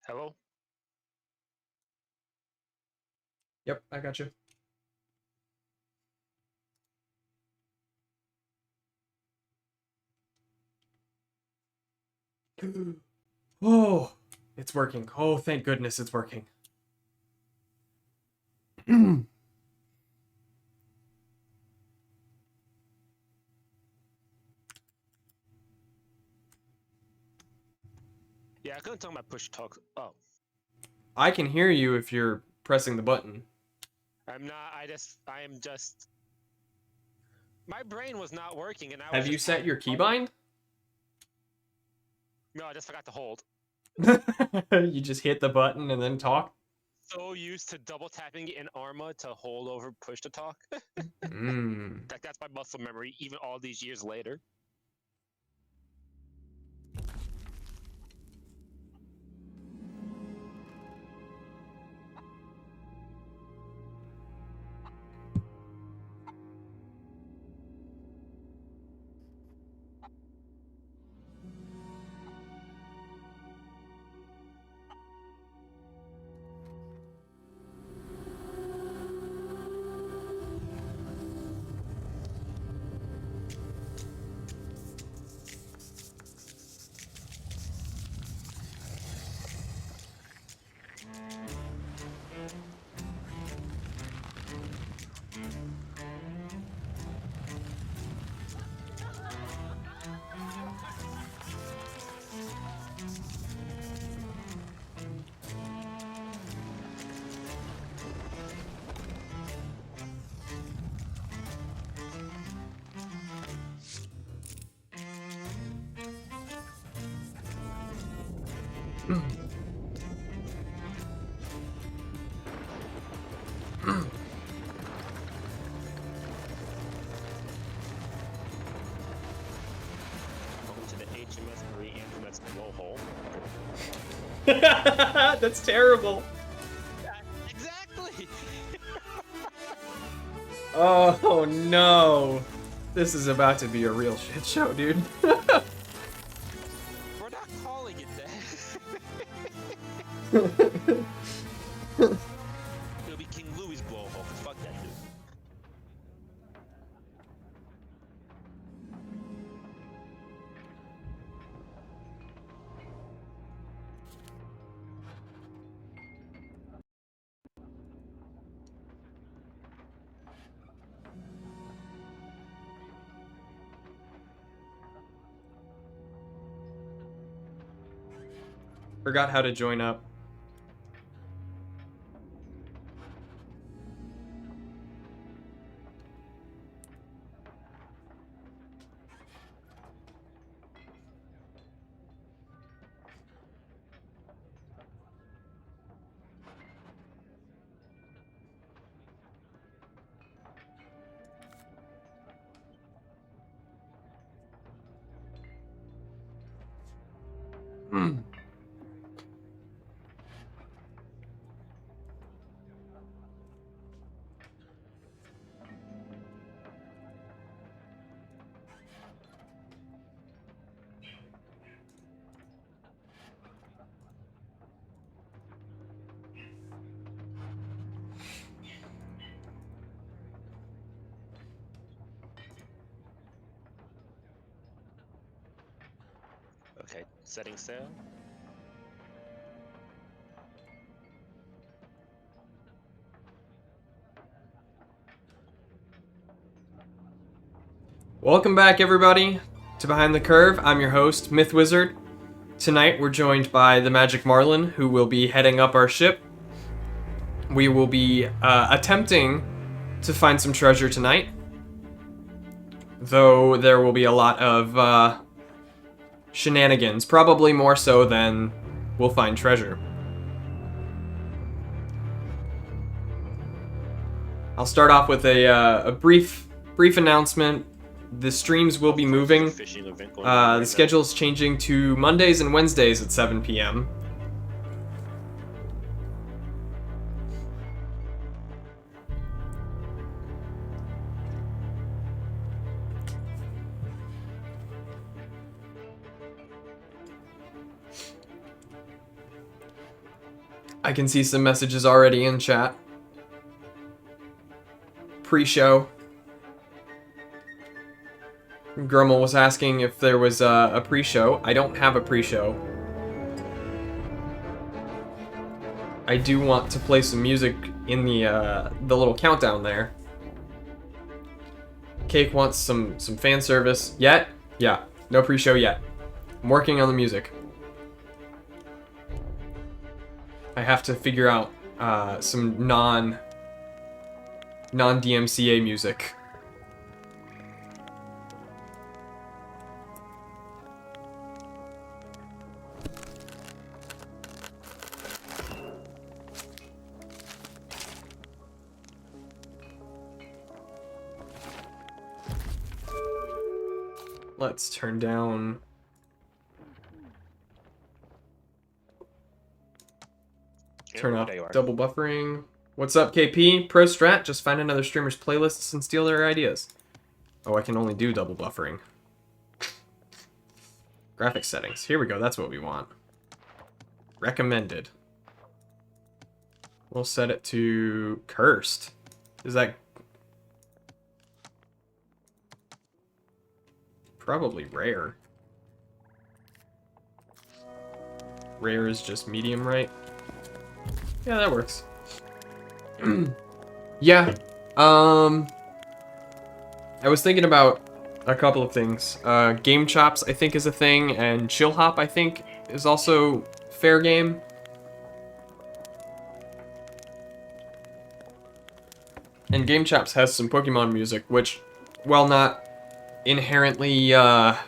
Hello? Yep, I got you. Oh, it's working. Oh, thank goodness it's working. Yeah, I couldn't tell my push talk. Oh, I can hear you if you're pressing the button. I'm not. I am just. My brain was not working, and I was Have you just set your keybind? No, I just forgot to hold. You just hit the button and then talk? So used to double tapping in Arma to hold over push to talk. That's my muscle memory, even all these years later. Welcome to the HMS Marie Antoinette's blowhole. That's terrible. Exactly. Oh no. This is about to be a real shit show, dude. We're not calling it that. It'll be King Louis' blowhole. Fuck that dude. Forgot how to join up. Okay, setting sail. Welcome back, everybody, to Behind the Curve. I'm your host, Myth Wizard. Tonight, we're joined by the Magic Marlin, who will be heading up our ship. We will be attempting to find some treasure tonight, though there will be a lot of shenanigans, probably more so than we'll find treasure. I'll start off with a brief announcement. The streams will be moving. The schedule is changing to Mondays and Wednesdays at 7 p.m. I can see some messages already in chat. Pre-show. Grummel was asking if there was a pre-show. I don't have a pre-show. I do want to play some music in the little countdown there. Cake wants some fan service. Yet? Yeah, no pre-show yet. I'm working on the music. I have to figure out some non-DMCA music. Let's turn down. Turn off double buffering. What's up, KP? Pro Strat, just find another streamer's playlists and steal their ideas. Oh, I can only do double buffering. Graphics settings. Here we go. That's what we want. Recommended. We'll set it to cursed. Is that... Probably rare. Rare is just medium, right? Yeah, that works. Yeah. I was thinking about a couple of things. Game Chops, I think, is a thing, and Chill Hop, I think, is also fair game. And Game Chops has some Pokemon music, which, while not inherently, I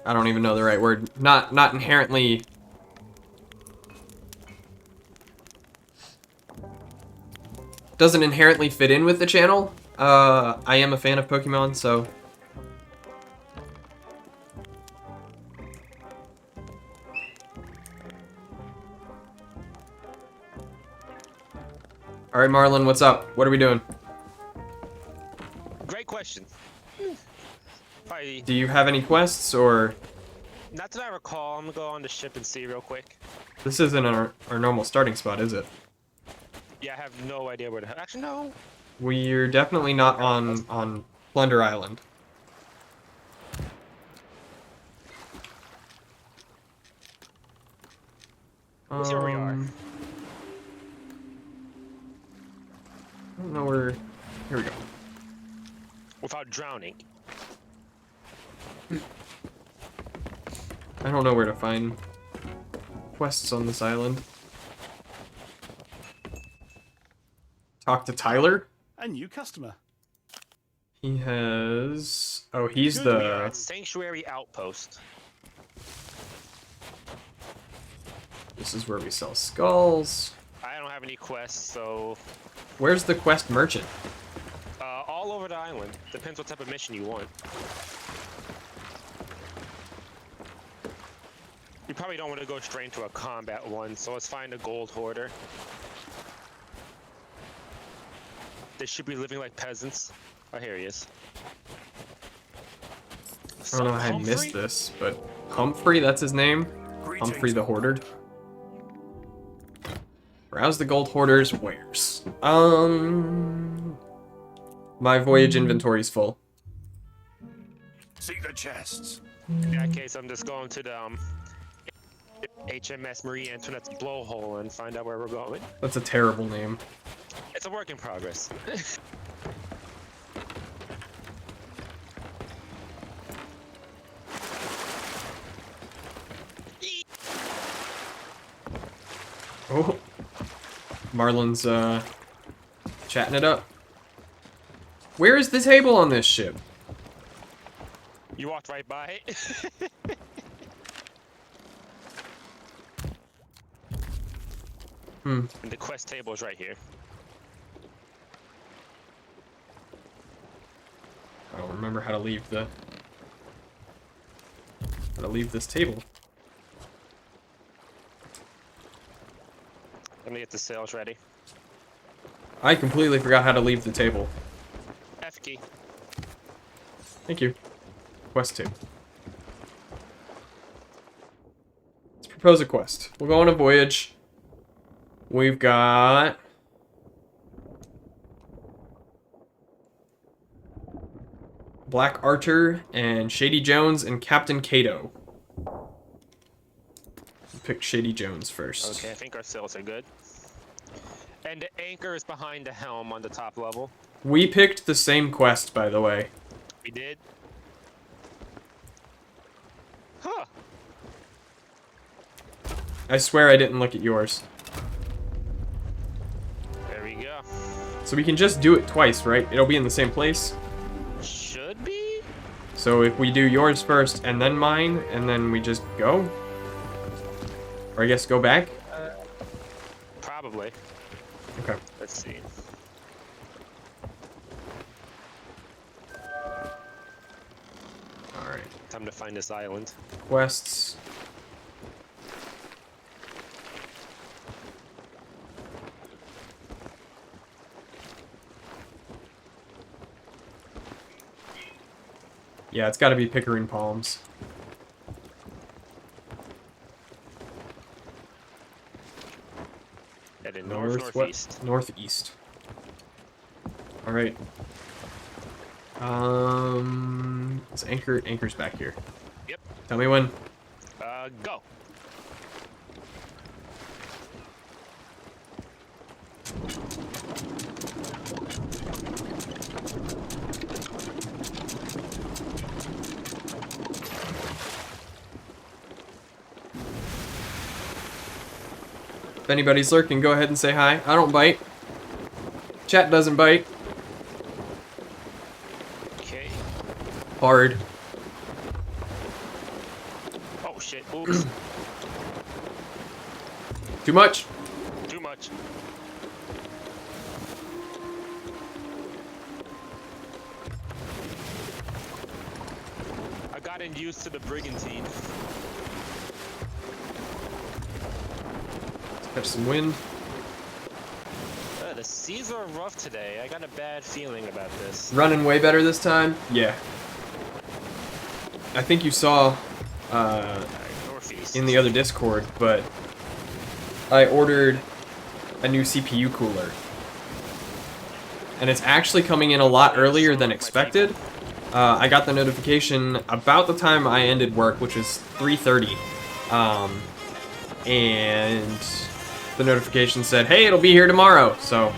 don't even know the right word. Not inherently... Doesn't inherently fit in with the channel. I am a fan of Pokemon, so... Alright, Marlon, what's up? What are we doing? Great question. Do you have any quests, or...? Not that I recall. I'm gonna go on the ship and see real quick. This isn't our normal starting spot, is it? Yeah, I have no idea where to... Actually, no. We're definitely not on Plunder Island. Let's see where we are. I don't know where... Here we go. Without drowning. I don't know where to find quests on this island. Talk to Tyler? A new customer. He has... Oh, he's the... Sanctuary Outpost. This is where we sell skulls. I don't have any quests, so... Where's the quest merchant? All over the island. Depends what type of mission you want. You probably don't want to go straight into a combat one, so let's find a gold hoarder. They should be living like peasants. Oh, here he is. I don't know how I missed this, but Humphrey, that's his name? Humphrey the Hoarder. Browse the gold hoarder's wares. My voyage inventory's full. See the chests. In that case, I'm just going to the HMS Marie Antoinette's blowhole and find out where we're going. That's a terrible name. It's a work in progress. Oh, Marlon's chatting it up. Where is the table on this ship? You walked right by it. And the quest table is right here. I don't remember how to leave this table. Let me get the sails ready. I completely forgot how to leave the table. F key. Thank you. Quest 2. propose a quest. We'll go on a voyage. We've got... Black Archer and Shady Jones and Captain Cato. Pick Shady Jones first. Okay, I think our sails are good. And the anchor is behind the helm on the top level. We picked the same quest, by the way. We did? Huh. I swear I didn't look at yours. There we go. So we can just do it twice, right? It'll be in the same place. Should be? So if we do yours first and then mine, and then we just go? Or I guess go back? Probably. Okay. Let's see. Alright. Time to find this island. Quests. Yeah, it's gotta be Pickering Palms. Headed northeast. Northeast. Alright. It's anchor's back here. Yep. Tell me when. Go. If anybody's lurking, go ahead and say hi. I don't bite. Chat doesn't bite. Okay. Hard. Oh shit. Oops. Too much? Too much. I got used to the brigantine. Catch some wind. The seas are rough today. I got a bad feeling about this. Running way better this time? Yeah. I think you saw Northeast. in the other Discord, but I ordered a new CPU cooler. And it's actually coming in a lot earlier than expected. I got the notification about the time I ended work, which is 3:30. And the notification said, hey, it'll be here tomorrow. So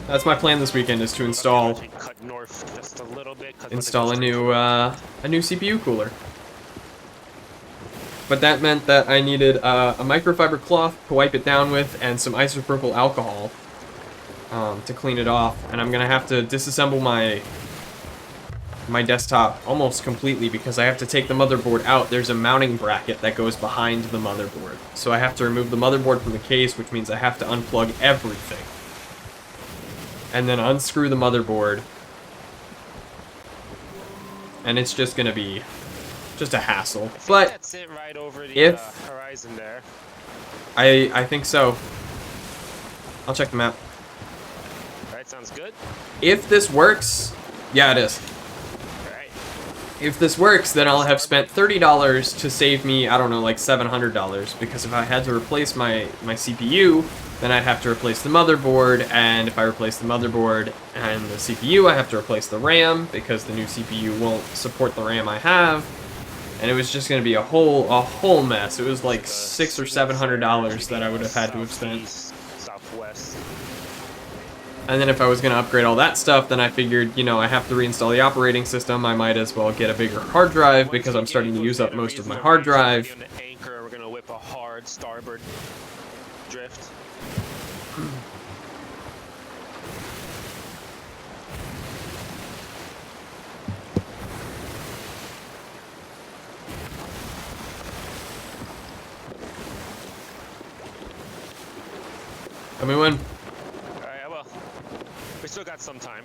that's my plan this weekend, is to install Cut north just a little bit, a new CPU cooler. But that meant that I needed a microfiber cloth to wipe it down with and some isopropyl alcohol to clean it off. And I'm gonna have to disassemble my desktop almost completely because I have to take the motherboard out. There's a mounting bracket that goes behind the motherboard. So I have to remove the motherboard from the case, which means I have to unplug everything. And then unscrew the motherboard. And it's just gonna be just a hassle. But that's it right over the if horizon there. I think so. I'll check the map. Alright, sounds good. If this works, yeah, it is. If this works, then I'll have spent $30 to save me, I don't know, like $700. Because if I had to replace my CPU, then I'd have to replace the motherboard. And if I replace the motherboard and the CPU, I have to replace the RAM because the new CPU won't support the RAM I have. And it was just going to be a whole mess. It was like $600 or $700 that I would have had to have spent. Southwest. And then if I was going to upgrade all that stuff, then I figured, you know, I have to reinstall the operating system. I might as well get a bigger hard drive because I'm starting to use up most of my hard drive. We're going to whip a hard starboard drift. Tell me when. Alright, well, we still got some time.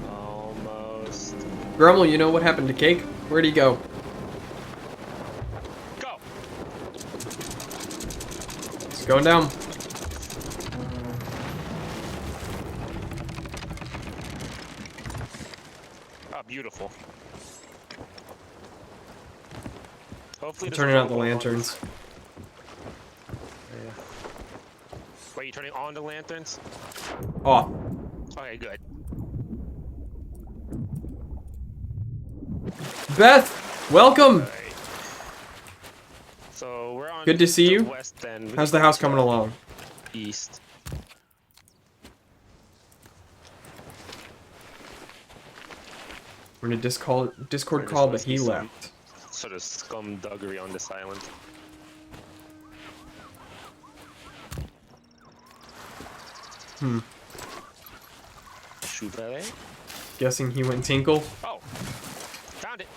Almost. Grumble, you know what happened to Cake? Where'd he go? Go! Going down. Oh, beautiful. Hopefully, Turning out the lanterns. Yeah. Wait, you turning on the lanterns? Off. Okay, good. Beth, welcome. Alright. So we're on. Good to see the you. West end. How's the house coming along? East. We're in a Discord call, but he left. Sort of scumduggery on this island. Chevalier? Guessing he went tinkle. Oh, found it.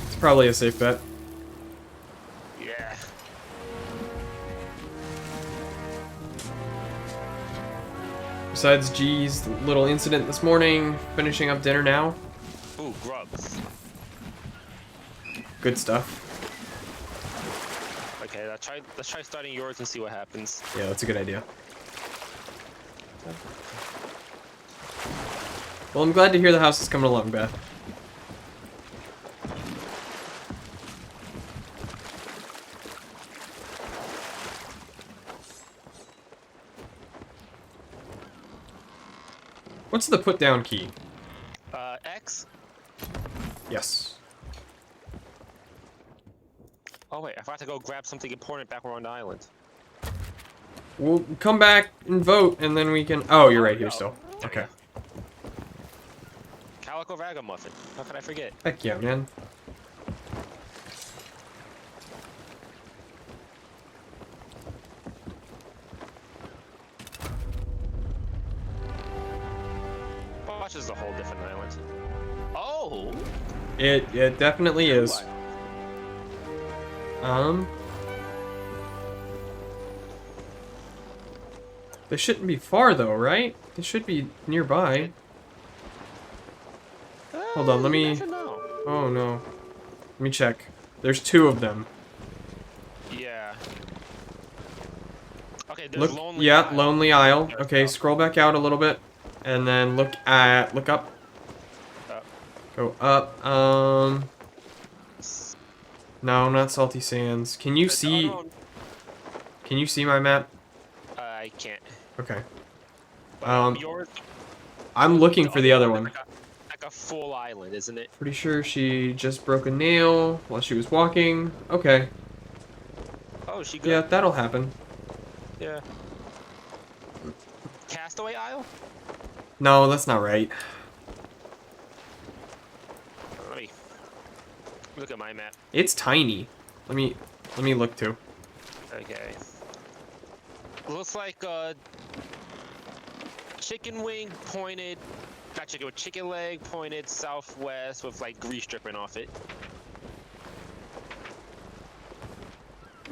It's probably a safe bet. Yeah. Besides G's little incident this morning, finishing up dinner now. Ooh, grubs. Good stuff. Okay, let's try starting yours and see what happens. Yeah, that's a good idea. Well, I'm glad to hear the house is coming along, Beth. What's the put down key? X? Yes. Oh wait, I forgot to go grab something important back on the island. We'll come back and vote, and then we can... Oh, you're right here still. Okay. Calico Ragamuffin. How could I forget? Heck yeah, man. Watch is a whole different island. Oh! It definitely is. They shouldn't be far though, right? They should be nearby. Hold on, let me... You never know. Oh no. Let me check. There's two of them. Yeah. Okay, there's Look, Lonely yeah, Isle. Lonely Isle. There's Okay, Isle. scroll back out a little bit, and then look up. Go up. No, not Salty Sands. Can you see? Can you see my map? I can't. Okay. But, yours, I'm looking for the other one. Like a full island, isn't it? Pretty sure she just broke a nail while she was walking. Okay. Oh, she good? Yeah, that'll happen. Yeah. Castaway Isle? No, that's not right. Let me look at my map. It's tiny. Let me look too. Okay. Looks like chicken wing pointed, not chicken, with chicken leg pointed southwest with like grease dripping off it.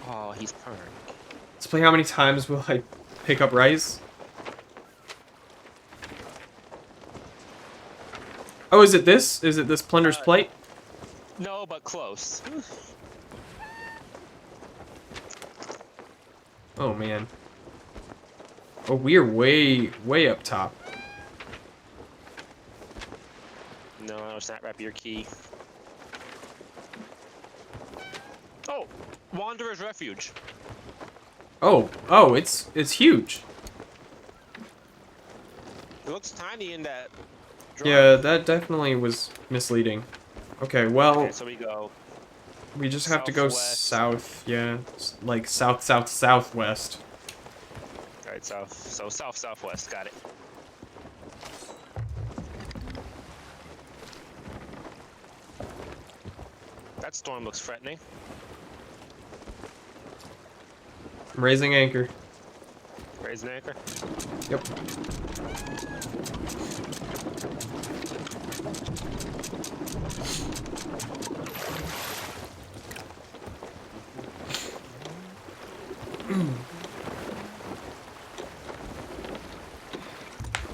Oh, he's purring. Let's play how many times will I pick up rice? Oh, is it this? Is it this Plunder's Plate? No, but close. Oh, man. Oh, we're way up top. No, it's not Rapier Key. Oh, Wanderer's Refuge. Oh, it's huge. It looks tiny in that drawing. Yeah, that definitely was misleading. Okay, well, Okay, so we go. we just have to go southwest. south. Yeah, like southwest. Alright, southwest. Got it. That storm looks threatening. I'm raising anchor. Raise an anchor. Yep.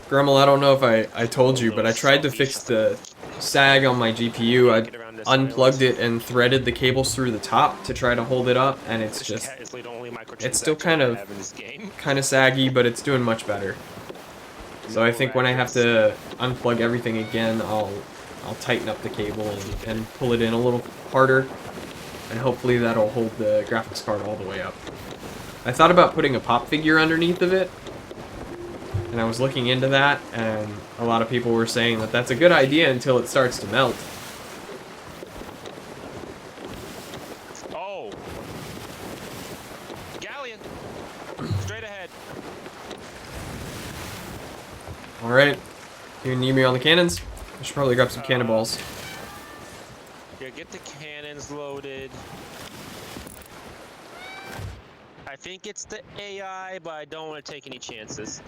Grumble, I don't know if I told you, but I tried to fix the sag on my GPU. unplugged it and threaded the cables through the top to try to hold it up, and it's just it's still kind of saggy, but it's doing much better. So I think when I have to unplug everything again, I'll tighten up the cable and pull it in a little harder, and hopefully that'll hold the graphics card all the way up. I thought about putting a pop figure underneath of it, and I was looking into that, and a lot of people were saying that that's a good idea until it starts to melt. Oh! Galleon! Straight ahead. Alright. You need me on the cannons? I should probably grab some cannonballs. Yeah, get the cannons loaded. I think it's the AI, but I don't want to take any chances.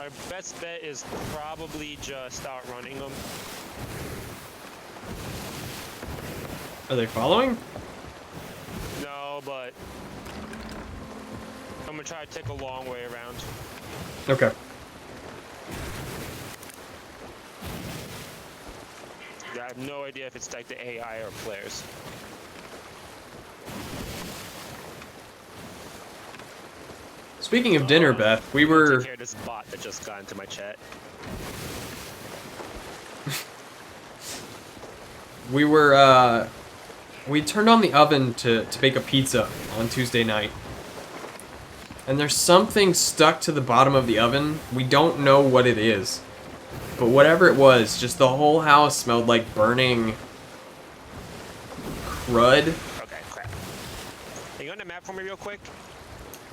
Our best bet is probably just outrunning them. Are they following? No, but I'm gonna try to take a long way around. Okay. Yeah, I have no idea if it's like the AI or players. Speaking of dinner, Beth, we were... Take care of this bot that just got into my chat. We were, we turned on the oven to bake a pizza on Tuesday night. And there's something stuck to the bottom of the oven. We don't know what it is. But whatever it was, just the whole house smelled like burning crud. Okay, crap. Are you on the map for me real quick?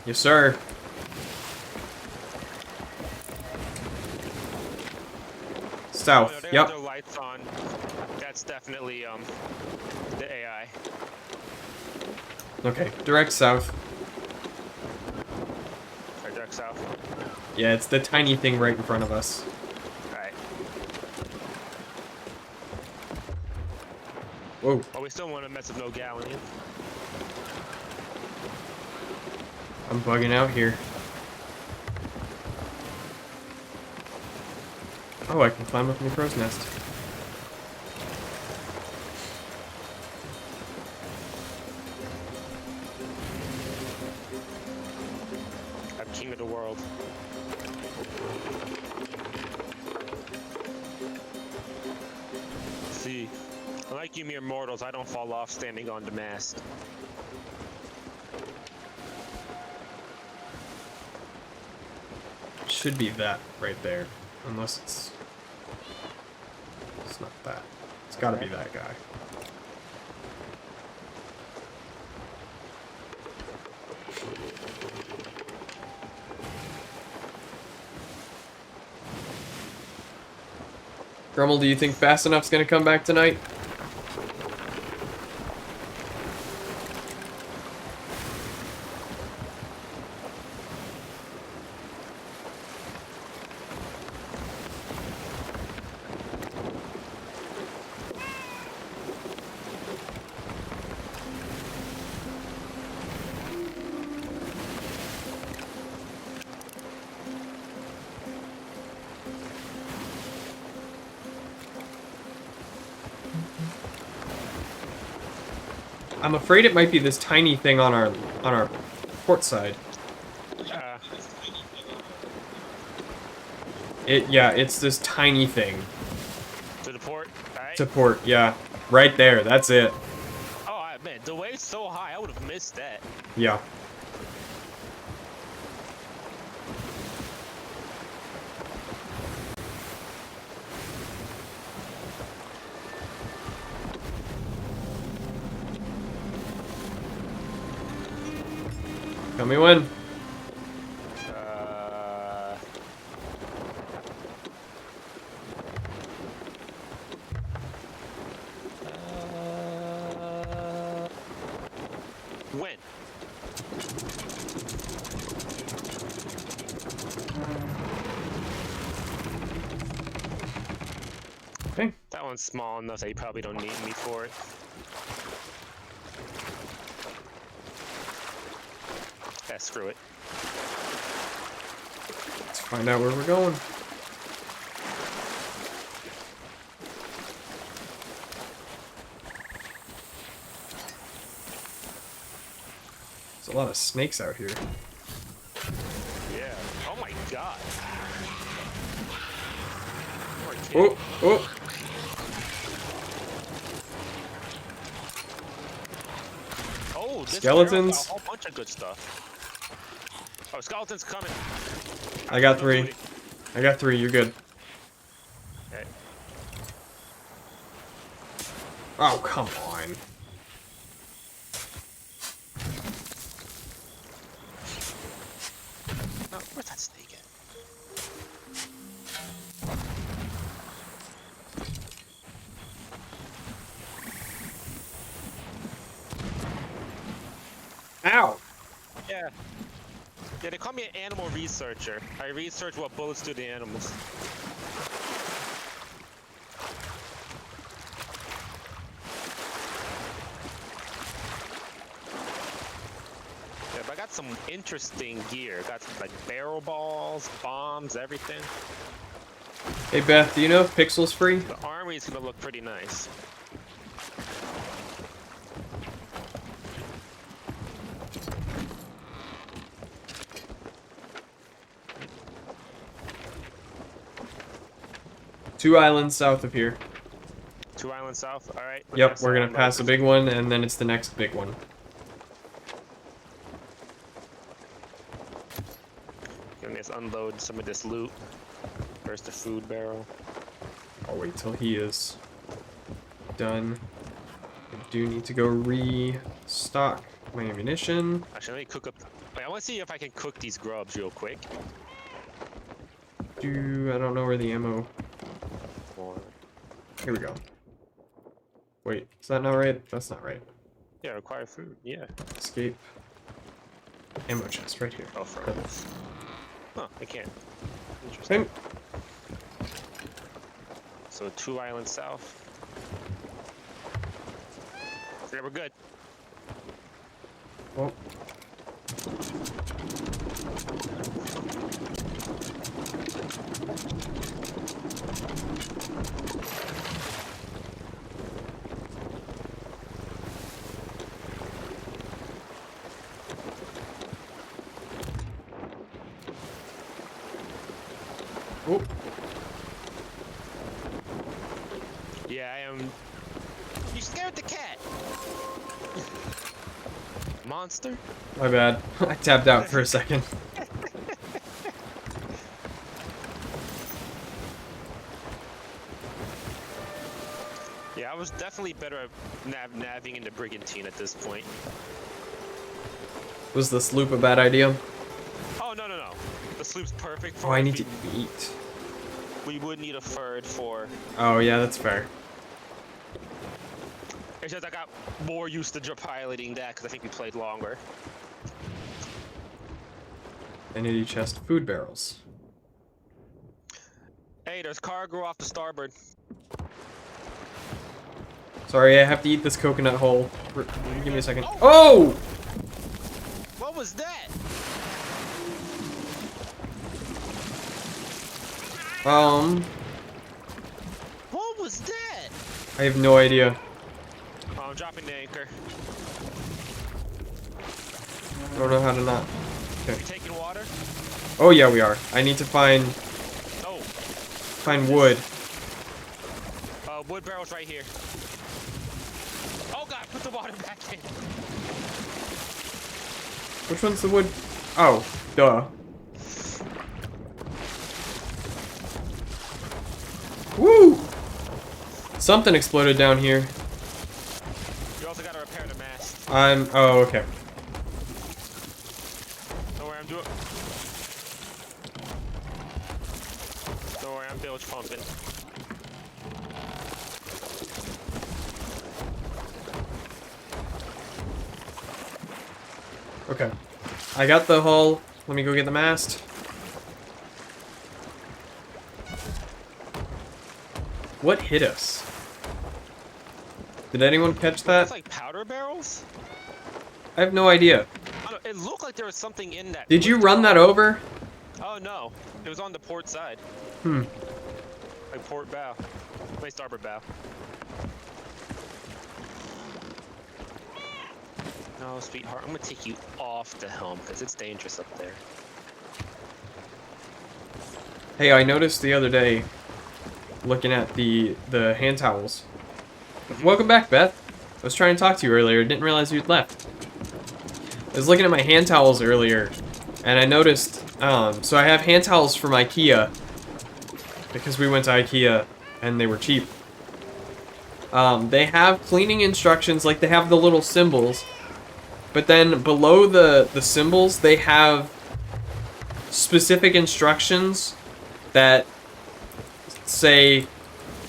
Yes, sir. South. Oh, no, they Yep. got their lights on. That's definitely the AI. Okay, direct south. Or direct south. Yeah, it's the tiny thing right in front of us. Alright. Whoa. But we still want to mess with no galleon. I'm bugging out here. Oh, I can climb up in the crow's nest. I'm king of the world. See, unlike you mere mortals, I don't fall off standing on the mast. Should be that right there. Unless it's not that. It's gotta be that guy. Grummel, do you think Fast Enough's gonna come back tonight? I'm afraid it might be this tiny thing on our port side. It's this tiny thing. To the port, alright? To port, yeah. Right there, that's it. Oh, man, the wave's so high, I would have missed that. Yeah. Tell me when. When? Okay. That one's small enough that you probably don't need me for it. Yeah, screw it. Let's find out where we're going. There's a lot of snakes out here. Yeah. Oh my god. Oh, oh. Oh, this Skeletons. got a whole bunch of good stuff. Oh, skeletons coming. I got 3. I got 3. You're good. Okay. Oh, come on. Oh, where's that snake at? Ow. Yeah. Yeah, they call me an animal researcher. I research what bullets do to animals. Yeah, but I got some interesting gear. Got some, like barrel balls, bombs, everything. Hey, Beth, do you know if Pixel's free? The army's gonna look pretty nice. Two islands south of here. 2 islands south. All right. Yep, we're gonna pass a big one, and then it's the next big one. Let's unload some of this loot. Where's the food barrel? I'll wait till he is done. I do need to go restock my ammunition. Actually, let me cook up. Wait, I want to see if I can cook these grubs real quick. I don't know where the ammo. Here we go. Wait, is that not right? That's not right. Yeah, require food. Yeah. Escape. Ammo chest right here. Oh, for Perfect. Huh, I can't. Interesting. Okay. So 2 islands south. Yeah, we're good. Well. Oh. Yeah, I am. You scared the cat. Monster. My bad. I tapped out for a second. Yeah, I was definitely better at navving into Brigantine at this point. Was the sloop a bad idea? Oh, no, no, no. The sloop's perfect for Oh, I it. need to eat. We would need a third for... Oh, yeah, that's fair. It's just I got more used to piloting that because I think we played longer. Vanity chest food barrels. Hey, there's cargo off the starboard. Sorry, I have to eat this coconut hole. Give me a second. Oh! What was that? What was that? I have no idea. Oh, I'm dropping the anchor. I don't know how to not. You Okay. taking water? Oh yeah, we are. I need to find Oh, wood. wood barrel's right here. Oh god, put the water back in. Which one's the wood? Oh, duh. Woo! Something exploded down here. You also gotta repair the mast. Oh, okay. Don't worry, I'm doing. Don't worry, I'm bilge pumping. Okay. I got the hull. Let me go get the mast. What hit us? Did anyone catch that? It's like powder barrels? I have no idea. I don't know, it looked like there was something in that. Did you run that over? Oh no, it was on the port side. Like port bow. Wait, starboard bow. No, sweetheart, I'm gonna take you off the helm because it's dangerous up there. Hey, I noticed the other day, looking at the hand towels. Welcome back, Beth. I was trying to talk to you earlier. Didn't realize you'd left. I was looking at my hand towels earlier, and I noticed. So I have hand towels from IKEA because we went to IKEA and they were cheap. They have cleaning instructions, like they have the little symbols, but then below the symbols they have specific instructions that say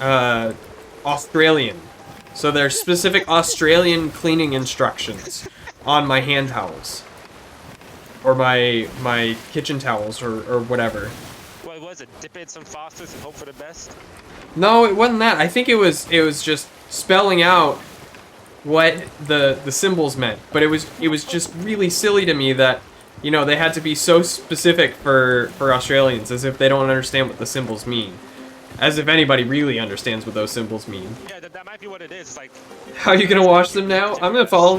Australian. So there's specific Australian cleaning instructions on my hand towels. Or my kitchen towels or whatever. What was it? Dip in some Fosters and hope for the best? No, it wasn't that. I think it was just spelling out what the symbols meant. But it was just really silly to me that, you know, they had to be so specific for Australians, as if they don't understand what the symbols mean. As if anybody really understands what those symbols mean. Yeah, that might be what it is. It's like, how are you gonna wash them now? I'm gonna follow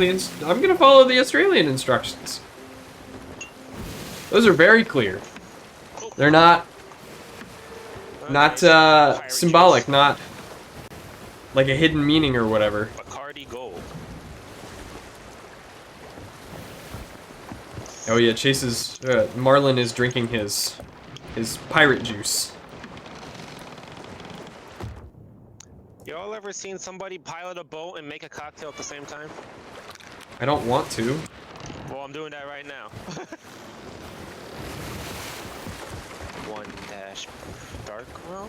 the Australian instructions. Those are very clear. They're not symbolic, not like a hidden meaning or whatever. Bacardi Gold. Oh yeah, Chase's Marlin is drinking his pirate juice. Y'all ever seen somebody pilot a boat and make a cocktail at the same time? I don't want to. Well, I'm doing that right now. 1 dash dark rum.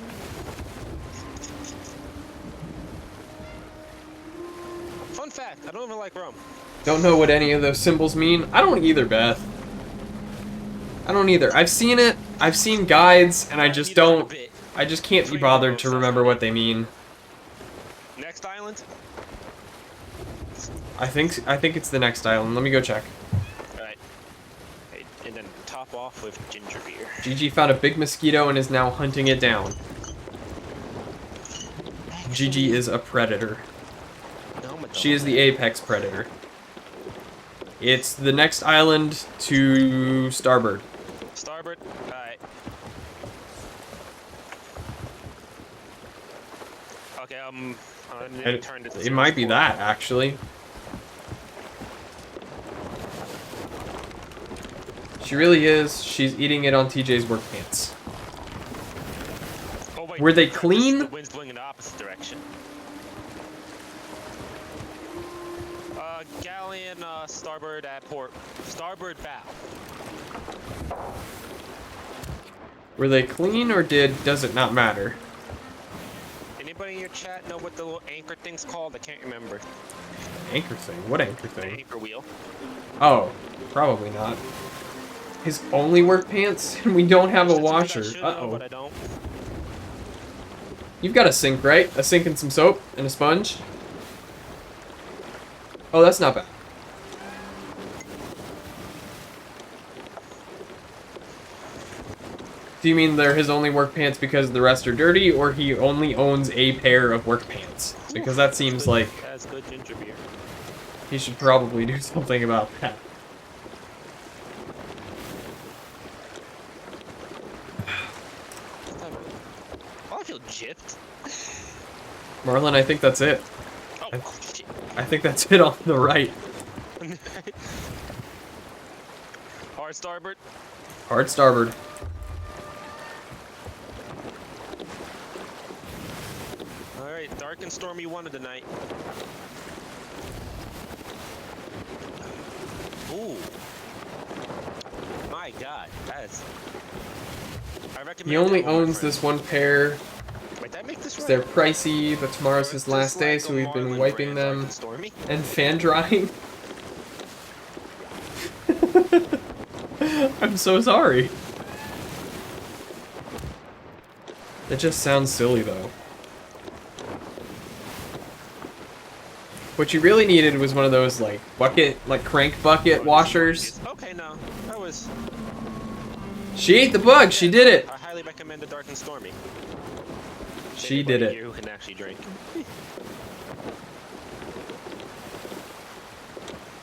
Fun fact, I don't even like rum. Don't know what any of those symbols mean. I don't either, Beth. I don't either. I've seen it. I've seen guides, and I just don't. I just can't be bothered to remember what they mean. Next island? I think it's the next island. Let me go check. Alright. And then top off with ginger beer. Gigi found a big mosquito and is now hunting it down. Gigi is a predator. She is the apex predator. It's the next island to starboard. Starboard? Alright. Okay, it might be that, actually. She really is. She's eating it on TJ's work pants. Oh, wait, were they clean? The wind's blowing in the opposite direction. Galleon, starboard at port. Starboard bow. Were they clean or does it not matter? Anybody in your chat know what the little anchor thing's called? I can't remember. Anchor thing? What anchor thing? An anchor wheel. Oh, probably not. His only work pants, and we don't have a washer. Uh-oh. But I don't. You've got a sink, right? A sink and some soap and a sponge? Oh, that's not bad. Do you mean they're his only work pants because the rest are dirty, or he only owns a pair of work pants? Because that seems like That's good ginger beer. he should probably do something about that. Oh, I feel gypped. Marlon, I think that's it. Oh, shit. I think that's it on the right. Hard starboard. Hard starboard. Alright, dark and stormy one of the night. Ooh. My god, that is... I recommend He only that one, my owns friend. this one pair. Wait, did I make this right? They're pricey, but tomorrow's his last day, so we've been wiping them and fan drying. I'm so sorry. It just sounds silly, though. What you really needed was one of those like crank bucket washers. Okay, no, that was. She ate the bug. She did it. I highly recommend the Dark and Stormy. She did it. You can actually drink.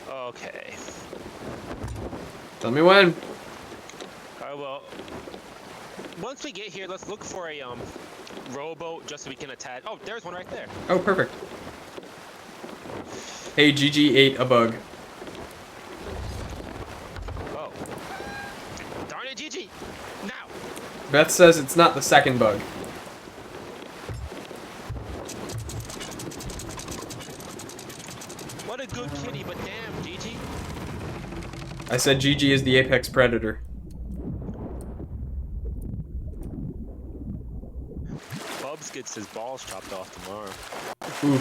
Okay. Tell me when. Well, once we get here, let's look for a rowboat just so we can attach. Oh, there's one right there. Oh, perfect. Hey, Gigi ate a bug. Oh. Darn it, Gigi! Now! Beth says it's not the second bug. What a good kitty, but damn, Gigi. I said Gigi is the apex predator. Bubs gets his balls chopped off tomorrow. Ooh.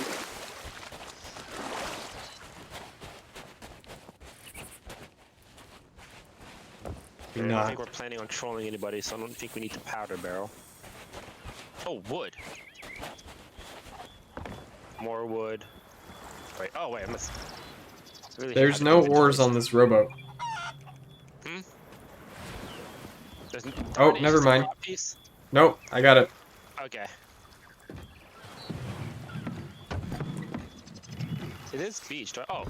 I don't think we're planning on trolling anybody, so I don't think we need the powder barrel. Oh, wood. More wood. Wait, oh wait, I must... Really There's no oars on this rowboat. Hmm? Oh, never mind. Nope, I got it. Okay. It is beached, right? Oh.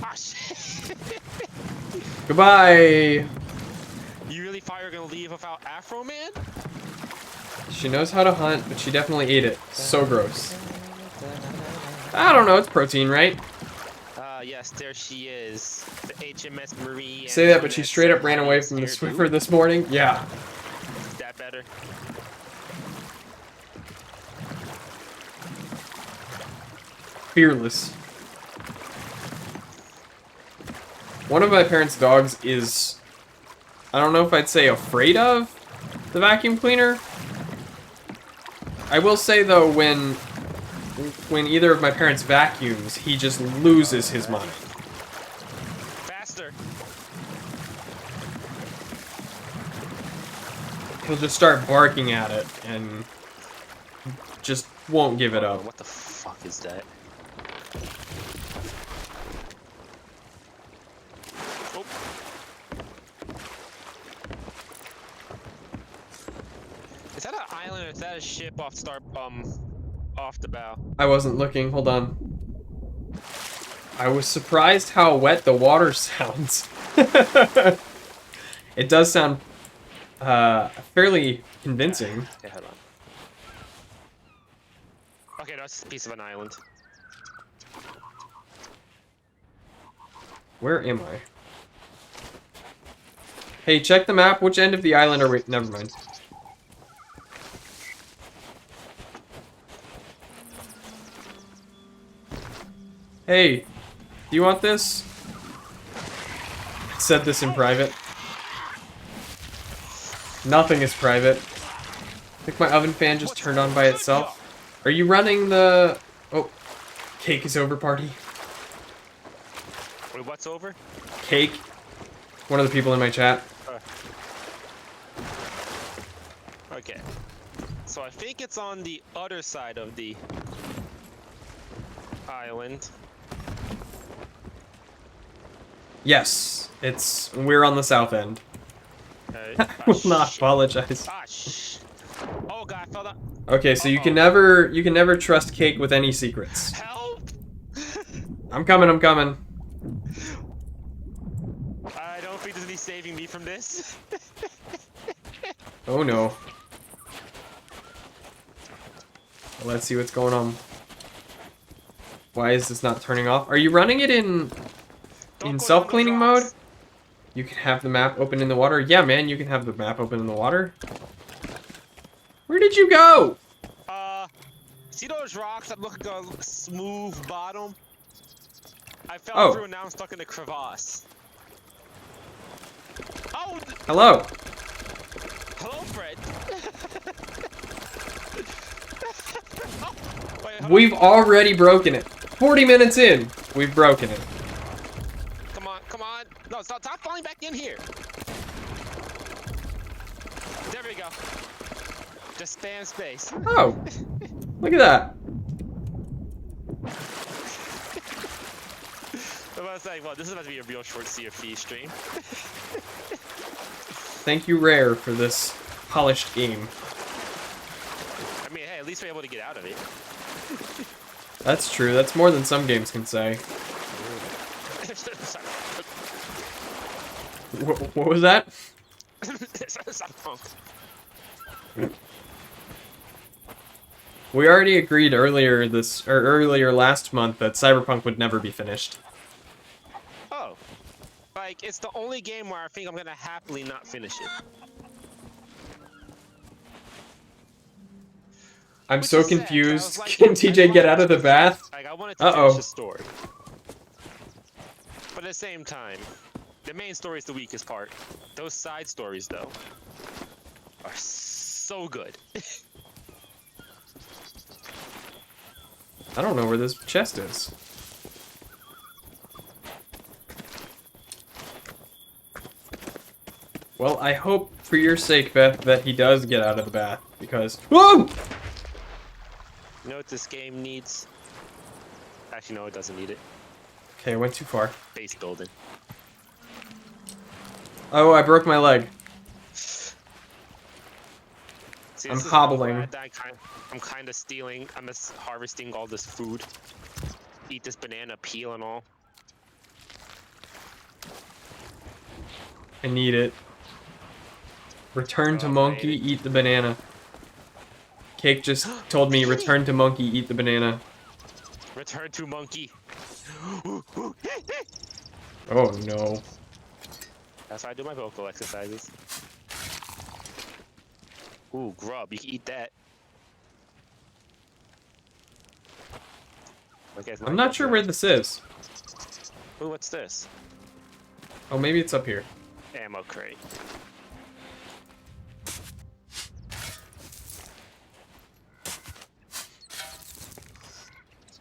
Ah, shit. Goodbye. You really thought you were gonna leave without Afro Man? She knows how to hunt, but she definitely ate it. So gross. I don't know, it's protein, right? Yes, there she is. The HMS Marie. Say that, but she straight up ran away from the Swiffer this morning. Yeah. Is that better? Fearless. One of my parents' dogs is, I don't know if I'd say afraid of the vacuum cleaner. I will say though, when either of my parents vacuums, he just loses his mind. Faster. He'll just start barking at it and just won't give it up. What the fuck is that? Oh. Is that an island or is that a ship off off the bow? I wasn't looking, hold on. I was surprised how wet the water sounds. It does sound fairly convincing. Okay, hold on. Okay, that's a piece of an island. Where am I? Hey, check the map. Which end of the island are we? Never mind. Hey, do you want this? I said this in private. Nothing is private. I think my oven fan just turned on by itself. Are you running the... Oh, cake is over party. Wait, what's over? Cake. One of the people in my chat. Okay. So I think it's on the other side of the island. Yes, we're on the south end. I will not apologize. Ah, oh god, I fell down. Okay, so you can never trust Cake with any secrets. Help! I'm coming. I don't think there's any saving me from this. Oh no. Let's see what's going on. Why is this not turning off? Are you running it in self-cleaning mode? You can have the map open in the water. Yeah, man, you can have the map open in the water. Where did you go? See those rocks that look like a smooth bottom? I fell through and now I'm stuck in a crevasse. Oh! Hello. Hello, Fred. Oh, wait, We've already broken it. 40 minutes in, we've broken it. Come on. No, stop falling back in here. There we go. Just spam space. Oh, look at that. I was like, well, this is about to be a real short Sea of Thieves stream. Thank you, Rare, for this polished game. I mean, hey, at least we're able to get out of it. That's true. That's more than some games can say. What was that? We already agreed earlier last month that Cyberpunk would never be finished. Oh. Like, it's the only game where I think I'm gonna happily not finish it. I'm so confused. Like, can TJ get out of the bath? Like, I wanted to finish the story. But at the same time, the main story is the weakest part. Those side stories, though, are so good. I don't know where this chest is. Well, I hope for your sake, Beth, that he does get out of the bath, because... Whoa! You know what this game needs? Actually, no, it doesn't need it. Okay, I went too far. Base building. Oh, I broke my leg. See, I'm hobbling. I'm kind of stealing. I'm just harvesting all this food. Eat this banana peel and all. I need it. Return to monkey, eat the banana. Cake just told me, return to monkey, eat the banana. Return to monkey. Oh no. That's how I do my vocal exercises. Ooh, grub, you can eat that. Okay, I'm not sure where this is. Ooh, what's this? Oh, maybe it's up here. Ammo crate.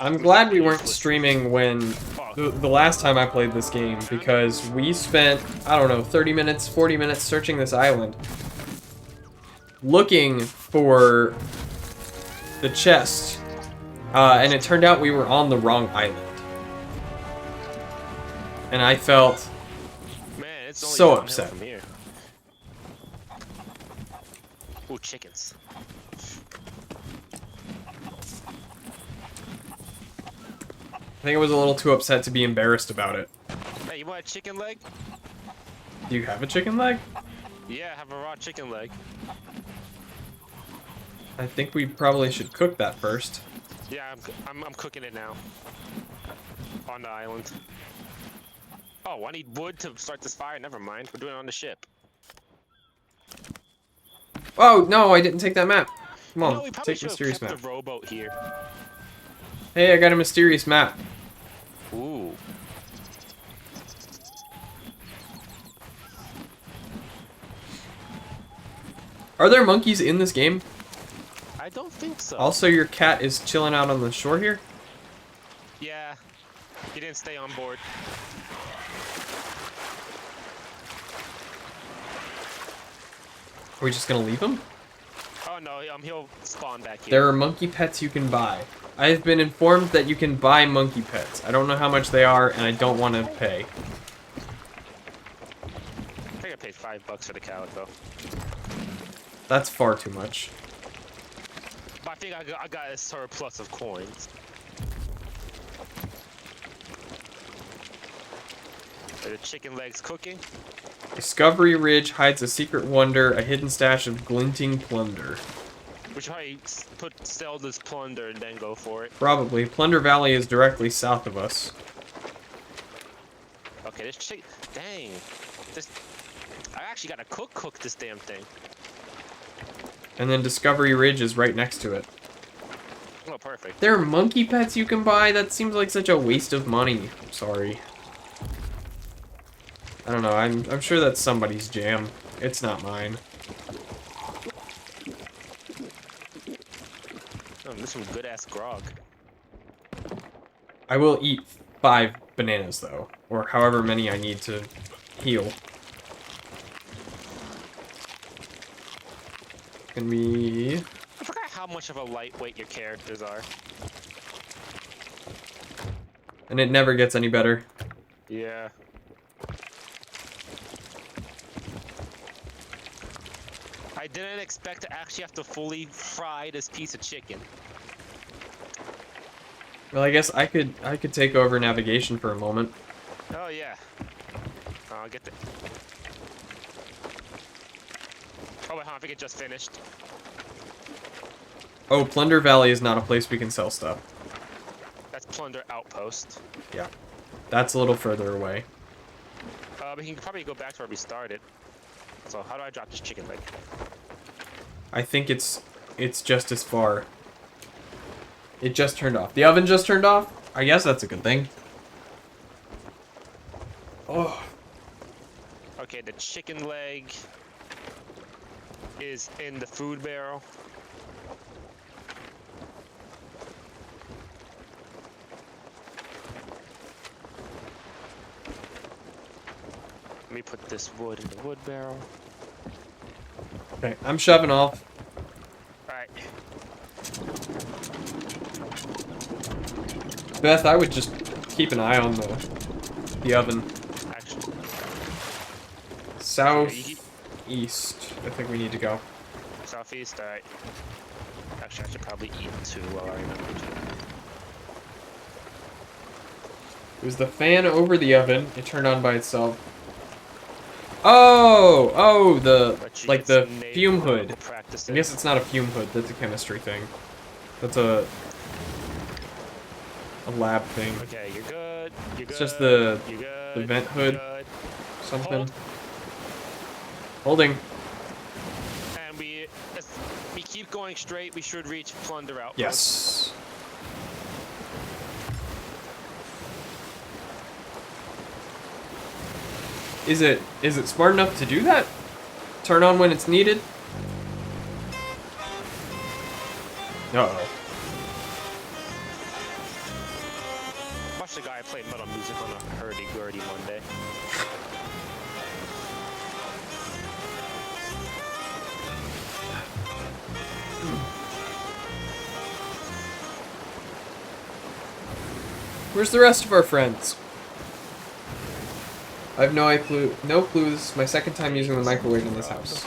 I'm glad we weren't streaming when the last time I played this game, because we spent, I don't know, 30 minutes, 40 minutes searching this island, looking for the chest, and it turned out we were on the wrong island. And I felt so upset. From here. Ooh, chickens. I think I was a little too upset to be embarrassed about it. Hey, you want a chicken leg? Do you have a chicken leg? Yeah, I have a raw chicken leg. I think we probably should cook that first. Yeah, I'm cooking it now. On the island. Oh, I need wood to start this fire. Never mind. We're doing it on the ship. Oh, no, I didn't take that map. Come on, we probably take mysterious map. The rowboat here. Hey, I got a mysterious map. Ooh. Are there monkeys in this game? I don't think so. Also, your cat is chilling out on the shore here? Yeah. He didn't stay on board. Are we just gonna leave him? Oh no, he'll spawn back here. There are monkey pets you can buy. I have been informed that you can buy monkey pets. I don't know how much they are, and I don't want to pay. I think I paid $5 for the calico. That's far too much. But I think I got a surplus of coins. Are the chicken legs cooking? Discovery Ridge hides a secret wonder, a hidden stash of glinting plunder. We should probably sell this plunder and then go for it. Probably. Plunder Valley is directly south of us. Okay, this chicken... Dang. I actually gotta cook this damn thing. And then Discovery Ridge is right next to it. Oh, perfect. There are monkey pets you can buy? That seems like such a waste of money. I'm sorry. I don't know, I'm sure that's somebody's jam. It's not mine. Oh, this is some good-ass grog. I will eat 5 bananas, though. Or however many I need to heal. Can we... I forgot how much of a lightweight your characters are. And it never gets any better. Yeah. I didn't expect to actually have to fully fry this piece of chicken. Well, I guess I could take over navigation for a moment. Oh yeah. I'll get the. Oh wait, I think it just finished. Oh, Plunder Valley is not a place we can sell stuff. That's Plunder Outpost. Yeah. That's a little further away. We can probably go back to where we started. So how do I drop this chicken leg? I think it's just as far. It just turned off. The oven just turned off? I guess that's a good thing. Oh. Okay, the chicken leg is in the food barrel. Let me put this wood in the wood barrel. Okay, I'm shoving off. Alright. Beth, I would just keep an eye on the oven. Actually. Southeast, I think we need to go. Southeast, alright. Actually, I should probably eat too while I remember to. It was the fan over the oven. It turned on by itself. Oh, the fume hood. I guess it's not a fume hood. That's a chemistry thing. That's a lab thing. Okay, you're good. You're good. It's just the good, vent hood. good. Something. Holding. And if we keep going straight, we should reach Plunder Outpost. Yes. Is it smart enough to do that? Turn on when it's needed? Uh-oh. Watch the guy play metal music on a hurdy-gurdy Monday. Where's the rest of our friends? I have no clue. This is my second time using the microwave in this house.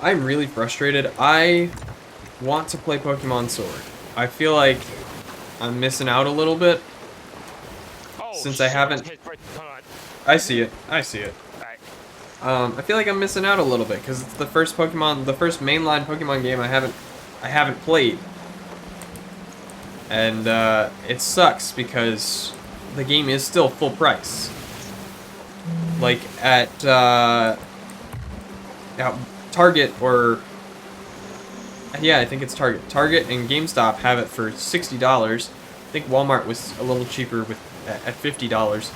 I'm really frustrated. I want to play Pokemon Sword. I feel like I'm missing out a little bit. Oh, since I haven't. Hold on. I see it. I see it. Alright. I feel like I'm missing out a little bit because it's the first mainline Pokemon game I haven't played, and it sucks because the game is still full price. Like at Target or yeah, I think it's Target. Target and GameStop have it for $60. I think Walmart was a little cheaper at $50.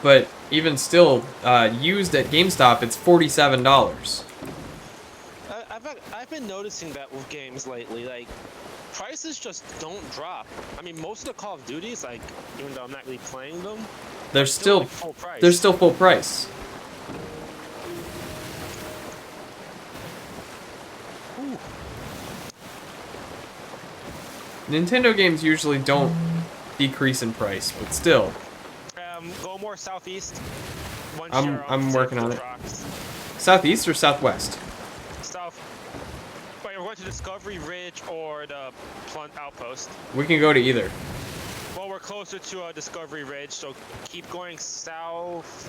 But even still, used at GameStop, it's $47. I've been noticing that with games lately, like prices just don't drop. I mean, most of the Call of Duties, like even though I'm not really playing them, They're still like, full price. They're still full price. Ooh. Nintendo games usually don't decrease in price, but still. Go more southeast. I'm working on it. Rocks. Southeast or southwest? South. Wait, we're going to Discovery Ridge or the Plunder Outpost. We can go to either. Well, we're closer to Discovery Ridge, so keep going south.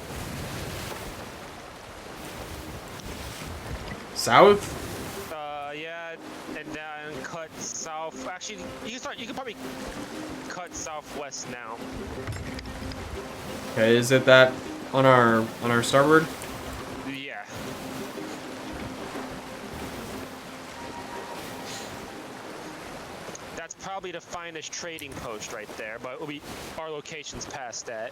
South? Yeah, and then cut south. Actually, you can probably cut southwest now. Okay, is it that on our starboard? Yeah. That's probably the finest trading post right there, but our location's past that.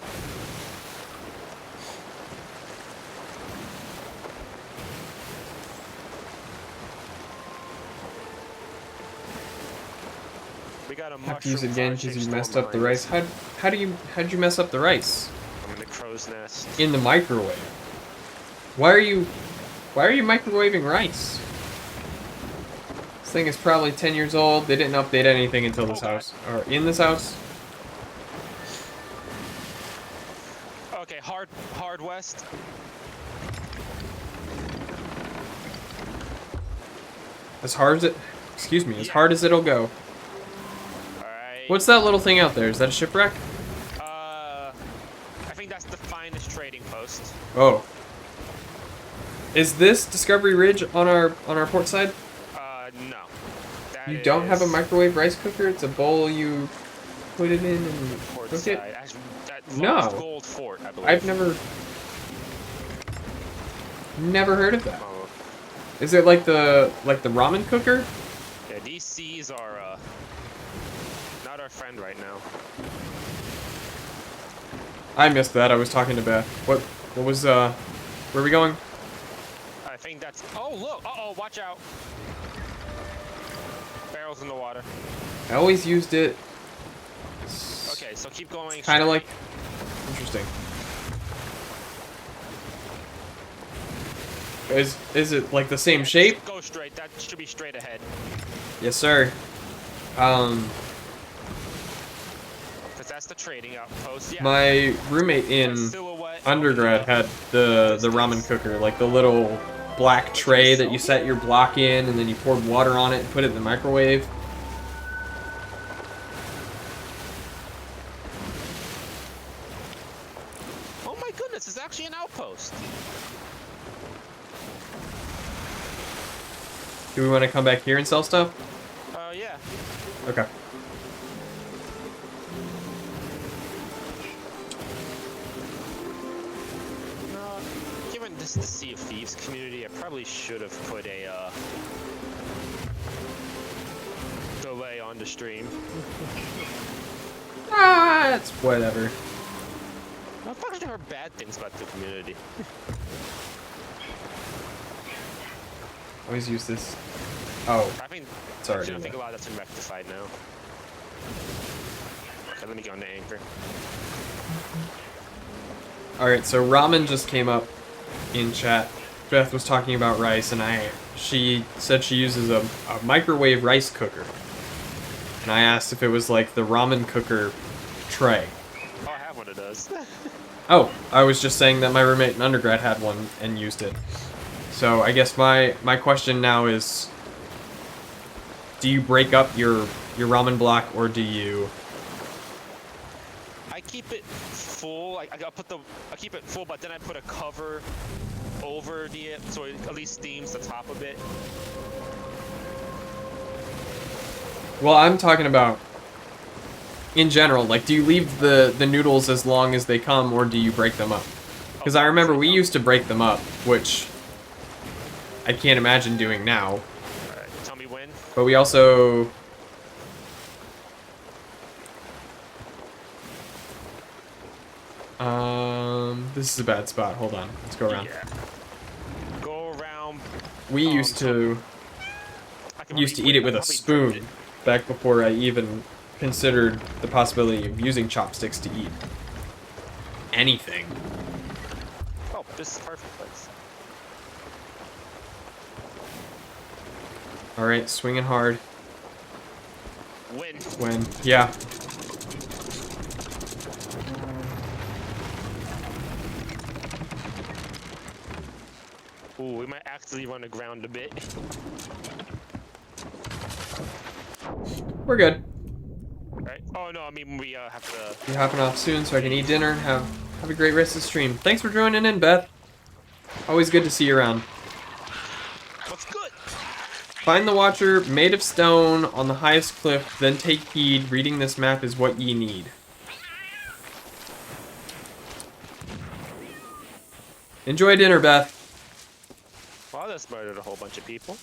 got a Have to use it mushroom again cloud-shaped because you messed storm up the behind rice. us. How'd you mess up the rice? I'm in the crow's nest. In the microwave. Why are you microwaving rice? This thing is probably 10 years old. They didn't update anything until this house. Or in this house. Okay, hard west. As hard as it... Excuse me, as hard as it'll go. Alright. What's that little thing out there? Is that a shipwreck? I think that's the finest trading post. Oh. Is this Discovery Ridge on our port side? No. You don't have a microwave rice cooker? It's a bowl you put it in and Port cook side. it? That No. lost gold fort, I believe. I've never heard of that. Oh. Is it like the ramen cooker? Yeah, these seas are not our friend right now. I missed that. I was talking to Beth. What was where are we going? I think that's. Oh look! Uh-oh! Watch out! Barrels in the water. I always used it. Okay, so keep going. Kind of like interesting. Is it like the same shape? Go straight. That should be straight ahead. Yes, sir. Cause that's the trading outpost. Yeah. My roommate in Silhouette undergrad had the ramen cooker, like the little black tray that you set your block in, and then you poured water on it and put it in the microwave. Oh my goodness! It's actually an outpost. Do we want to come back here and sell stuff? Yeah. Okay. Given this is the Sea of Thieves community, I probably should have put a delay on the stream. Ah, it's whatever. I've actually heard bad things about the community. Always use this. Oh, I think. sorry. I think a lot of that's been rectified now. Okay, let me go on the anchor. Alright, so ramen just came up in chat. Beth was talking about rice, and she said she uses a microwave rice cooker. And I asked if it was like the ramen cooker tray. Oh, I have one of those. Oh, I was just saying that my roommate in undergrad had one and used it. So I guess my question now is, do you break up your ramen block, or do you... I keep it full. I keep it full, but then I put a cover over the so it at least steams the top of it. Well, I'm talking about in general. Like, do you leave the noodles as long as they come, or do you break them up? Because I remember we used to break them up, which I can't imagine doing now. Alright, tell me when. But we also... this is a bad spot. Hold on. Let's go around. Yeah. Go around. We used to eat it with a spoon back before I even considered the possibility of using chopsticks to eat anything. Oh, this is a perfect place. All right, swinging hard. Win. Yeah. Ooh, we might actually run aground a bit. We're good. Right? Oh no, I mean we have to. You're hopping off soon so I can eat dinner and have a great rest of the stream. Thanks for joining in, Beth. Always good to see you around. What's good? Find the Watcher made of stone on the highest cliff, then take heed. Reading this map is what ye need. Enjoy dinner, Beth. Well, I just murdered a whole bunch of people.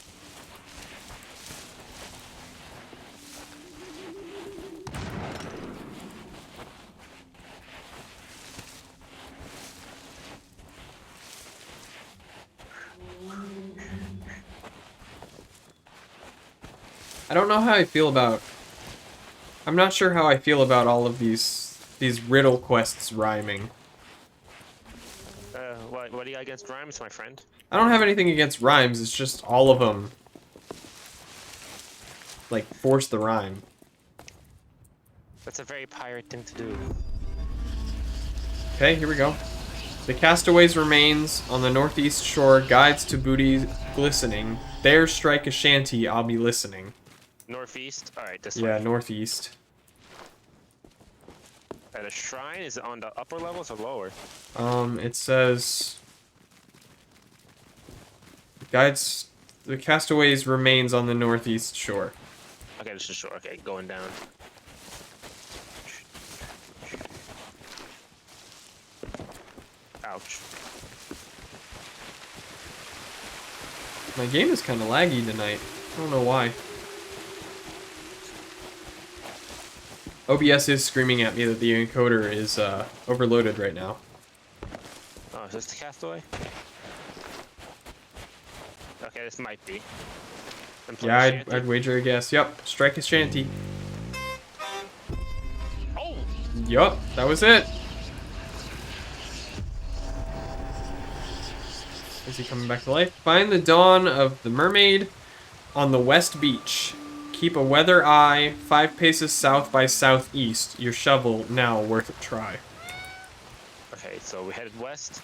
I don't know how I feel about I'm not sure how I feel about all of these riddle quests rhyming. What do you got against rhymes, my friend? I don't have anything against rhymes, it's just all of them, like, force the rhyme. That's a very pirate thing to do. Okay, here we go. The castaway's remains on the northeast shore guides to booty glistening. There strike a shanty, I'll be listening. Northeast? Alright, this Yeah, way. northeast. At a shrine? Is it on the upper levels or lower? It says... Guides... The castaway's remains on the northeast shore. Okay, this is short. Okay, going down. Ouch. My game is kind of laggy tonight. I don't know why. OBS is screaming at me that the encoder is overloaded right now. Oh, is this the castaway? Okay, this might be. Yeah, I'd wager a guess. Yep, strike a shanty. Oh! Yup, that was it. Is he coming back to life? Find the dawn of the mermaid on the west beach. Keep a weather eye 5 paces south by southeast. Your shovel now worth a try. Okay, so we headed west.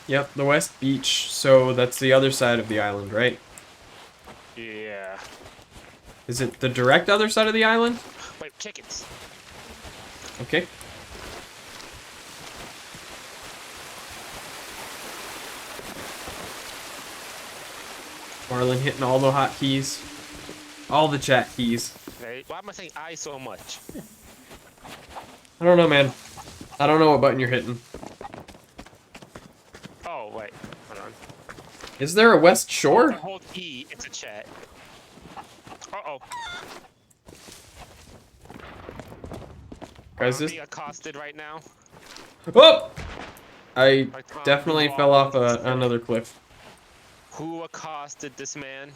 Yep, the west beach. So that's the other side of the island, right? Yeah. Is it the direct other side of the island? Wait, chickens. Okay. Marlon hitting all the hotkeys. All the chat keys. Okay, why am I saying I so much? I don't know, man. I don't know what button you're hitting. Oh, wait. Hold on. Is there a west shore? Hold E, it's a chat. Uh-oh. Guys, I'm this... being accosted right now. Oh! I definitely fell off another cliff. Who accosted this man?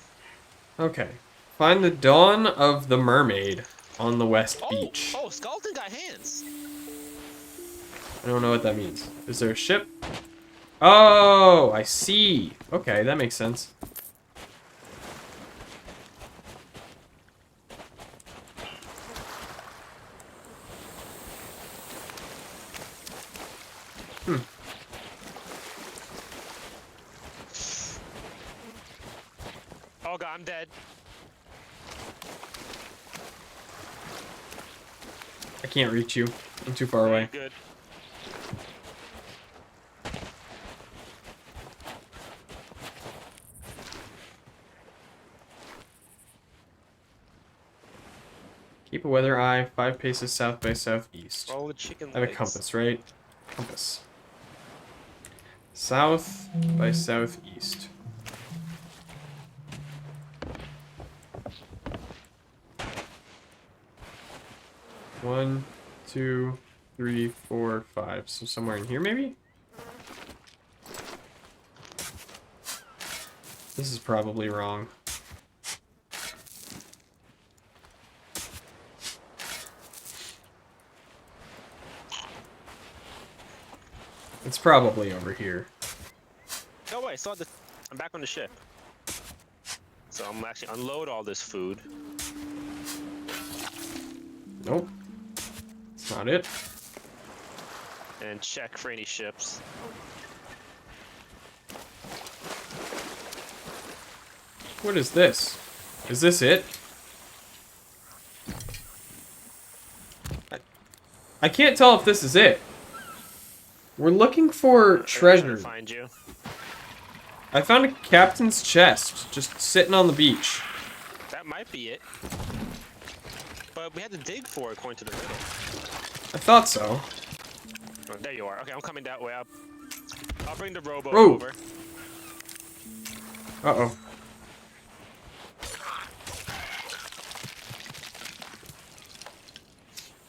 Okay. Find the dawn of the mermaid on the west beach. Oh, Skeleton got hands. I don't know what that means. Is there a ship? Oh, I see. Okay, that makes sense. Oh god, I'm dead. I can't reach you. I'm too far away. Good. Keep a weather eye 5 paces south by southeast. Roll the chicken I have a legs. compass, right? Compass. South by southeast. One, 2, 3, 4, 5. So somewhere in here, maybe? This is probably wrong. It's probably over here. No way, I'm back on the ship. So I'm actually unload all this food. Nope. It's not it. And check for any ships. What is this? Is this it? I can't tell if this is it. We're looking for treasure. Find you. I found a captain's chest just sitting on the beach. That might be it. But we had to dig for it according to the riddle. I thought so. Oh, there you are. Okay, I'm coming that way up. I'll bring the rowboat Oh. over. Uh-oh.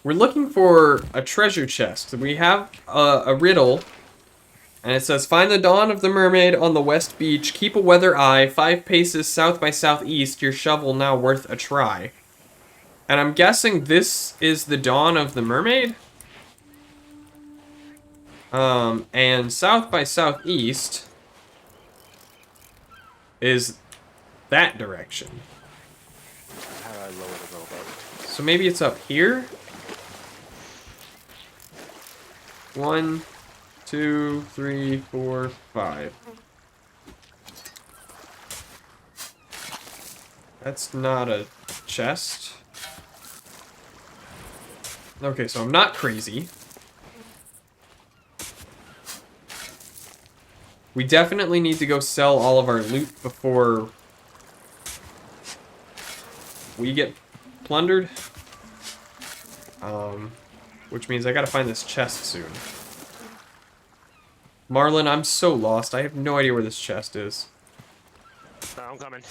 We're looking for a treasure chest. We have a riddle, and it says, find the dawn of the mermaid on the west beach. Keep a weather eye 5 paces south by southeast. Your shovel now worth a try. And I'm guessing this is the dawn of the mermaid. And south by southeast is that direction. How do I lower the robot? So maybe it's up here? 1, 2, 3, 4, 5. That's not a chest. Okay, so I'm not crazy. We definitely need to go sell all of our loot before we get plundered. Which means I gotta find this chest soon. Marlin, I'm so lost. I have no idea where this chest is. No, I'm coming.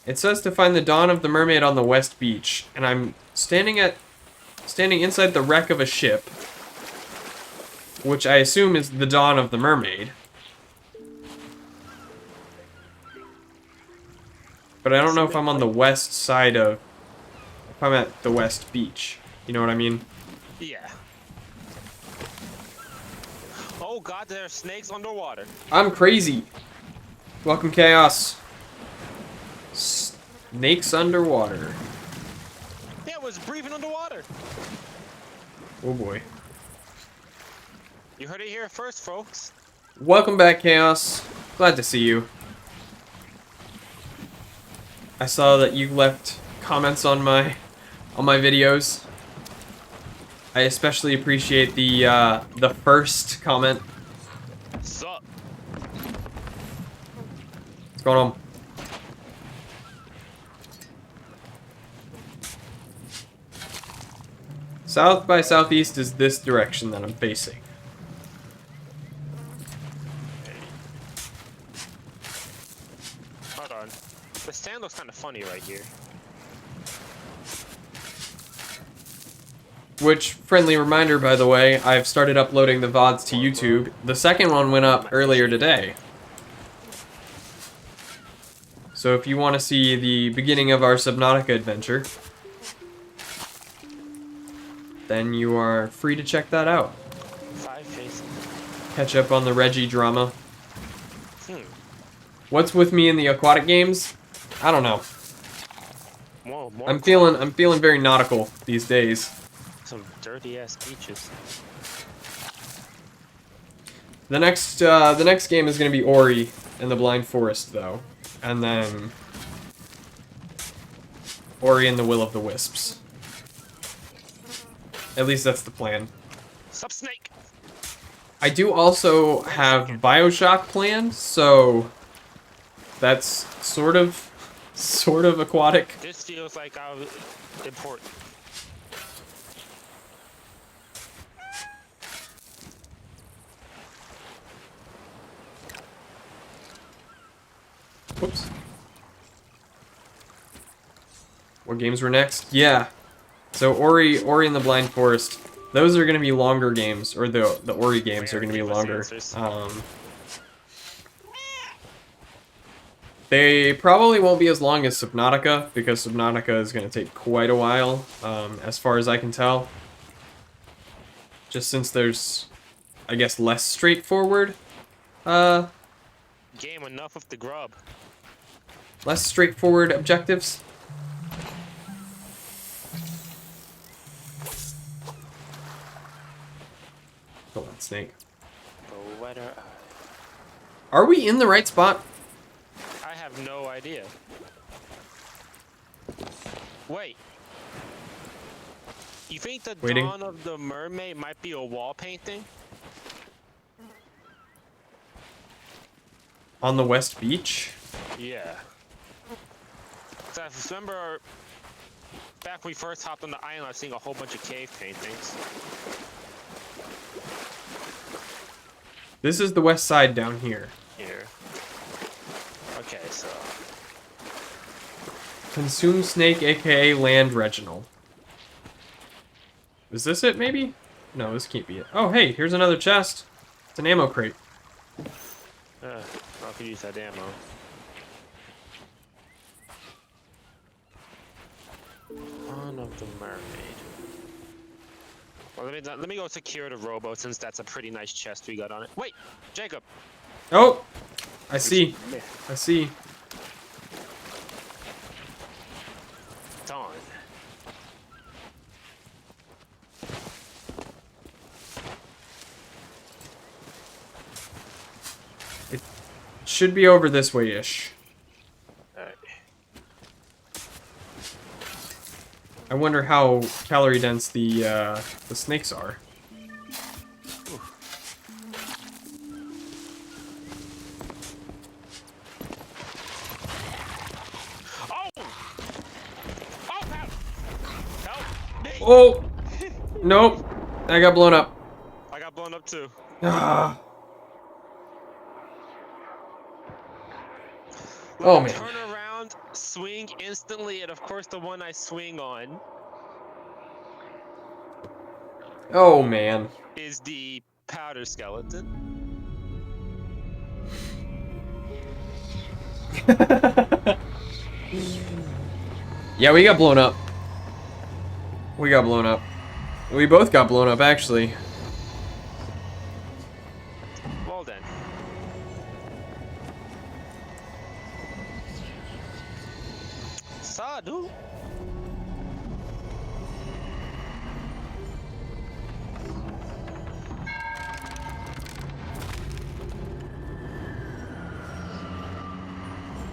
It says to find the dawn of the mermaid on the west beach, and I'm standing inside the wreck of a ship, which I assume is the dawn of the mermaid. But I don't know if I'm on the west side of... If I'm at the west beach. You know what I mean? Yeah. Oh god, there are snakes underwater. I'm crazy. Welcome, Chaos. Snakes underwater. Yeah, it was breathing underwater. Oh boy. You heard it here first, folks. Welcome back, Chaos. Glad to see you. I saw that you left comments on my videos. I especially appreciate the first comment. Sup? What's going on? South by southeast is this direction that I'm facing. Hold on. The sand looks kind of funny right here. Which, friendly reminder, by the way, I've started uploading the VODs to YouTube. The second one went up earlier today. So if you want to see the beginning of our Subnautica adventure, then you are free to check that out. 5 faces. Catch up on the Reggie drama. Hmm. What's with me in the aquatic games? I don't know. More I'm feeling very nautical these days. some dirty ass beaches. The next game is going to be Ori and the Blind Forest, though, and then Ori and the Will of the Wisps. At least that's the plan. Sup, snake? I do also have BioShock planned, so that's sort of aquatic. This feels like important. Whoops. What games were next? Yeah. So Ori and the Blind Forest. Those are going to be longer games, or the Ori games are going to be longer. They probably won't be as long as Subnautica, because Subnautica is going to take quite a while, as far as I can tell. Just since there's, I guess, less straightforward. Game, enough of the grub. Less straightforward objectives. Hold on, snake. The weather. Are we in the right spot? I have no idea. Wait. You think the Waiting. Dawn of the Mermaid might be a wall painting? On the West Beach? Yeah. 'Cause I remember back when we first hopped on the island, I was seeing a whole bunch of cave paintings. This is the west side down here. Here. Okay, so. Consume Snake, aka Land Reginald. Is this it, maybe? No, this can't be it. Oh, hey, here's another chest. It's an ammo crate. I could use that ammo. Son of the mermaid. Well, let me go secure the rowboat since that's a pretty nice chest we got on it. Wait, Jacob. Oh, I see. Yeah. I see. Darn. It should be over this way-ish. Alright. I wonder how calorie dense the snakes are. Oh! Nope. I got blown up. I got blown up too. Ah. Oh, man. Turn around, swing instantly, and of course the one I swing on Oh, man. is the powder skeleton. Yeah, we got blown up. We got blown up. We both got blown up, actually. Well then. Sadu.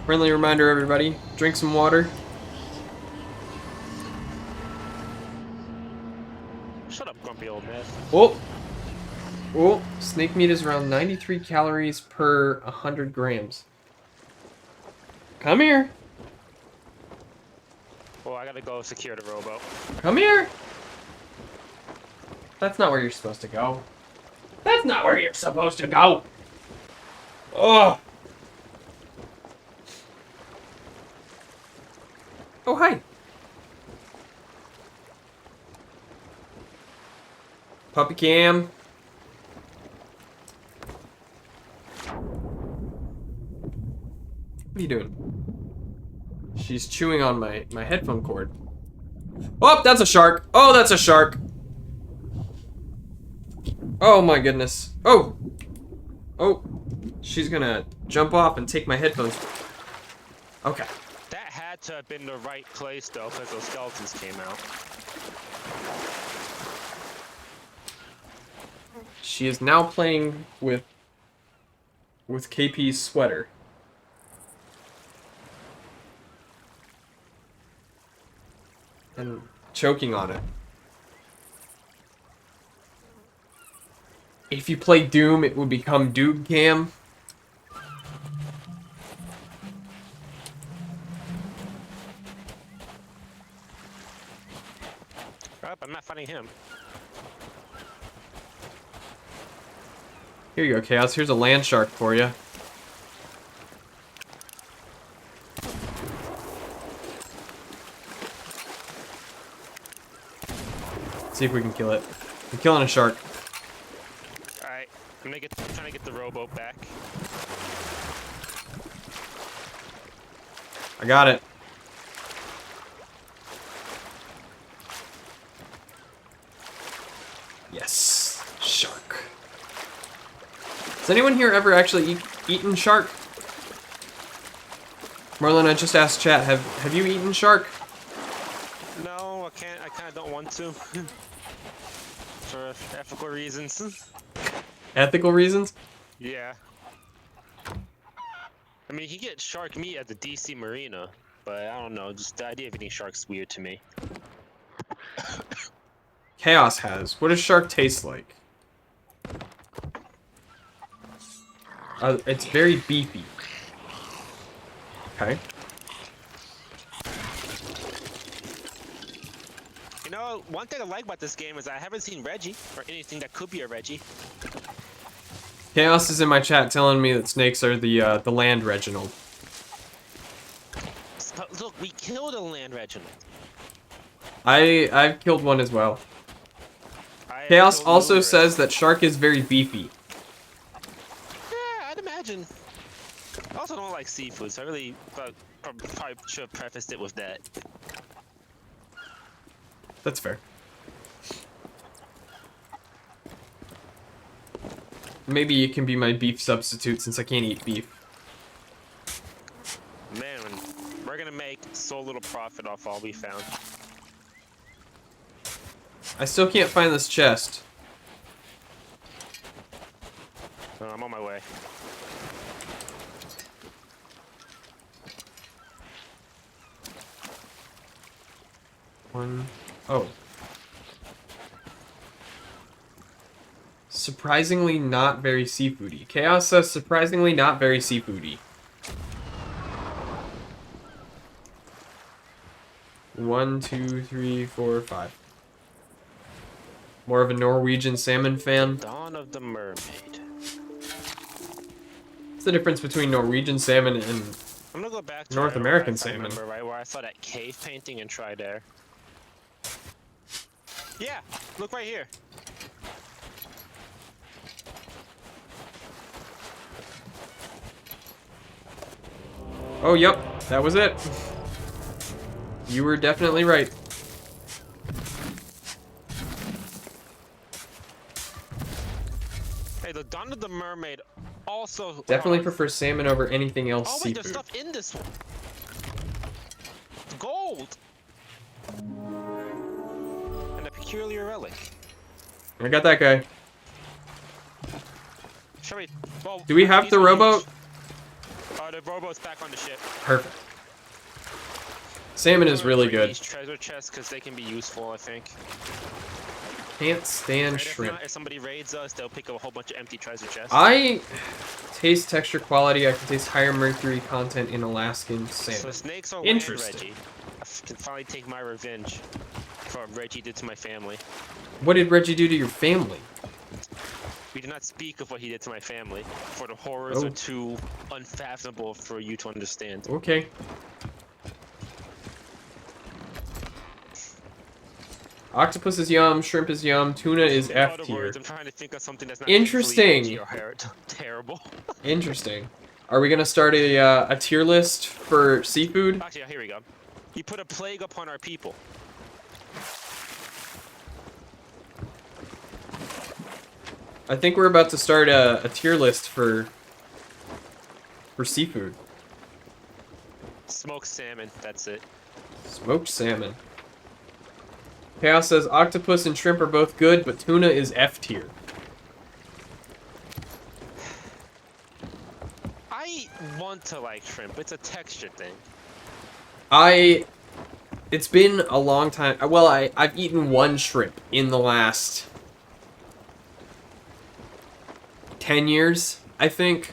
Friendly reminder, everybody. Drink some water. Shut up, grumpy old man. Oh! Oh, snake meat is around 93 calories per 100 grams. Come here. Well, I gotta go secure the rowboat. Come here. That's not where you're supposed to go. That's not where you're supposed to go. Oh. Oh, hi. Puppy cam. What are you doing? She's chewing on my headphone cord. Oh, that's a shark. Oh, that's a shark. Oh my goodness. Oh. Oh. She's gonna jump off and take my headphones. Okay. That had to have been the right place though, because those skeletons came out. She is now playing with KP's sweater. And choking on it. If you play Doom, it would become Doom Cam. Oh, I'm not fighting him. Here you go, Chaos. Here's a land shark for you. See if we can kill it. We're killing a shark. Alright, I'm trying to get the rowboat back. I got it. Yes. Shark. Has anyone here ever actually eaten shark? Marlon, I just asked chat, have you eaten shark? No, I can't. I kind of don't want to. For ethical reasons. Ethical reasons? Yeah. I mean, you get shark meat at the DC Marina, but I don't know. Just the idea of eating shark's weird to me. Chaos has. What does shark taste like? It's very beefy. Okay. You know, one thing I like about this game is I haven't seen Reggie, or anything that could be a Reggie. Chaos is in my chat telling me that snakes are the land Reginald. But look, we killed a land Reginald. I've killed one as well. Chaos also says that shark is very beefy. Yeah, I'd imagine. I also don't like seafood, so I really probably should have prefaced it with that. That's fair. Maybe it can be my beef substitute since I can't eat beef. Man, we're gonna make so little profit off all we found. I still can't find this chest. I'm on my way. Oh. Surprisingly not very seafoody. Chaos says surprisingly not very seafoody. 1, 2, 3, 4, 5. More of a Norwegian salmon fan. Dawn of the Mermaid. What's the difference between Norwegian salmon and I'm gonna go back to North where American I salmon? remember, right where I saw that cave painting and tried there. Yeah, look right here. Oh, yep, that was it. You were definitely right. Hey, the Dawn of the Mermaid also... Definitely prefer salmon over anything else Oh wait, there's seafood. stuff in this one. It's gold! And a peculiar relic. I got that guy. Shall we... Well, Do we have these the are rowboat? huge. The rowboat's back on the ship. Perfect. Salmon is really good. These treasure chests, because they can be useful, I think. Can't stand Right, shrimp. if somebody raids us, they'll pick up a whole bunch of empty treasure chests. I taste texture quality. I can taste higher mercury content in Alaskan So salmon. snakes are Interesting. Reggie. I can finally take my revenge for what Reggie did to my family. What did Reggie do to your family? We did not speak of what he did to my family, for the horrors Oh. are too unfathomable for you to understand. Okay. Octopus is yum, shrimp is yum, tuna is In F other tier. words, I'm trying to think of something that's not Interesting. completely or terrible. Interesting. Are we gonna start a tier list for seafood? Actually, here we go. You put a plague upon our people. I think we're about to start a tier list for seafood. Smoked salmon, that's it. Smoked salmon. Chaos says octopus and shrimp are both good, but tuna is F tier. I want to like shrimp. It's a texture thing. It's been a long time. Well, I've eaten one shrimp in the last 10 years, I think.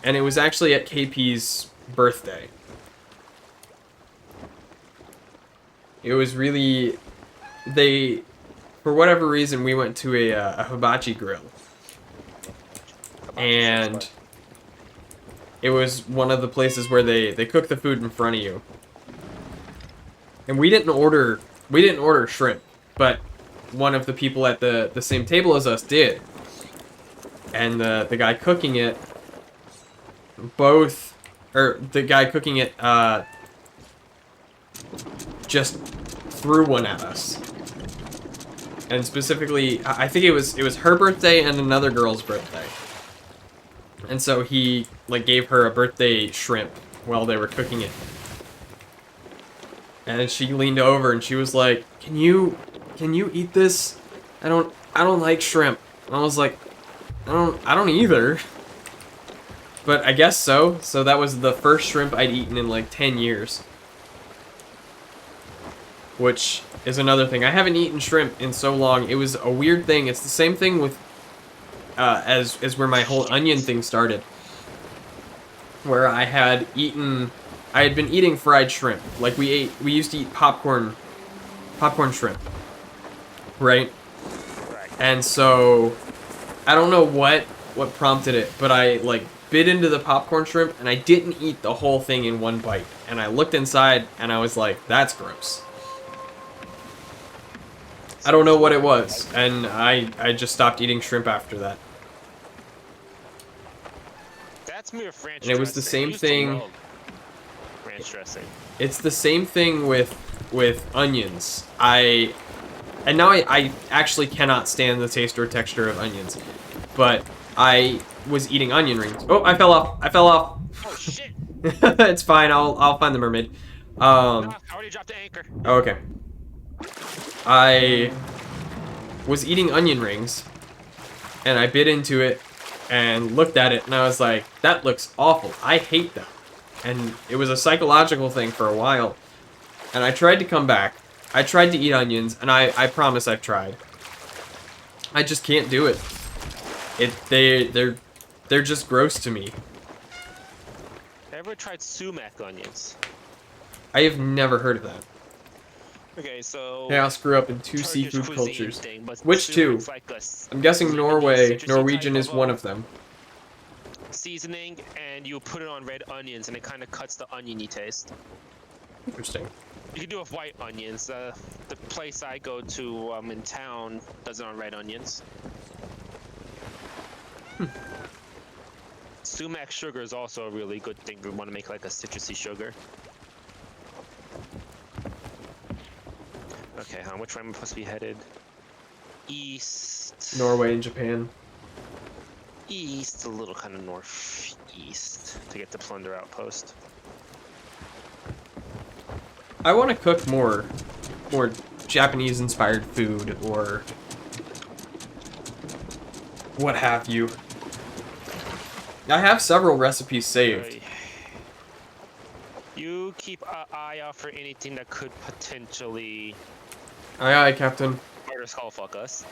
And it was actually at KP's birthday. It was really... For whatever reason, we went to a hibachi grill. And it was one of the places where they cook the food in front of you. And we didn't order shrimp, but one of the people at the same table as us did. And the guy cooking it, the guy cooking it just threw one at us. And specifically, I think it was her birthday and another girl's birthday. And so he like gave her a birthday shrimp while they were cooking it. And she leaned over and she was like, "Can you eat this? I don't like shrimp." And I was like, I don't either. But I guess so. So that was the first shrimp I'd eaten in like 10 years. Which is another thing. I haven't eaten shrimp in so long. It was a weird thing. It's the same thing with as where my whole onion thing started. Where I had been eating fried shrimp. Like we used to eat popcorn shrimp. Right? And so I don't know what prompted it, but I like bit into the popcorn shrimp and I didn't eat the whole thing in one bite. And I looked inside and I was like, that's gross. I don't know what it was, and I just stopped eating shrimp after that. That's mere French And it was the dressing. I same used to thing. love Ranch dressing. It's the same thing with onions. And now I actually cannot stand the taste or texture of onions. But I was eating onion rings. Oh, I fell off. I fell off. Oh shit! It's fine. I'll find the mermaid. Nah, I already dropped the anchor. Okay. I was eating onion rings, and I bit into it and looked at it, and I was like, that looks awful. I hate that. And it was a psychological thing for a while. And I tried to come back. I tried to eat onions, and I promise I've tried. I just can't do it. They're just gross to me. Ever tried sumac onions? I have never heard of that. Okay, so Chaos grew up in two Turkish seafood cuisine cultures. thing, but Which two? sumac's like a I'm guessing Lebanese Norway. citrusy Norwegian type is one of them. seasoning, and you put it on red onions, and it kind of cuts the oniony taste. Interesting. You can do it with white onions. The place I go to in town does it on red onions. Sumac sugar is also a really good thing if you want to make like a citrusy sugar. Okay, which way am I supposed to be headed? East. Norway and Japan. East, a little kind of northeast to get to Plunder Outpost. I want to cook more Japanese-inspired food or what have you. I have several recipes saved. You keep an eye out for anything that could potentially Aye, aye, Captain. murder skullfuck us.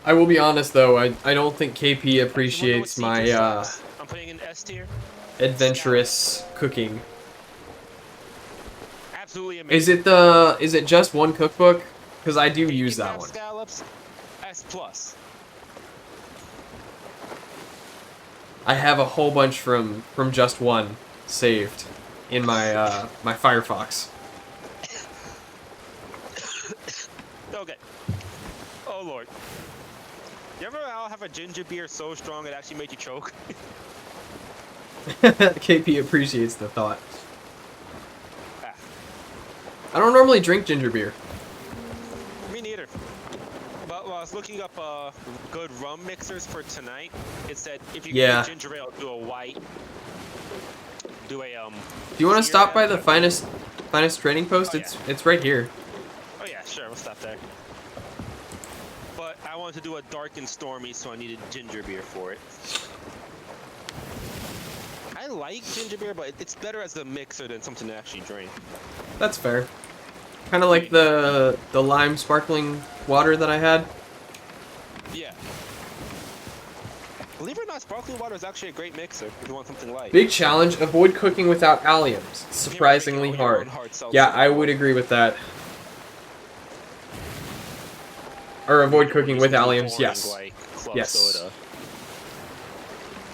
I will be honest though, I don't think KP appreciates my I'm putting in S tier. adventurous cooking. Absolutely amazing. Is it just one cookbook? Because I do use that one. Scallops, S+. I have a whole bunch from just one saved in my my Firefox. Okay. Oh lord. You ever have a ginger beer so strong it actually made you choke? KP appreciates the thought. Ah, I don't normally drink ginger beer. me neither. But while I was looking up good rum mixers for tonight, it said if you Yeah. get ginger ale, do a white. Do a Do you want to zero stop by ale. the finest trading post? Oh, yeah. It's right here. Oh yeah, sure, we'll stop there. But I wanted to do a dark and stormy, so I needed ginger beer for it. I like ginger beer, but it's better as a mixer than something to actually drink. That's fair. Kind of like the lime sparkling water that I had. Yeah. Believe it or not, sparkling water is actually a great mixer if you want something light. Big challenge: avoid cooking without alliums. It's surprisingly If you're making hard. your own hard seltzer. Yeah, I would agree with that. Or avoid cooking with alliums. Boring, Yes. like club Yes. soda.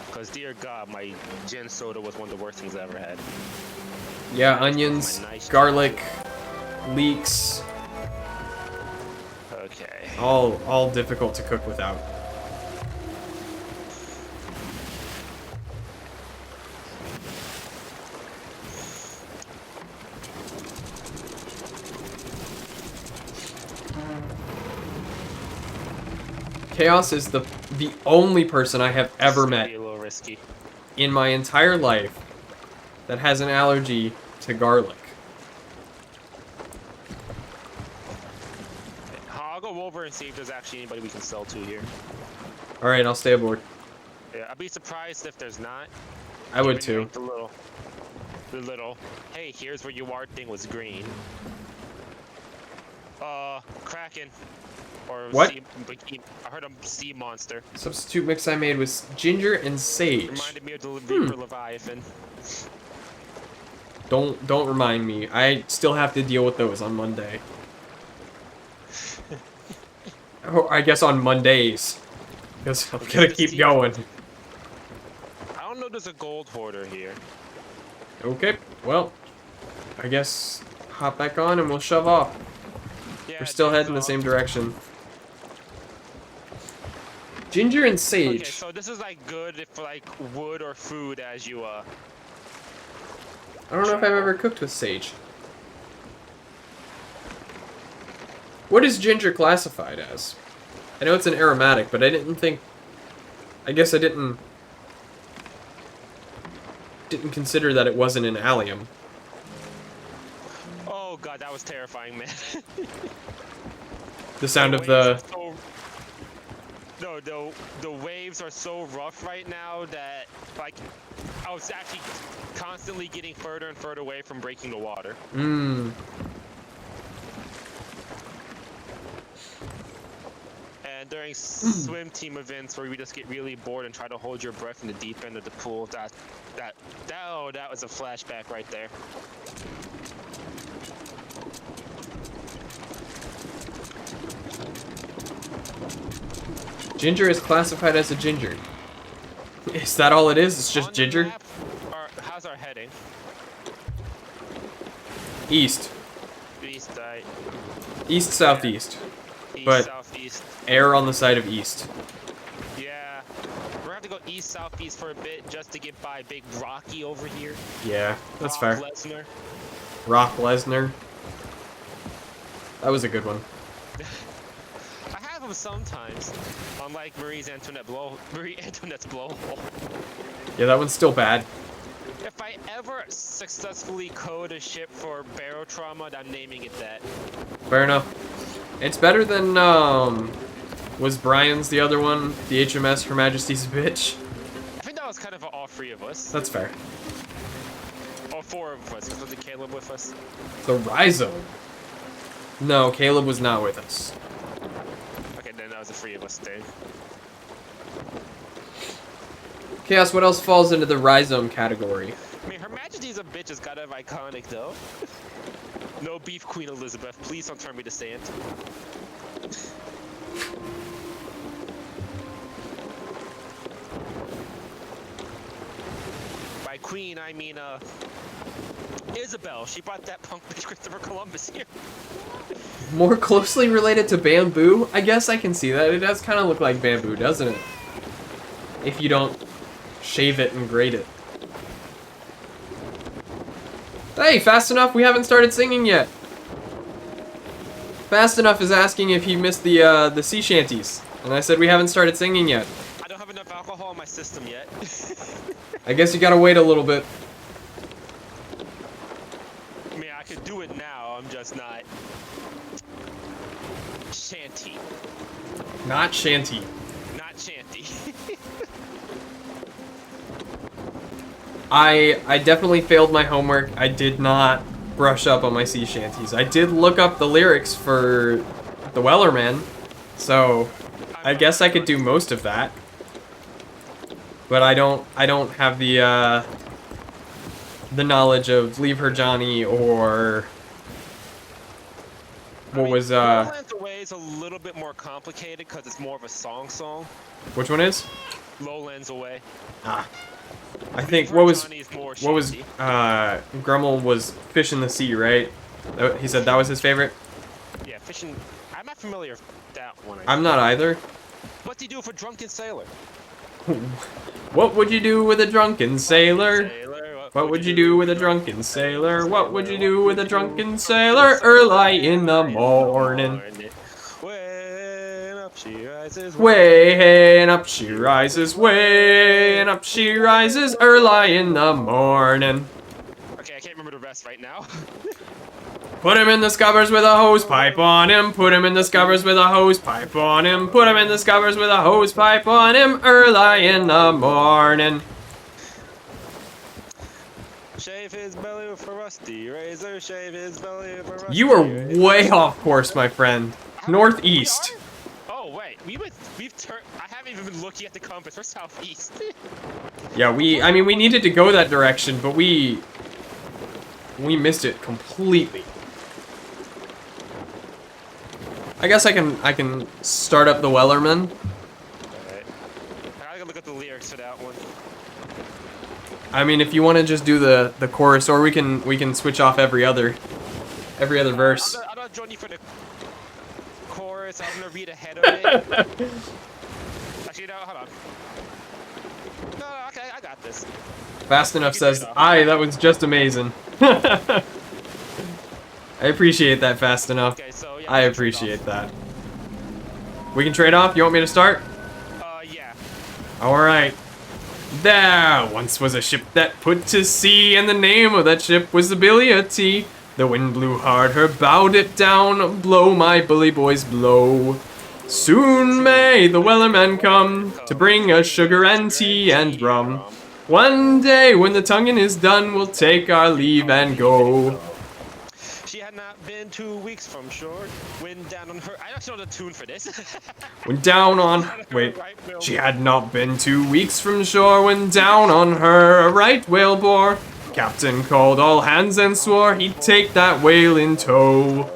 Because dear God, my gin soda was one of the worst things I ever had. Yeah, onions, garlic, leeks, Okay. all difficult to cook without. Chaos is the only person I have ever This is gonna met be a little risky. in my entire life that has an allergy to garlic. I'll go over and see if there's actually anybody we can sell to here. Alright, I'll stay aboard. Yeah, I'd be surprised if there's not. I would Even, too. like, the little, hey, here's where you are thing was green. Kraken. Or What? I heard a sea monster. Substitute mix I made was ginger and sage. Reminded me of the Reaper Leviathan. Don't remind me. I still have to deal with those on Monday. Oh, I guess on Mondays. Because I'm gonna keep going. I don't know if there's a gold hoarder here. Okay, well, I guess hop back on and we'll shove off. Yeah, We're still there's, heading the same direction. Ginger and sage. Okay, so this is like good for like wood or food as you I don't know if I've ever cooked with sage. What is ginger classified as? I know it's an aromatic, but I didn't think... I guess I didn't consider that it wasn't an allium. Oh god, that was terrifying, man. The sound of the... No, the waves are so rough right now that, like, I was actually constantly getting further and further away from breaking the water. Mmm. And during swim team events where we just get really bored and try to hold your breath in the deep end of the pool, that was a flashback right there. Ginger is classified as a ginger. Is that all it is? It's just On the ginger? map, how's our heading? East. East, right? East, southeast. East, But- southeast. Air on the side of east. Yeah. We're gonna have to go east, southeast for a bit just to get by Big Rocky over here. Yeah, that's Brock fair. Lesnar. Brock Lesnar. That was a good one. I have him sometimes, unlike Marie Antoinette's blowhole. Yeah, that one's still bad. If I ever successfully code a ship for barrel trauma, I'm naming it that. Fair enough. It's better than, was Brian's the other one? The HMS Her Majesty's Bitch? I think that was kind of for all three of us. That's fair. All four of us, because wasn't Caleb with us? The Rhizome. No, Caleb was not with us. Okay, then that was the three of us thing. Chaos, what else falls into the Rhizome category? I mean, Her Majesty's a bitch is kind of iconic, though. No beef, Queen Elizabeth. Please don't turn me to sand. By Queen, I mean, Isabel. She brought that punk bitch Christopher Columbus here. More closely related to bamboo? I guess I can see that. It does kind of look like bamboo, doesn't it? If you don't shave it and grate it. Hey, Fast Enough, we haven't started singing yet. Fast Enough is asking if he missed the sea shanties. And I said we haven't started singing yet. I don't have enough alcohol in my system yet. I guess you gotta wait a little bit. I mean, I could do it now. I'm just not shanty. Not shanty. Not shanty. I definitely failed my homework. I did not brush up on my sea shanties. I did look up the lyrics for the Wellermen, so I guess I could do most of that. But I don't have the knowledge of Leave Her Johnny or what was Lowlands Away is a little bit more complicated because it's more of a song. which one is? Lowlands Away. Ah. I think Leave Her what was Johnny is more Grummel was Fish in the Sea, right? He said that was his favorite? Yeah, fishing. I'm not familiar with that one. I'm not either. What do you do for Drunken Sailor? What would you do with a drunken sailor? Sailor, What would you do with a drunken sailor? What would you do with a drunken sailor early in the morning? When up she rises. Way and up she rises, way and up she rises early in the morning. Okay, I can't remember the rest right now. Put him in the scuppers with a hose pipe on him. Put him in the scuppers with a hose pipe on him. Put him in the scuppers with a hose pipe on him early in the morning. Shave his belly with a rusty razor. Shave his belly with a rusty You are razor. way off course, my friend. Northeast. Oh wait, we've turned. I haven't even been looking at the compass. We're southeast. Yeah, I mean, we needed to go that direction, but we missed it completely. I guess I can start up the Wellermen. Alright. I gotta look at the lyrics for that one. I mean, if you want to just do the chorus, or we can switch off every other verse. I'll not join you for the chorus. I'm gonna read ahead of it. Actually, hold on. No, okay, I got this. Fast Enough says, "Aye, that was just amazing." I appreciate that, Fast Enough. Okay, so yeah. I appreciate that. We can trade off? You want me to start? Yeah. Alright. There once was a ship that put to sea, and the name of that ship was the Billiardy. The wind blew hard, her bow dipped down. Blow, my bully boys, blow. Soon may the Wellermen come to bring us sugar and tea and rum. One day when the tonguing is done, we'll take our leave and go. She had not been 2 weeks from shore. Wind down on her. I don't know the tune for this. When down on... Wait. She had not been 2 weeks from shore when down on her a right whale bore. Captain called all hands and swore he'd take that whale in tow.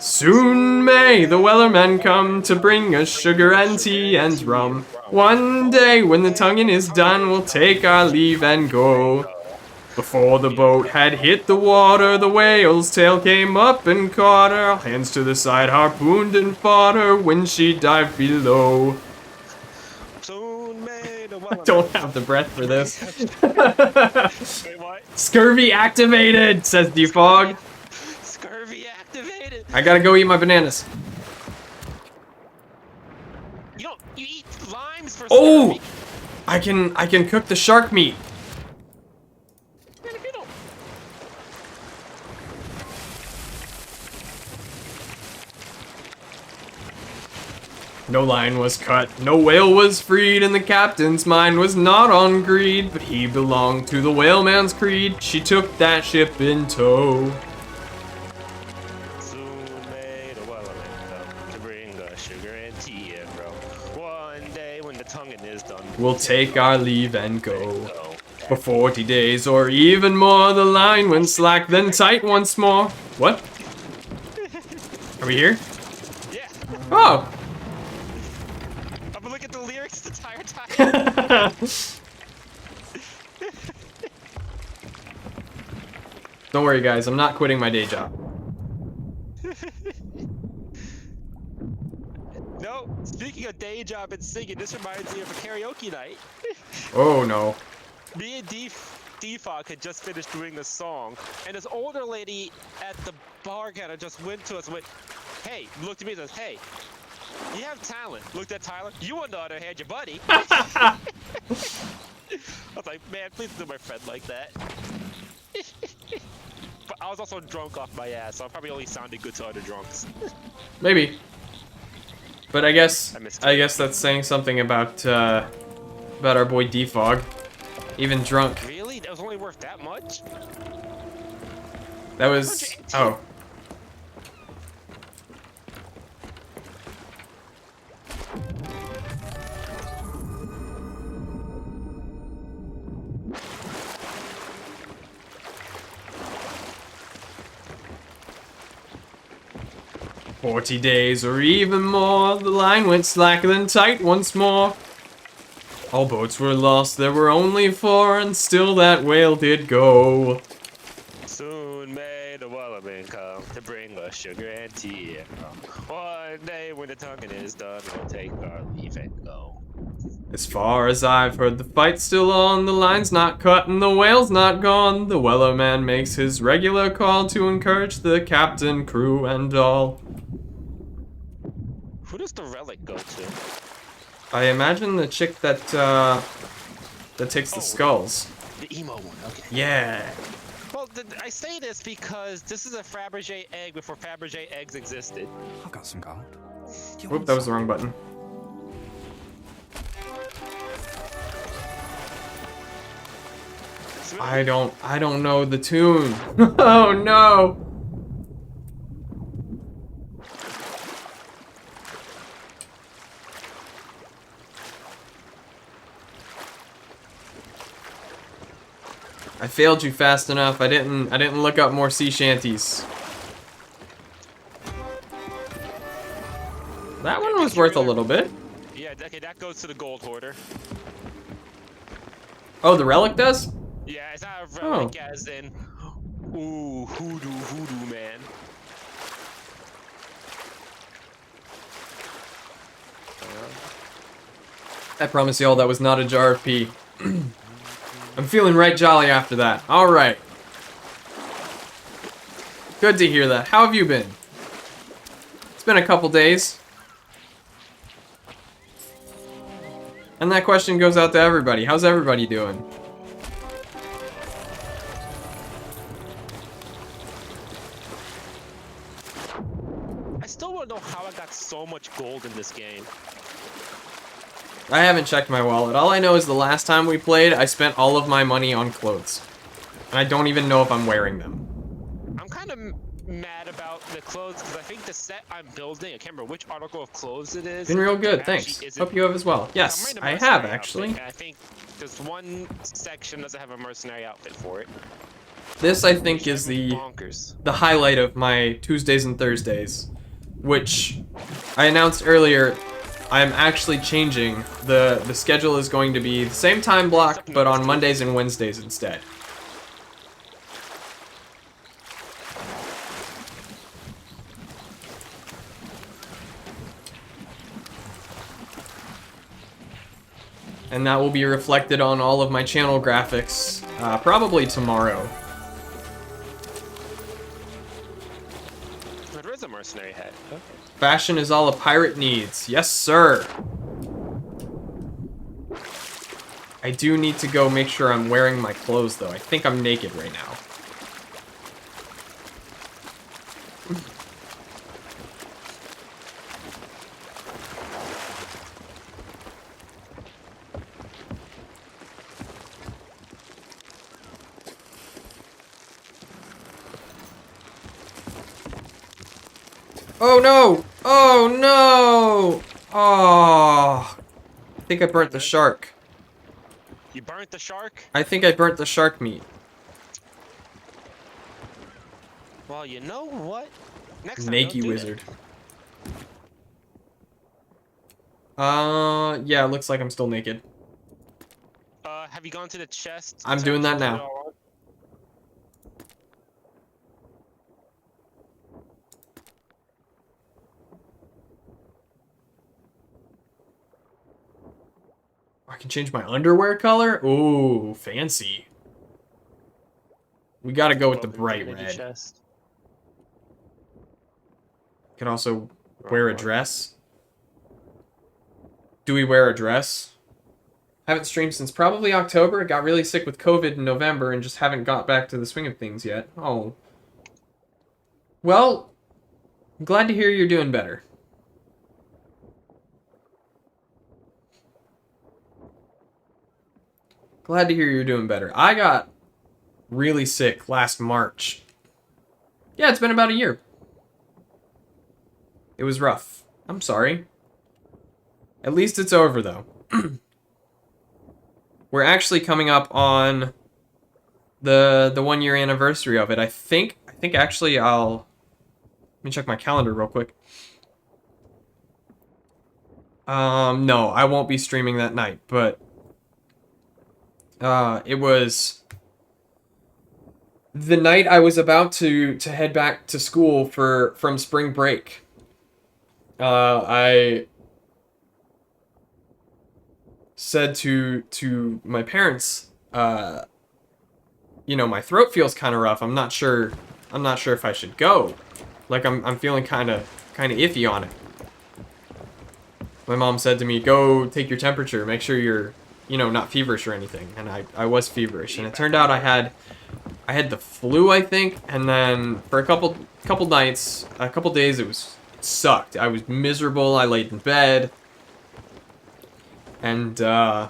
Soon may the Wellermen come to bring us sugar and tea and rum. One day when the tonguing is done, we'll take our leave and go. Before the boat had hit the water, the whale's tail came up and caught her. Hands to the side, harpooned and fought her when she dived below. I don't have the breath for this. Wait, what? Scurvy activated, says Defog. Scurvy activated. I gotta go eat my bananas. You eat limes for Oh! scurvy? I can cook the shark meat. Man, if you don't. No line was cut, no whale was freed, and the captain's mind was not on greed, but he belonged to the whaleman's creed. She took that ship in tow. Soon may the Wellermen come to bring us sugar and tea and rum. One day when the tonguing is done, We'll take our leave and go. For 40 days or even more, the line went slack, then tight once more. What? Are we here? Yeah. Oh! I've been looking at the lyrics the entire time. Don't worry, guys. I'm not quitting my day job. No, speaking of day job and singing, this reminds me of a karaoke night. Oh, no. Me and Defog had just finished doing this song, and this older lady at the bar counter just went to us and went, hey, looked at me and says, hey, you have talent. Looked at Tyler. You, on the other hand, your buddy. I was like, man, please do my friend like that. But I was also drunk off my ass, so I probably only sounded good to other drunks. Maybe. But I guess I that's saying something about our boy Defog. Even drunk. Really? That was only worth that much? That was... Oh. "40 days or even more, the line went slack then tight once more. All boats were lost, there were only 4, and still that whale did go. Soon may the Wellermen come to bring us sugar and tea and rum. One day when the tonguing is done, we'll take our leave and go." As far as I've heard, the fight's still on, the line's not cut and the whale's not gone. The Wellerman makes his regular call to encourage the captain, crew, and all. Who does the relic go to? I imagine the chick that takes the skulls. The emo one, okay. Yeah. Well, I say this because this is a Fabergé egg before Fabergé eggs existed. I've got some gold. Whoop, that was the wrong button. I don't know the tune. Oh no. I failed you fast enough. I didn't look up more sea shanties. That one was worth a little bit. Yeah, okay, that goes to the gold hoarder. Oh, the relic does? Yeah, it's not a relic as in, ooh, hoodoo man. I promise y'all that was not a jar of pee. I'm feeling right jolly after that. Alright. Good to hear that. How have you been? It's been a couple days. And that question goes out to everybody. How's everybody doing? I still want to know how I got so much gold in this game. I haven't checked my wallet. All I know is the last time we played, I spent all of my money on clothes. And I don't even know if I'm wearing them. I'm kind of mad about the clothes because I think the set I'm building, I can't remember which article of clothes it is. Been real good, actually thanks. isn't- Hope you have as well. I'm Yes, wearing a I mercenary have outfit, actually. and I think there's one section doesn't have a mercenary outfit for it. This I think Which is I think the bonkers. highlight of my Tuesdays and Thursdays, which I announced earlier. I'm actually changing. The schedule is going to be the same time block, but on Mondays and Wednesdays instead. And that will be reflected on all of my channel graphics, probably tomorrow. There is a mercenary head. Okay. Fashion is all a pirate needs. Yes, sir. I do need to go make sure I'm wearing my clothes, though. I think I'm naked right now. Oh no! Oh no! Oh, I think I burnt the shark. You burnt the shark? I think I burnt the shark meat. Well, you know what? Next time, Naked don't do wizard. Yeah, it looks like I'm still naked. that. Have you gone to the chest? I'm to doing that put it now. all on? I can change my underwear color? Ooh, fancy. We gotta go with the Welcome to bright Divinity red. Chest. Can also wear a dress. Do we wear a dress? Haven't streamed since probably October. Got really sick with COVID in November and just haven't got back to the swing of things yet. Oh. Well, I'm glad to hear you're doing better. Glad to hear you're doing better. I got really sick last March. Yeah, it's been about a year. It was rough. I'm sorry. At least it's over, though. We're actually coming up on the 1 year anniversary of it. I think actually let me check my calendar real quick. No, I won't be streaming that night, but it was the night I was about to head back to school from spring break. I said to my parents, you know, my throat feels kind of rough. I'm not sure if I should go. Like I'm feeling kind of iffy on it. My mom said to me, "Go take your temperature. Make sure you're, you know, not feverish or anything." And I was feverish, and it turned out I had the flu, I think, and then for a couple nights, a couple days, it sucked. I was miserable. I laid in bed. And then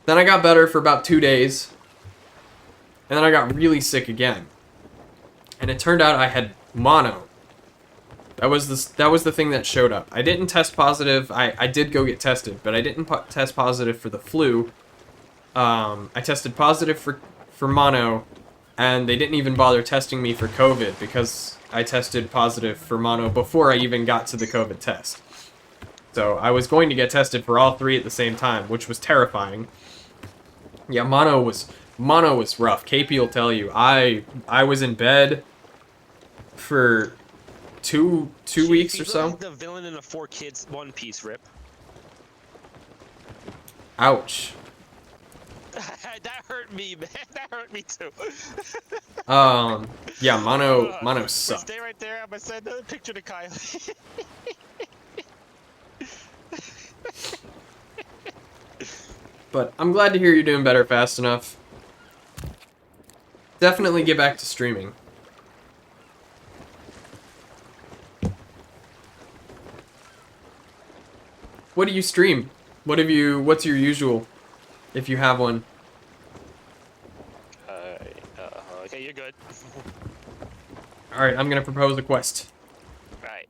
I got better for about 2 days. And then I got really sick again. And it turned out I had mono. That was the thing that showed up. I didn't test positive. I did go get tested, but I didn't test positive for the flu. I tested positive for mono, and they didn't even bother testing me for COVID because I tested positive for mono before I even got to the COVID test. So I was going to get tested for all three at the same time, which was terrifying. Yeah, mono was rough. KP will tell you. I was in bed for two weeks or so. Like the villain in a 4 Kids One Piece rip. Ouch. That hurt me, man. That hurt me too. Yeah, mono But sucks. stay right there. I'm gonna send a picture to Kylie. But I'm glad to hear you're doing better fast enough. Definitely get back to streaming. What do you stream? What's your usual, if you have one? Okay, you're good. Alright, I'm gonna propose a quest. Right.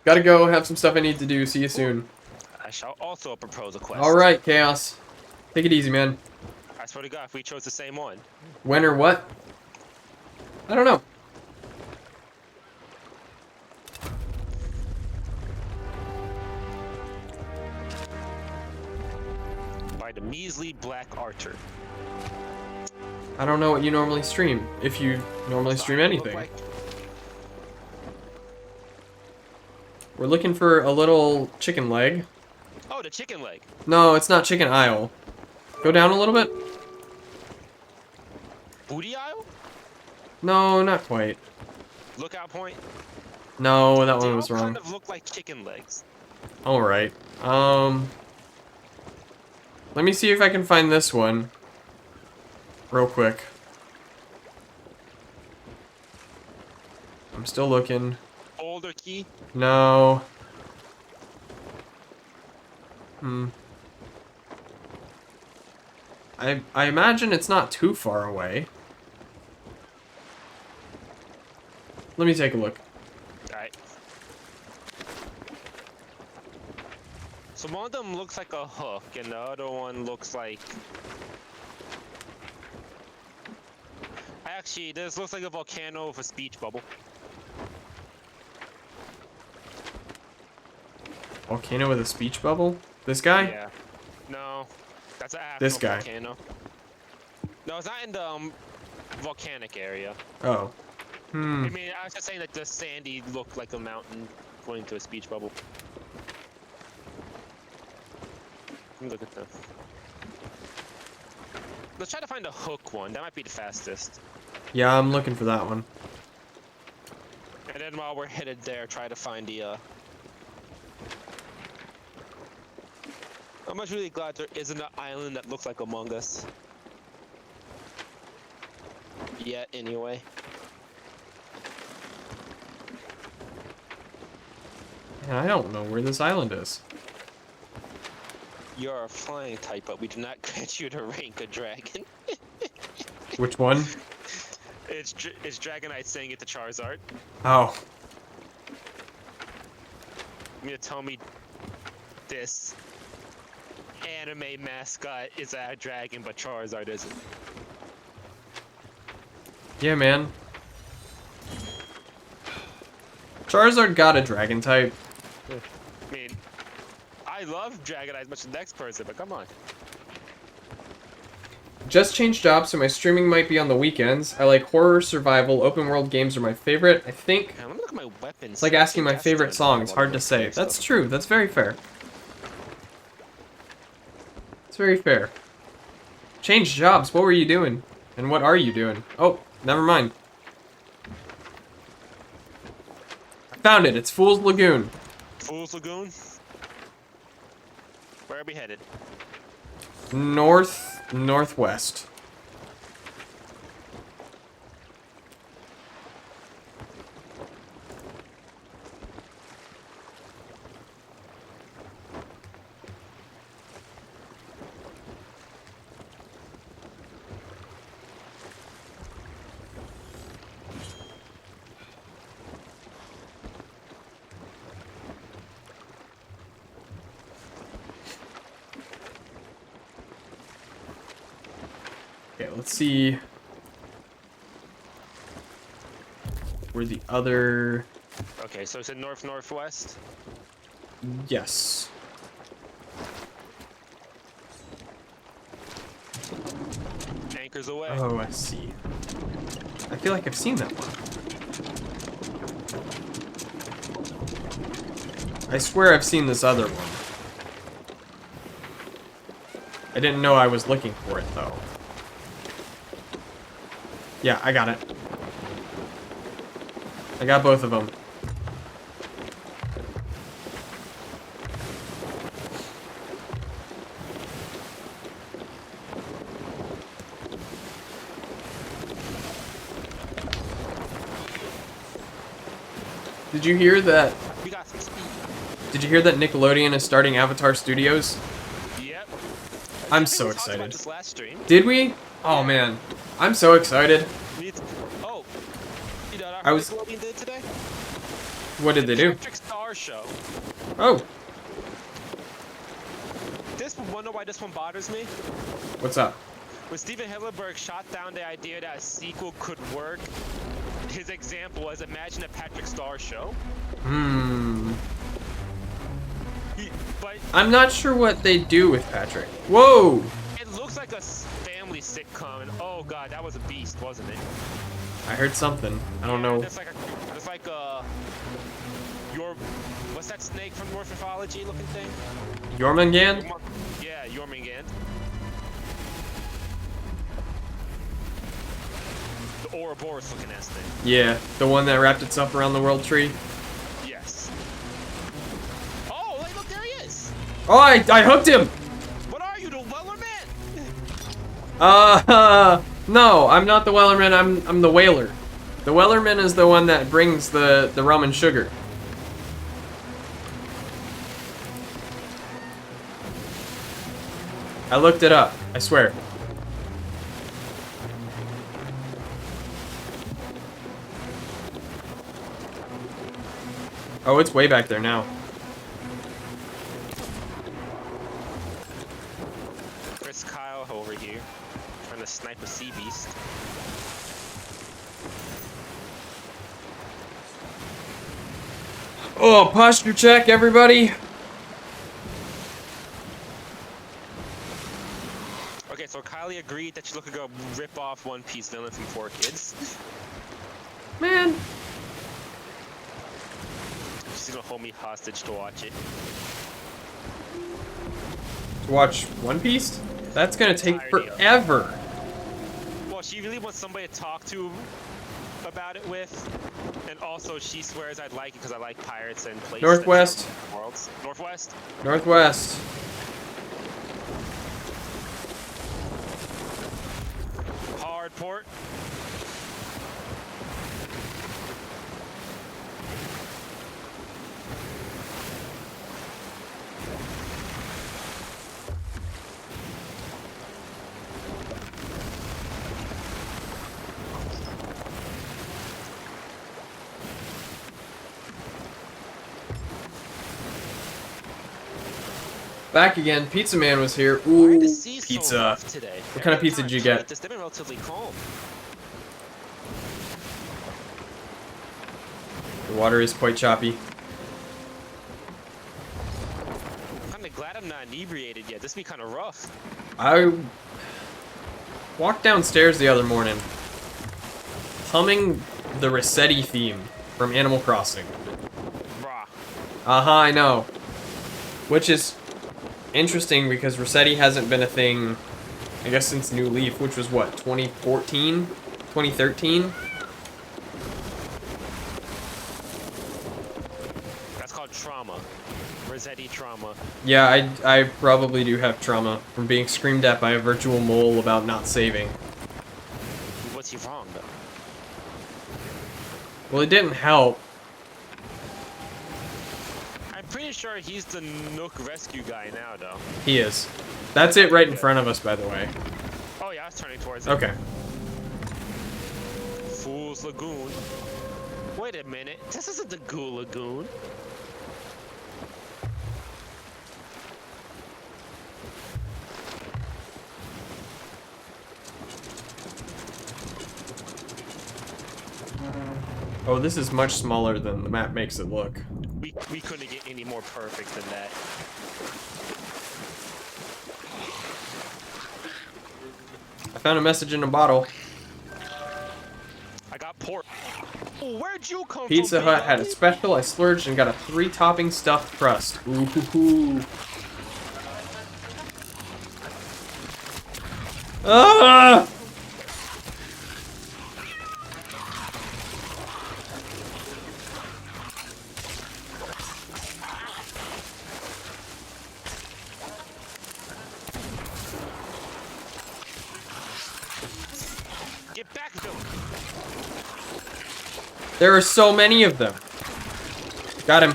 Gotta go, have some stuff I need to do. See you soon. I shall also propose a quest. Alright, Chaos. Take it easy, man. I swear to God, if we chose the same one. When or what? I don't know. By the measly Black Archer. I don't know what you normally stream. If you normally stream anything. We're looking for a little chicken leg. Oh, the chicken leg. No, it's not chicken aisle. Go down a little bit. Booty aisle? No, not quite. Lookout point? No, that They one all was wrong. kind of look like chicken legs. Alright. Let me see if I can find this one. Real quick. I'm still looking. Boulder key? No. I imagine it's not too far away. Let me take a look. Alright. So one of them looks like a hook, and the other one looks like... Actually, this looks like a volcano with a speech bubble. Volcano with a speech bubble? This guy? Yeah. No. That's an actual This guy. volcano. No, it's not in the volcanic area. Oh. I mean, I was just saying that the sandy looked like a mountain going to a speech bubble. Let me look at them. Let's try to find a hook one. That might be the fastest. Yeah, I'm looking for that one. And then while we're headed there, try to find the, I'm just really glad there isn't an island that looks like Among Us. Yet, anyway. And I don't know where this island is. You're a flying type, but we do not grant you the rank of dragon. Which one? It's Dragonite saying it to Charizard. Oh. You mean to tell me this anime mascot is a dragon, but Charizard isn't? Yeah, man. Charizard got a dragon type. I mean, I love Dragonite as much as the next person, but come on. Just changed jobs, so my streaming might be on the weekends. I like horror, survival, open world games are my favorite. I think Let me look at my weapons. it's like asking my favorite song. It's hard to say. That's true. That's very fair. It's very fair. Changed jobs. What were you doing? And what are you doing? Oh, never mind. I found it. It's Fool's Lagoon. Fool's Lagoon? Where are we headed? Northwest. Okay, let's see where the other... Okay, so it's in northwest. Yes. Anchors away. Oh, I see. I feel like I've seen that one. I swear I've seen this other one. I didn't know I was looking for it, though. Yeah, I got it. I got both of them. Did you hear that? We got some speed. Did you hear that Nickelodeon is starting Avatar Studios? Yep. I'm I think so we talked about excited. this last stream. Did we? Oh man, I'm so excited. Oh, you know what I was- Nickelodeon did today? What did they do? Patrick Star Show. Oh, This one, wonder why this one bothers me? what's up? When Steven Hillenburg shot down the idea that a sequel could work, his example was imagine a Patrick Star show. But I'm not sure what they do with Patrick. Whoa! it looks like a family sitcom, and oh god, that was a beast, wasn't it? I heard something. I don't know. It's like your what's that snake from North Mythology looking thing? Jormungand? Yeah, Jormungand. The Ouroboros looking ass thing. Yeah, the one that wrapped itself around the world tree. Yes. Oh, hey, look, there he is. Oh, I hooked him! What are you, the Wellerman? No, I'm not the Wellerman, I'm the Whaler. The Wellerman is the one that brings the rum and sugar. I looked it up, I swear. Oh, it's way back there now. Chris Kyle over here, trying to snipe a sea beast. Oh, posture check, everybody. Okay, so Kylie agreed that she's looking to go rip off One Piece villain from 4Kids. Man. She's gonna hold me hostage to watch it. To watch One Piece? That's gonna take Entirety of it. forever. Well, she really wants somebody to talk to about it with, and also she swears I'd like it because I like pirates and places. Northwest. And worlds. Northwest. Northwest. Hard port. Back again. Pizza Man was here. Why Ooh, are the seas so pizza. rough today? What kind of Every pizza time did you I try get? this, they've been relatively calm. The water is quite choppy. I'm glad I'm not inebriated yet. This be kind of rough. I walked downstairs the other morning, humming the Rossetti theme from Animal Crossing. Brah. I know. Which is interesting because Rossetti hasn't been a thing, I guess, since New Leaf, which was what, 2014? 2013? That's called trauma. Rossetti trauma. Yeah, I probably do have trauma from being screamed at by a virtual mole about not saving. What's he wrong, though? Well, it didn't help. I'm pretty sure he's the Nook rescue guy now, though. He is. That's it right in front of us, by the way. Oh, yeah, I was turning towards it. Okay. Fool's Lagoon. Wait a minute. This isn't the Ghoul Lagoon. Oh, this is much smaller than the map makes it look. We couldn't get any more perfect than that. I found a message in a bottle. I got port. Where'd you come Pizza from? Hut had a special. I splurged and got a 3-topping stuffed crust. Ooh hoo hoo. Ah! Get back, Bill. There are so many of them. Got him.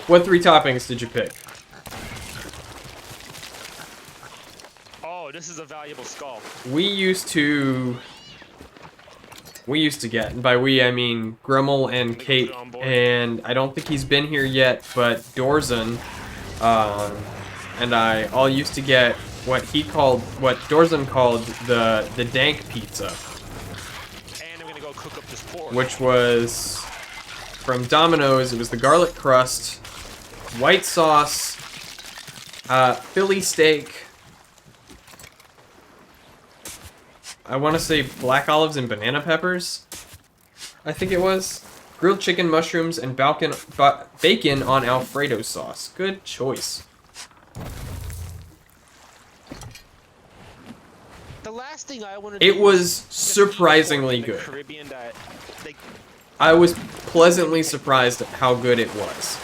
What 3 toppings did you pick? Oh, this is a valuable skull. We used to get, and by we I mean Grummel and Kate, and I don't think he's been here yet, but Dorzan and I all used to get what Dorzan called the dank pizza, And I'm gonna go cook up this pork. which was from Domino's. It was the garlic crust, white sauce, Philly steak, I want to say black olives and banana peppers, I think it was. Grilled chicken, mushrooms, and bacon on Alfredo sauce. Good choice. The last thing I wanted. It was surprisingly good. Caribbean diet. Like, I was pleasantly surprised at how good it was.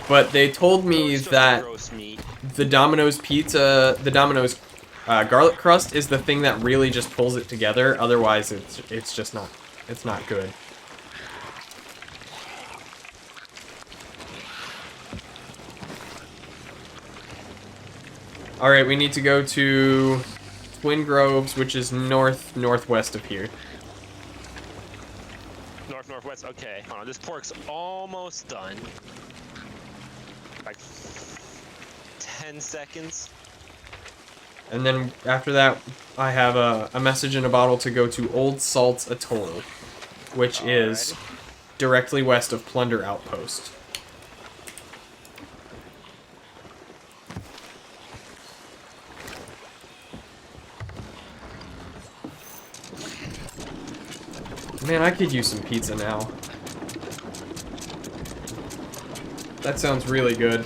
But they told me roast that roast meat. the Domino's pizza, the Domino's garlic crust is the thing that really just pulls it together. Otherwise, it's just not. It's not good. All right, we need to go to Twin Groves, which is northwest of here. Northwest. Okay, hold on. This pork's almost done. Like 10 seconds. And then after that, I have a message in a bottle to go to Old Salt's Atoll, which is directly west of Plunder Outpost. Man, I could use some pizza now. That sounds really good.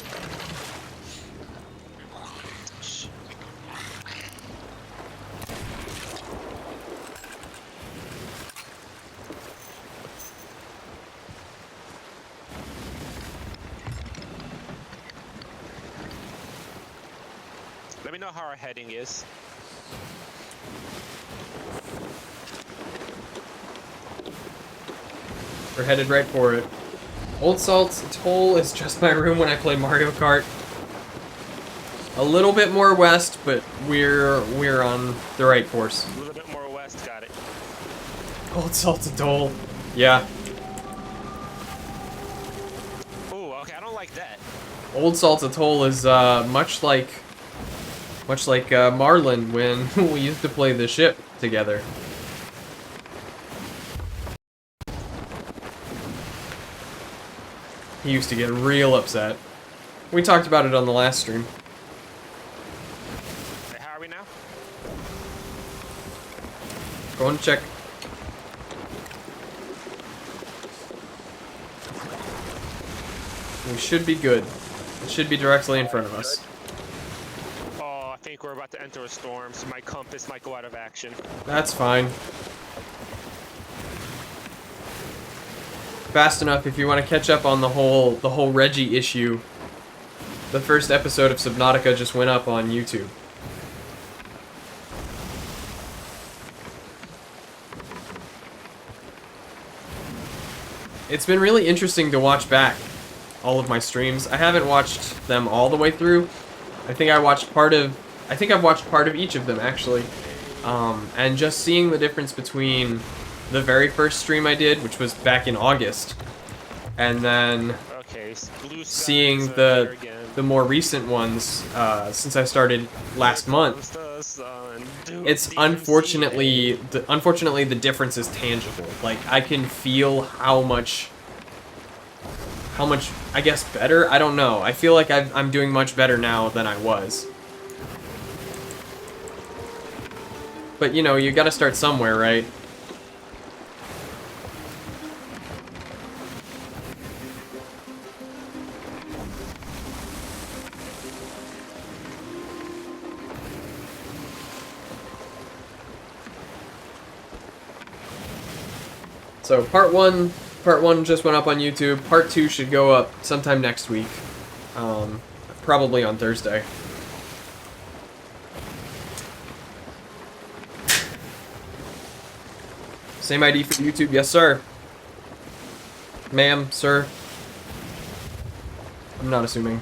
Let me know how our heading is. We're headed right for it. Old Salt's Atoll is just my room when I play Mario Kart. A little bit more west, but we're on the right course. A little bit more west. Got it. Old Salt's Atoll. Yeah. Ooh, okay. I don't like that. Old Salt's Atoll is much like Marlin when we used to play the ship together. He used to get real upset. We talked about it on the last stream. Hey, how are we now? Go and check. We should be good. It should be directly in front of us. Oh, I think we're about to enter a storm, so my compass might go out of action. That's fine. Fast enough if you want to catch up on the whole Reggie issue. The first episode of Subnautica just went up on YouTube. It's been really interesting to watch back all of my streams. I haven't watched them all the way through. I think I've watched part of each of them actually. And just seeing the difference between the very first stream I did, which was back in August, and then Okay, blue seeing skies, there the again. more recent ones since I started last month. The sun. It's unfortunately the difference is tangible. Like I can feel how much I guess better. I don't know. I feel like I'm doing much better now than I was. But you know, you got to start somewhere, right? So part one just went up on YouTube. Part 2 should go up sometime next week. Probably on Thursday. Same ID for YouTube, yes sir. Ma'am, sir. I'm not assuming.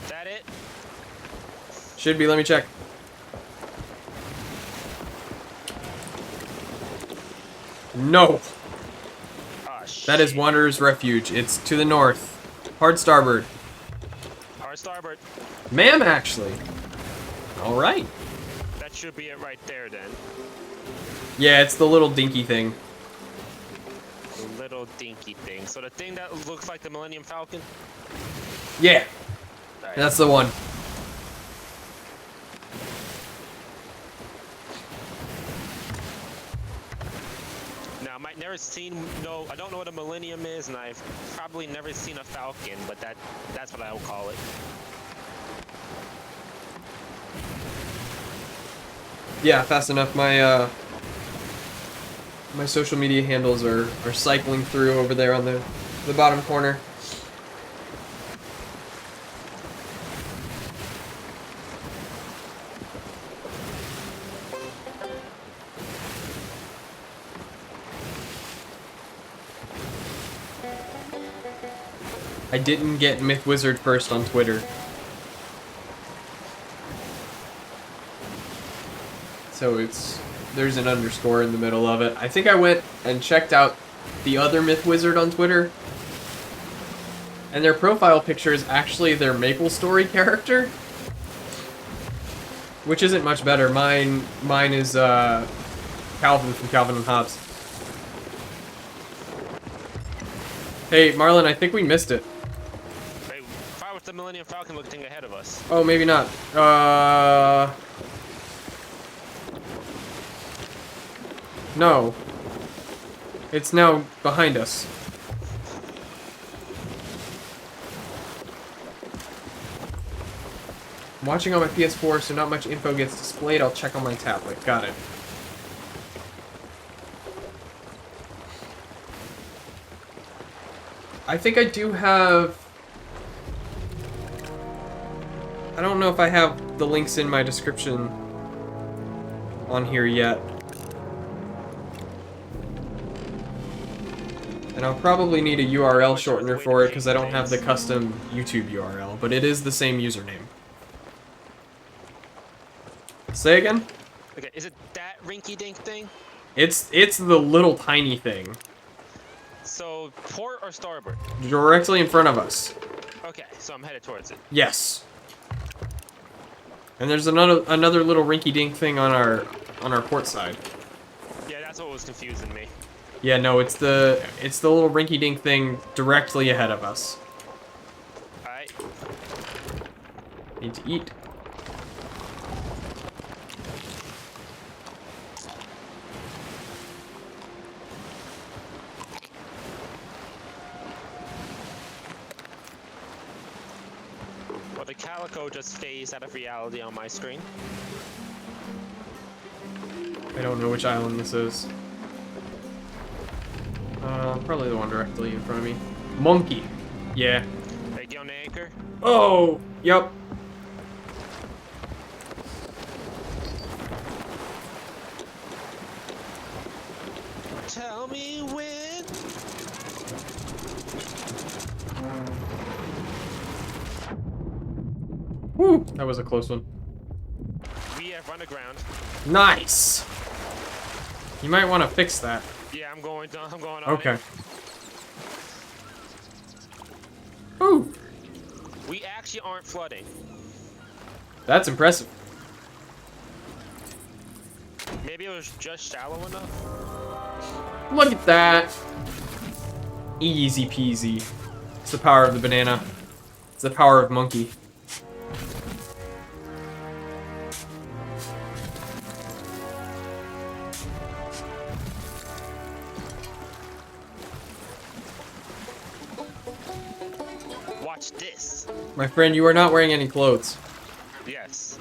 That it? Should be, let me check. No. Oh, shit. That is Wanderer's Refuge. It's to the north. Hard starboard. Hard starboard. Ma'am, actually. Alright. That should be it right there then. Yeah, it's the little dinky thing. The little dinky thing. So the thing that looks like the Millennium Falcon? Yeah, Alright. that's the one. Now, I might never seen, no, I don't know what a Millennium is, and I've probably never seen a Falcon, but that's what I'll call it. Yeah, fast enough. My my social media handles are cycling through over there on the bottom corner. I didn't get Myth Wizard first on Twitter. So there's an underscore in the middle of it. I think I went and checked out the other Myth Wizard on Twitter. And their profile picture is actually their MapleStory character. Which isn't much better. Mine is Calvin from Calvin and Hobbes. Hey, Marlon, I think we missed it. Wait, fire with the Millennium Falcon looking ahead of us. Oh, maybe not. No. It's now behind us. I'm watching on my PS4, so not much info gets displayed. I'll check on my tablet. Got it. I think I do have... I don't know if I have the links in my description on here yet. And I'll probably need a URL shortener for it because I don't have the custom YouTube URL, but it is the same username. Say again? Okay, is it that rinky-dink thing? It's the little tiny thing. So, port or starboard? Directly in front of us. Okay, so I'm headed towards it. Yes. And there's another little rinky-dink thing on our port side. Yeah, that's what was confusing me. Yeah, no, it's the little rinky-dink thing directly ahead of us. Alright. Need to eat. Well, the calico just phased out of reality on my screen. I don't know which island this is. Probably the one directly in front of me. Monkey. Yeah. Hey, get on the anchor. Oh, yep. Tell me when. Woo, that was a close one. We have run aground. Nice. You might want to fix that. Yeah, I'm going on Okay. it. Ooh, We actually aren't flooding. that's impressive. Maybe it was just shallow enough. Look at that. Easy peasy. It's the power of the banana. It's the power of monkey. Watch this? My friend, you are not wearing any clothes. Yes.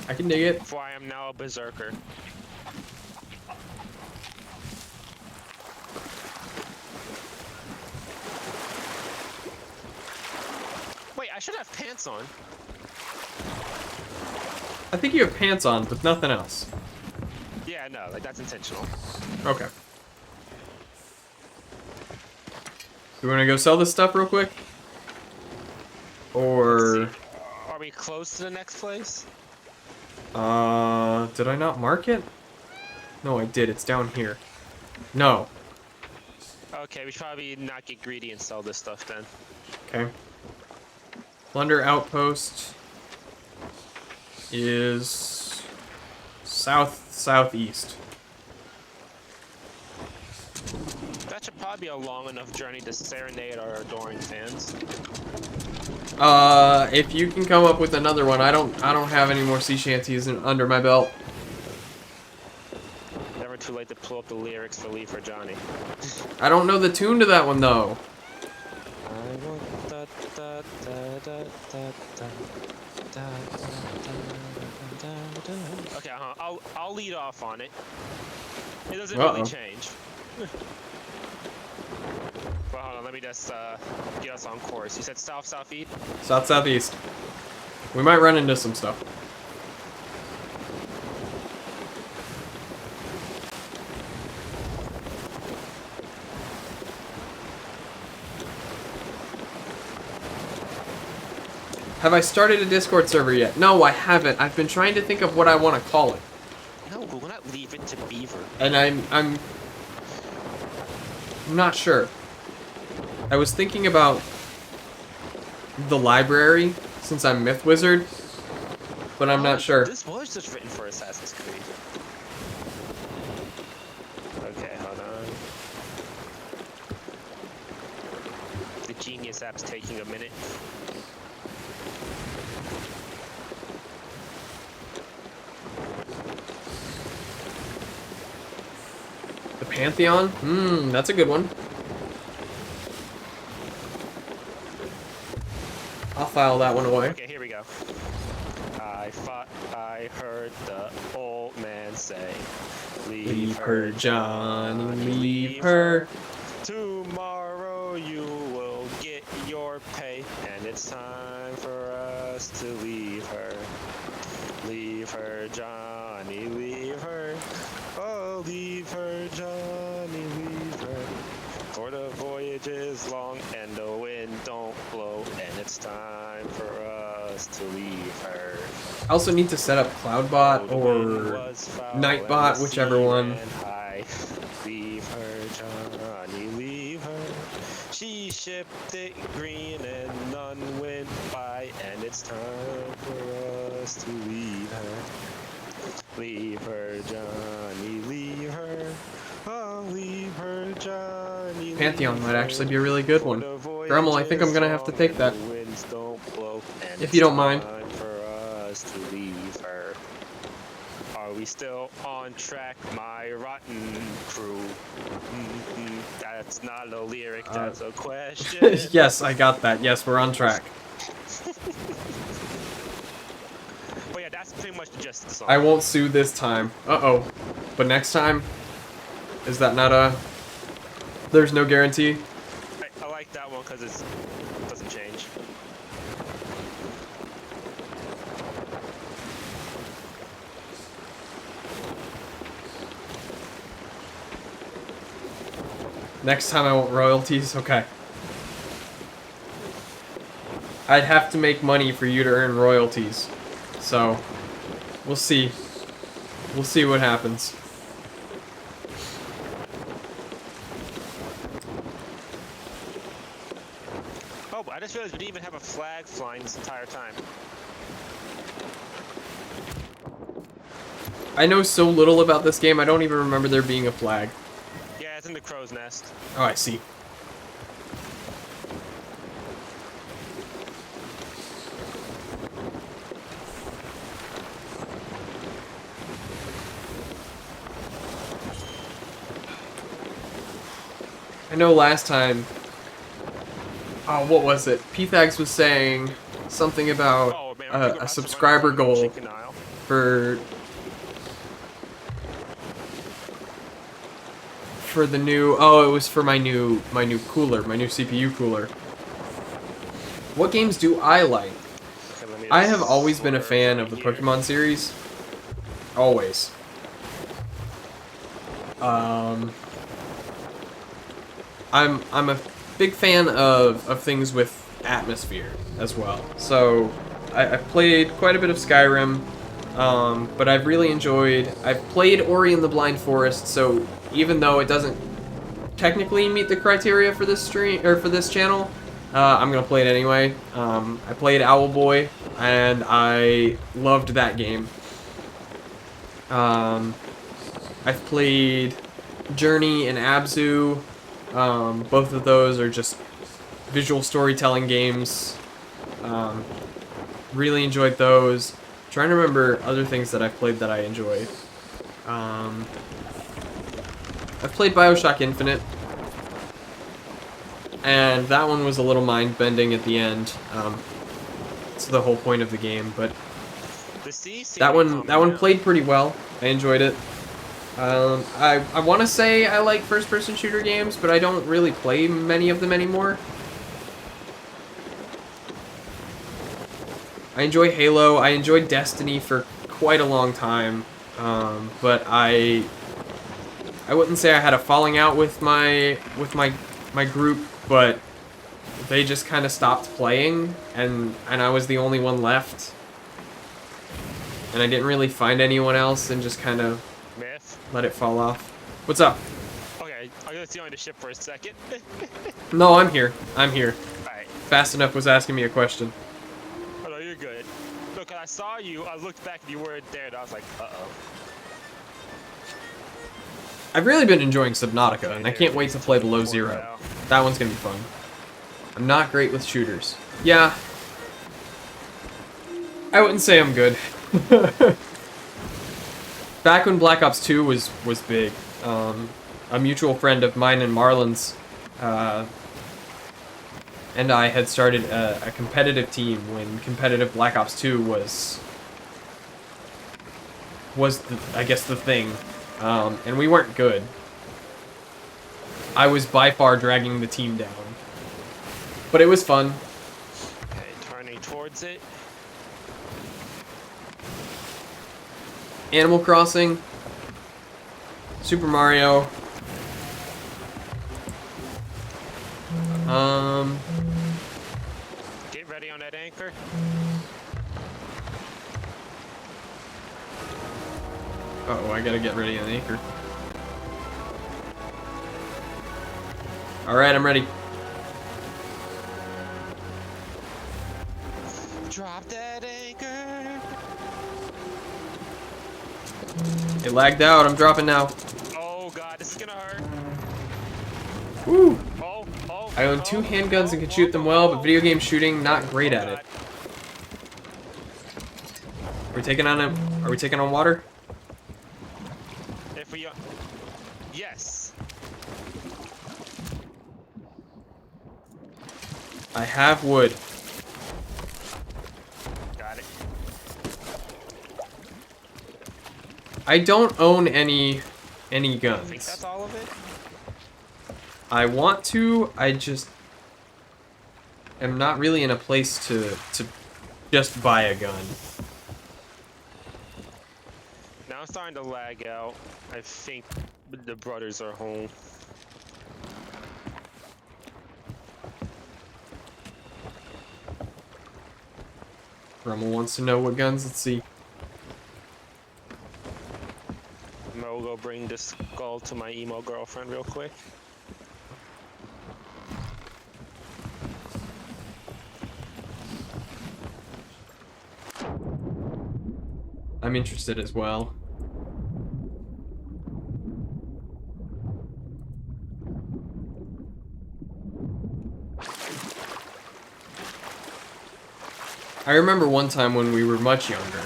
I can dig it. For I am now a berserker. Wait, I should have pants on. I think you have pants on, but nothing else. Yeah, no, like that's intentional. Okay. You want to go sell this stuff real quick? Or... Let's see. Are we close to the next place? Did I not mark it? No, I did. It's down here. No. Okay, we should probably not get greedy and sell this stuff then. Okay. Plunder Outpost is southeast. That should probably be a long enough journey to serenade our adoring fans. If you can come up with another one, I don't have any more sea shanties under my belt. Never too late to pull up the lyrics for Lee for Johnny. I don't know the tune to that one though. I want da da da da da da da da da. Okay, I'll lead off on it. It doesn't really change. Well, hold on, let me just get us on course. You said southeast? Southeast. We might run into some stuff. Have I started a Discord server yet? No, I haven't. I've been trying to think of what I want to call it. No, we will not leave it to Beaver. And I'm not sure. I was thinking about the library, since I'm Myth Wizard, but I'm not sure. This was just written for Assassin's Creed. Okay, hold on. The Genius app's taking a minute. The Pantheon? That's a good one. I'll file that one away. Okay, here we go. I heard the old man say, Leave her, Johnny, leave her. Tomorrow you will get your pay, and it's time for us to leave her. Leave her, Johnny, leave her. Oh, leave her, Johnny, leave her. For the voyage is long and the wind don't blow, and it's time for us to leave her. I also need to set up Cloudbot or Nightbot, whichever one. Leave her, Johnny, leave her. She shipped it green and none went by, and it's time for us to leave her. Leave her, Johnny, leave her. Oh, leave her, Johnny. Pantheon might actually be a really good one. Grummel, I think I'm gonna have to take that. If you don't mind. To leave her. Are we still on track, my rotten crew? That's not a lyric, that's a question. Yes, I got that. Yes, we're on track. But yeah, that's pretty much just the song. I won't sue this time. Uh-oh. But next time? Is that not a... There's no guarantee? I like that one because it doesn't change. Next time I want royalties? Okay. I'd have to make money for you to earn royalties. So, we'll see. We'll see what happens. Oh, I just realized we didn't even have a flag flying this entire time. I know so little about this game, I don't even remember there being a flag. Yeah, it's in the crow's nest. Oh, I see. I know last time. Oh, what was it? P-Thags was saying something about Oh man, I'm a subscriber goal for the new. Oh, it was for my new cooler, my new CPU cooler. What games do I like? Okay, I have always been a fan of the Pokemon series. Always. I'm a big fan of things with atmosphere as well. So I've played quite a bit of Skyrim, but I've really enjoyed. I've played Ori and the Blind Forest. So even though it doesn't technically meet the criteria for this stream or for this channel, I'm gonna play it anyway. I played Owlboy, and I loved that game. I've played Journey and Abzu. Both of those are just visual storytelling games. Really enjoyed those. Trying to remember other things that I've played that I enjoyed. I've played BioShock Infinite, and that one was a little mind-bending at the end. It's the whole point of the game, but that one played pretty well. I enjoyed it. I want to say I like first-person shooter games, but I don't really play many of them anymore. I enjoy Halo. I enjoyed Destiny for quite a long time, but I wouldn't say I had a falling out with my group, but they just kind of stopped playing, and I was the only one left, and I didn't really find anyone else, and just kind of let it fall off. What's up? Okay, I'm gonna see you on the ship for a second. No, I'm here. I'm here. Alright. Fast Enough was asking me a question. Oh no, you're good. Look, I saw you, I looked back and you weren't there, and I was like, uh-oh. I've really been enjoying Subnautica, and I can't wait to play Below Zero. That one's gonna be fun. I'm not great with shooters. Yeah. I wouldn't say I'm good. Back when Black Ops 2 was big, a mutual friend of mine and Marlon's and I had started a competitive team when competitive Black Ops 2 was I guess the thing, and we weren't good. I was by far dragging the team down, but it was fun. Okay, turning towards it. Animal Crossing, Super Mario. Get ready on that anchor. Uh-oh, I gotta get ready on the anchor. Alright, I'm ready. Drop that anchor. It lagged out, I'm dropping now. Oh god, this is gonna hurt. Woo! Oh, I own 2 handguns and can shoot them well, but video game shooting, not great at it. Are we taking on water? If we yes. I have wood. Got it. I don't own any I think guns. that's all of it. I want to, I just am not really in a place to just buy a gun. Now I'm starting to lag out. I think the brothers are home. Rummel wants to know what guns. Let's see. I'm gonna go bring this skull to my emo girlfriend real quick. I'm interested as well. I remember one time when we were much younger.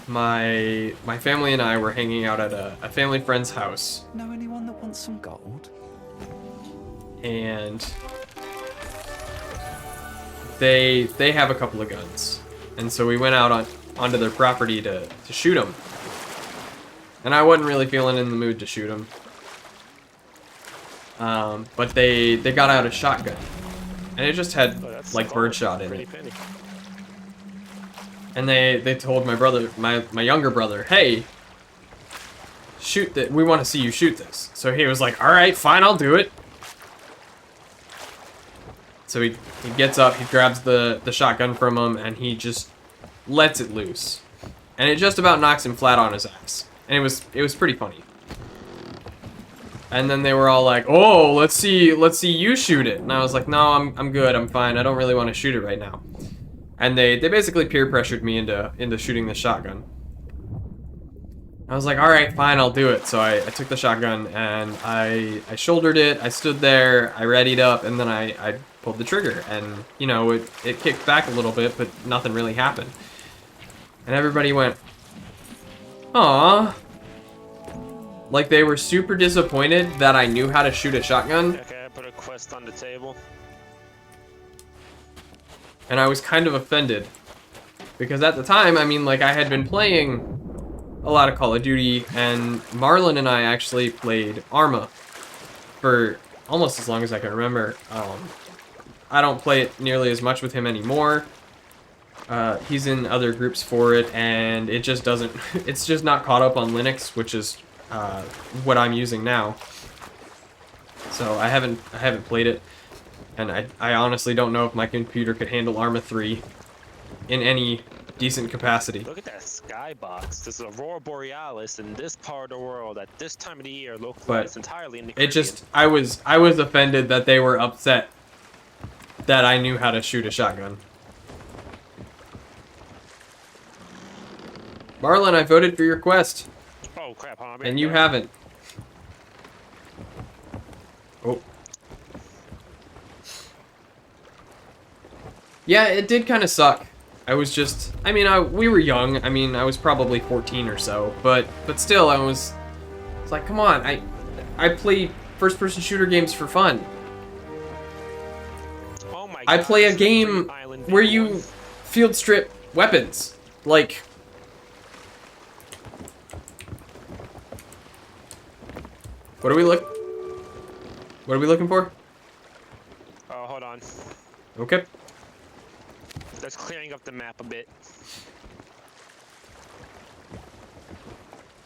my family and I were hanging out at a family friend's house, Know anyone that wants some gold? and they have a couple of guns, and so we went out onto their property to shoot them. And I wasn't really feeling in the mood to shoot them. But they got out a shotgun, and it just had like birdshot in it. Penny. And they told my brother, my younger brother, hey, shoot that. We want to see you shoot this. So he was like, all right, fine, I'll do it. So he gets up, he grabs the shotgun from him, and he just lets it loose, and it just about knocks him flat on his ass. And it was pretty funny. And then they were all like, "Oh, let's see you shoot it." And I was like, "No, I'm good. I'm fine. I don't really want to shoot it right now." And they basically peer pressured me into shooting the shotgun. I was like, "All right, fine, I'll do it." So I took the shotgun and I shouldered it. I stood there, I readied up, and then I pulled the trigger. And you know, it kicked back a little bit, but nothing really happened. And everybody went, "Aw." Like they were super disappointed that I knew how to shoot a shotgun. Okay, I put a quest on the table. And I was kind of offended. Because at the time, I mean, like, I had been playing a lot of Call of Duty, and Marlon and I actually played Arma for almost as long as I can remember. I don't play it nearly as much with him anymore. He's in other groups for it, and it just doesn't, it's just not caught up on Linux, which is what I'm using now. So I haven't played it, and I honestly don't know if my computer could handle Arma 3 in any decent capacity. Look at that skybox. This is Aurora Borealis in this part of the world at this time of the year, localized entirely in the Caribbean. It just, I was offended that they were upset that I knew how to shoot a shotgun. Marlon, I voted for your quest. Oh crap, huh? And you haven't. Oh. Yeah, it did kind of suck. I was just, I mean, we were young. I mean, I was probably 14 or so, but still, it's like, come on, I play first-person shooter games for fun. Oh my I God, play a this is game Island where Big you One. field strip weapons. Like, what are we looking for? Oh, hold on. Okay. That's clearing up the map a bit.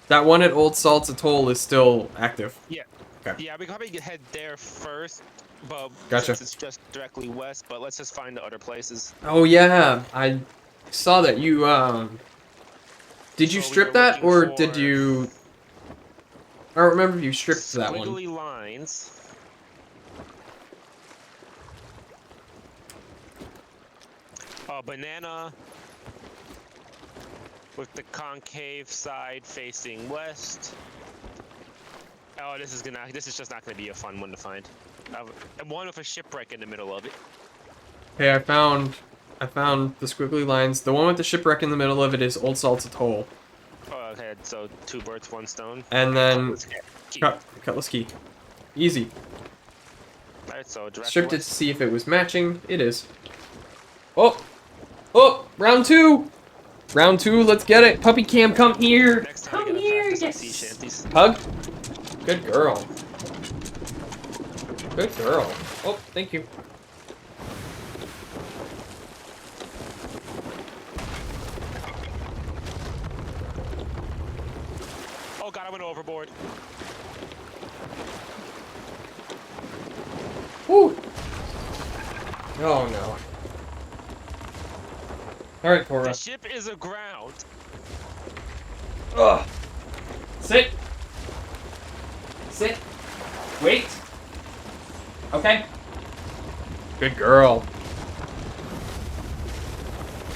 That one at Old Salt's Atoll is still active. Yeah. Okay. Yeah, we could probably head there first, but Gotcha. since it's just directly west, but let's just find the other places. Oh yeah, I saw that you did you So we strip were that, or looking did for you? I don't remember if you stripped that one. Squiggly lines. Banana with the concave side facing west. Oh, this is just not gonna be a fun one to find. And one with a shipwreck in the middle of it. Hey, I found the squiggly lines. The one with the shipwreck in the middle of it is Old Salt's Atoll. Oh, okay, so 2 birds, 1 stone. And then Key. Cutlass Key. Easy. Alright, so direct Stripped it to west. see if it was matching. It is. Oh! Oh! Round 2! Round 2, let's get it! Puppy Cam, come here! Next time Come we here, gotta practice yes! some sea shanties. Hug? Good girl. Good girl. Oh, thank you. Oh god, I went overboard. Woo! Oh no. Alright, Cora. The ship is aground. Ugh. Sit. Sit. Wait. Okay. Good girl.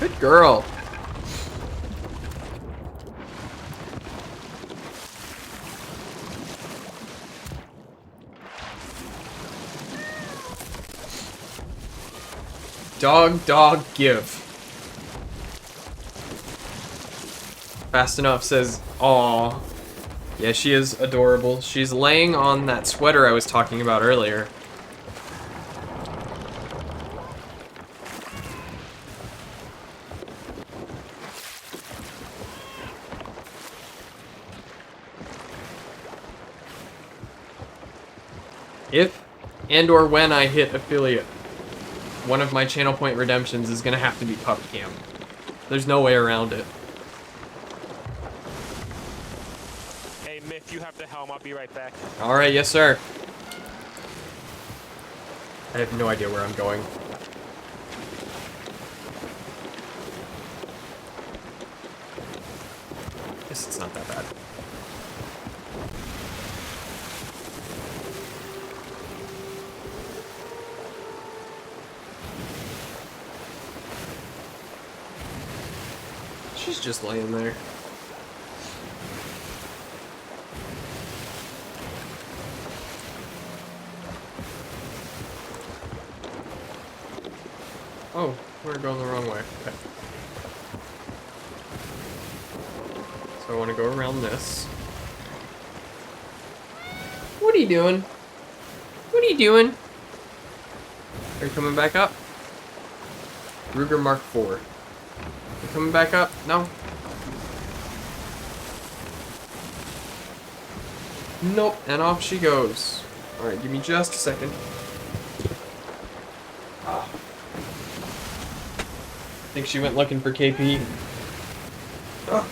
Good girl. Dog, dog, give. Fast Enough says, "Aw." Yeah, she is adorable. She's laying on that sweater I was talking about earlier. If and or when I hit affiliate, one of my channel point redemptions is gonna have to be pup cam. There's no way around it. Hey, Myth, you have the helm. I'll be right back. Alright, yes sir. I have no idea where I'm going. Guess it's not that bad. She's just laying there. Oh, we're going the wrong way. Okay. So I want to go around this. What are you doing? What are you doing? Are you coming back up? Ruger Mark IV. You coming back up? No? Nope, and off she goes. Alright, give me just a second. I think she went looking for KP. Oh.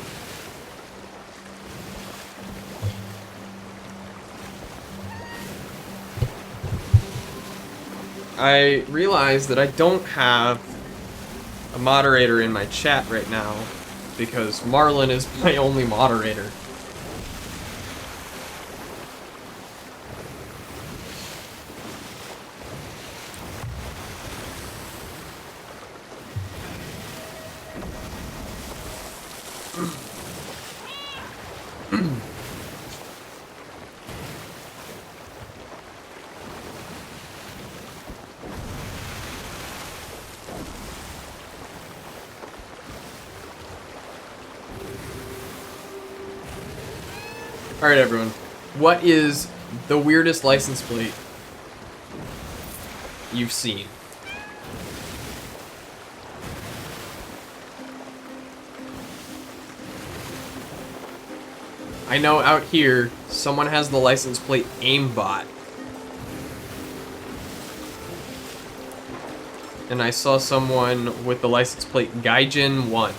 I realize that I don't have a moderator in my chat right now because Marlin is my only moderator. Alright everyone, what is the weirdest license plate you've seen? I know out here, someone has the license plate aimbot. And I saw someone with the license plate Gaijin 1.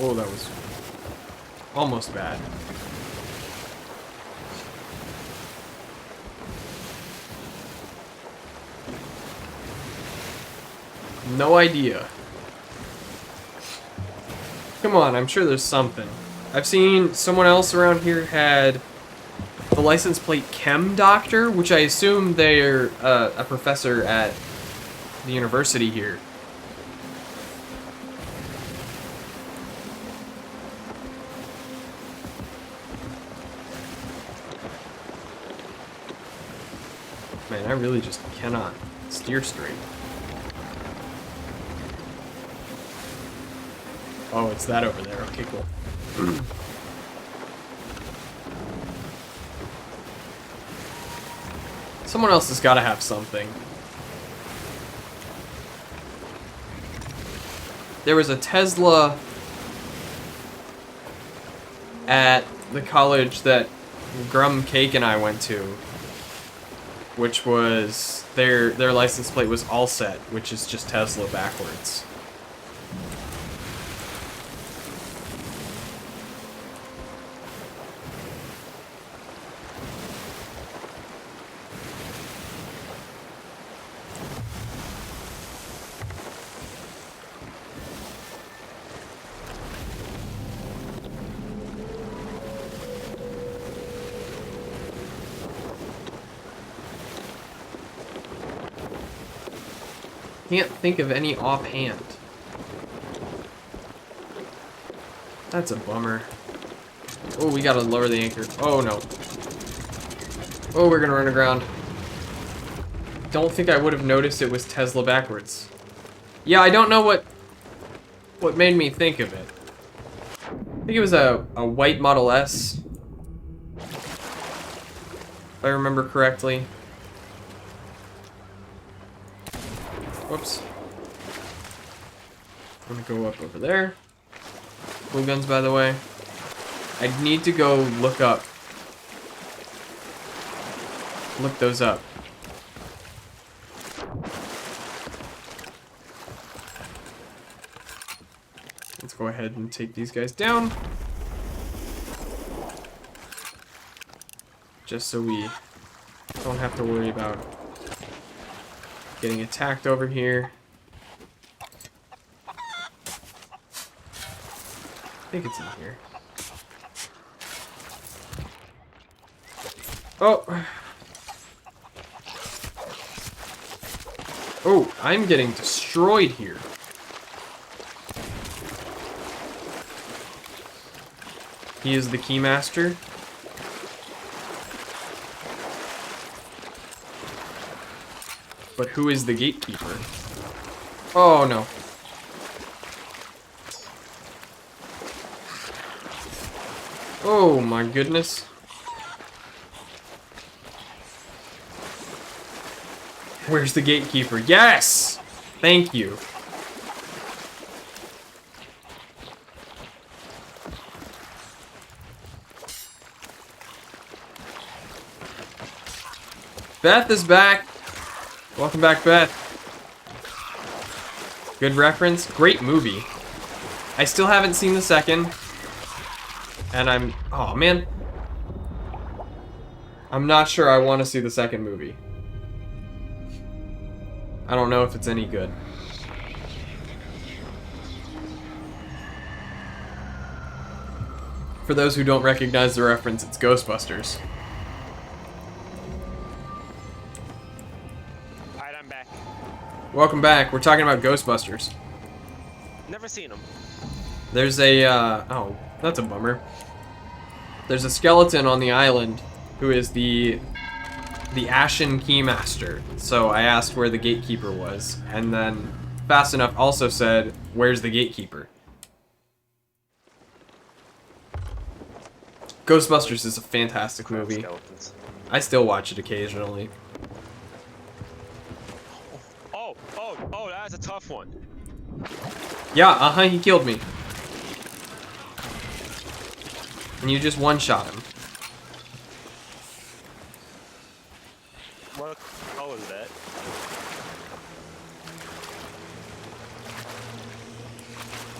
Oh, that was almost bad. No idea. Come on, I'm sure there's something. I've seen someone else around here had the license plate Chem Doctor, which I assume they're a professor at the university here. Man, I really just cannot steer straight. Oh, it's that over there. Okay, cool. Someone else has got to have something. There was a Tesla at the college that Grum Cake and I went to, which was their license plate was all set, which is just Tesla backwards. Can't think of any offhand. That's a bummer. Oh, we gotta lower the anchor. Oh, no. Oh, we're gonna run aground. Don't think I would have noticed it was Tesla backwards. Yeah, I don't know what made me think of it. I think it was a white Model S. If I remember correctly. Whoops. I'm gonna go up over there. Cool guns, by the way. I need to go look those up. Let's go ahead and take these guys down. Just so we don't have to worry about getting attacked over here. I think it's in here. Oh! Oh, I'm getting destroyed here. He is the keymaster. But who is the gatekeeper? Oh no. Oh my goodness. Where's the gatekeeper? Yes! Thank you. Beth is back. Welcome back, Beth. Good reference. Great movie. I still haven't seen the second. And oh man. I'm not sure I want to see the second movie. I don't know if it's any good. For those who don't recognize the reference, it's Ghostbusters. Alright, I'm back. Welcome back. We're talking about Ghostbusters. Never seen them. There's a, oh, that's a bummer. There's a skeleton on the island who is the Ashen Keymaster. So I asked where the gatekeeper was, and then Fast Enough also said, where's the gatekeeper? Ghostbusters is a fantastic movie. Skeletons. I still watch it occasionally. Oh, that's a tough one. Yeah, he killed me. And you just one-shot him. What color is that?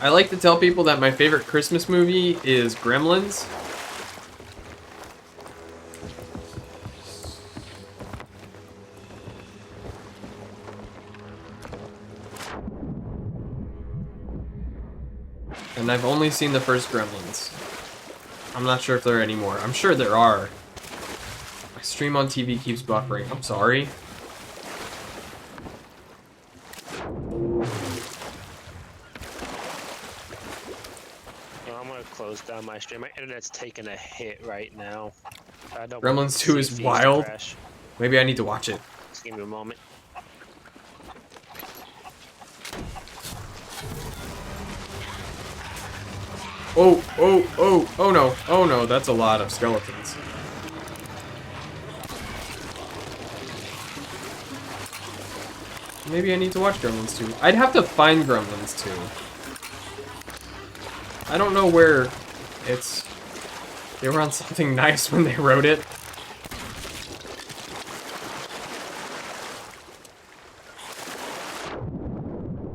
I like to tell people that my favorite Christmas movie is Gremlins. And I've only seen the first Gremlins. I'm not sure if there are any more. I'm sure there are. My stream on TV keeps buffering. I'm sorry. I'm gonna close down my stream. My internet's taking a hit right now. I don't Gremlins want 2 to is see Thieves wild. crash. Maybe I need to watch it. Just give me a moment. Oh no, that's a lot of skeletons. Maybe I need to watch Gremlins 2. I'd have to find Gremlins 2. I don't know where it's... They were on something nice when they wrote it.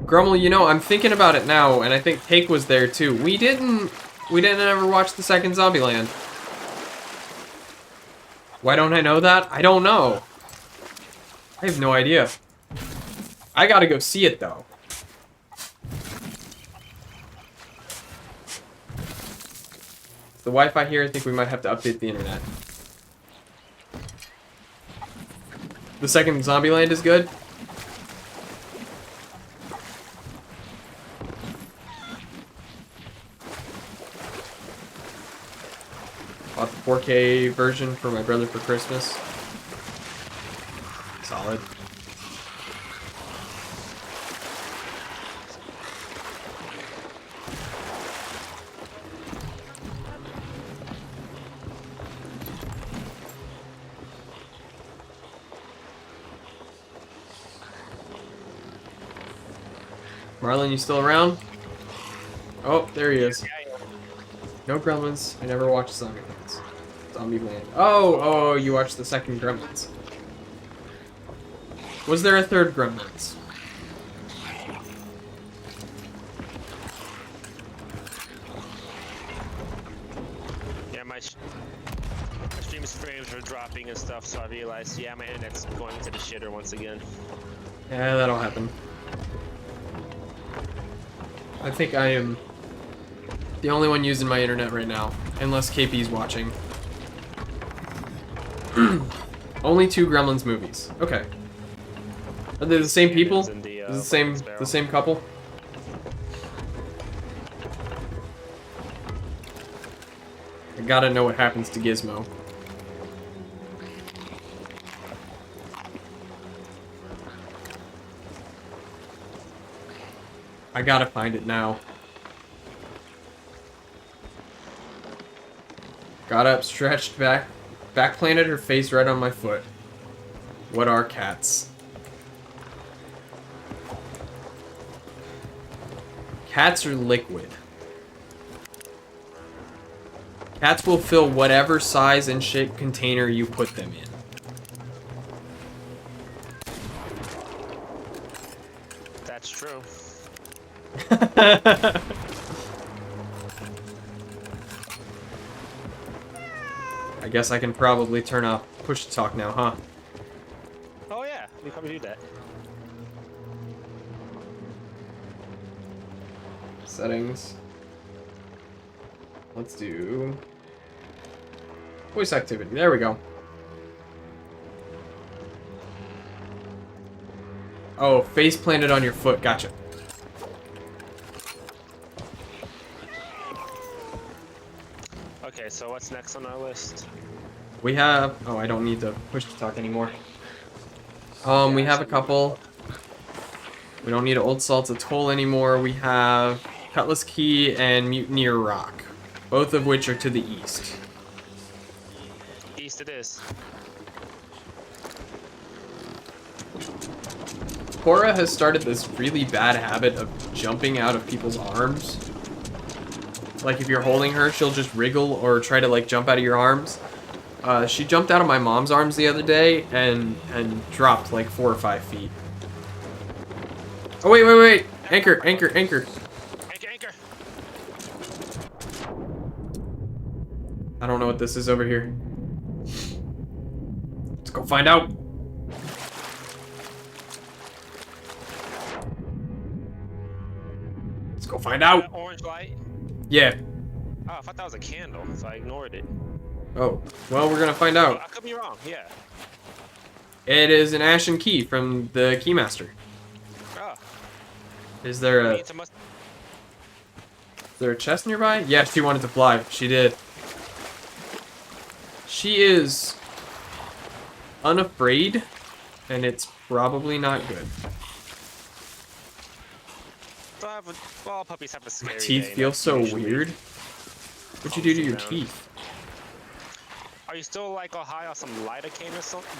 Grummel, you know, I'm thinking about it now, and I think Take was there too. We didn't ever watch the second Zombieland. Why don't I know that? I don't know. I have no idea. I gotta go see it though. The Wi-Fi here, I think we might have to update the internet. The second Zombieland is good. Bought the 4K version for my brother for Christmas. Solid. Marlon, you still around? Oh, there he is. No Gremlins. I never watched Zombieland. Zombieland. Oh, you watched the second Gremlins. Was there a third Gremlins? Yeah, my stream's frames were dropping and stuff, so I realized, yeah, my internet's going to the shitter once again. Yeah, that'll happen. I think I am the only one using my internet right now, unless KP's watching. Only 2 Gremlins movies. Okay. Are they the same people? Is it the same couple? I gotta know what happens to Gizmo. I gotta find it now. Got up, stretched back, planted her face right on my foot. What are cats? Cats are liquid. Cats will fill whatever size and shape container you put them in. That's true. I guess I can probably turn off push to talk now, huh? Oh yeah, we probably do that. Settings. Let's do voice activity. There we go. Oh, face planted on your foot. Gotcha. Okay, so what's next on our list? We have... Oh, I don't need to push to talk anymore. We have a couple. We don't need Old Salt's Atoll anymore. We have Cutlass Key and Mutineer Rock. Both of which are to the east. East it is. Cora has started this really bad habit of jumping out of people's arms. Like, if you're holding her, she'll just wriggle or try to, like, jump out of your arms. She jumped out of my mom's arms the other day and dropped, like, 4 or 5 feet. Oh, wait. Anchor. Anchor. I don't know what this is over here. Let's go find out. Let's go find out. Orange light? Yeah. Oh, I thought that was a candle, so I ignored it. Oh, well, we're gonna find out. I could be wrong, yeah. It is an ashen key from the Keymaster. Oh. Is there a chest nearby? Yeah, she wanted to fly. She did. She is unafraid, and it's probably not good. All puppies have a scary My teeth day, feel that's so usually weird. What'd you do to your down. teeth? Are you still like all high on some lidocaine or something?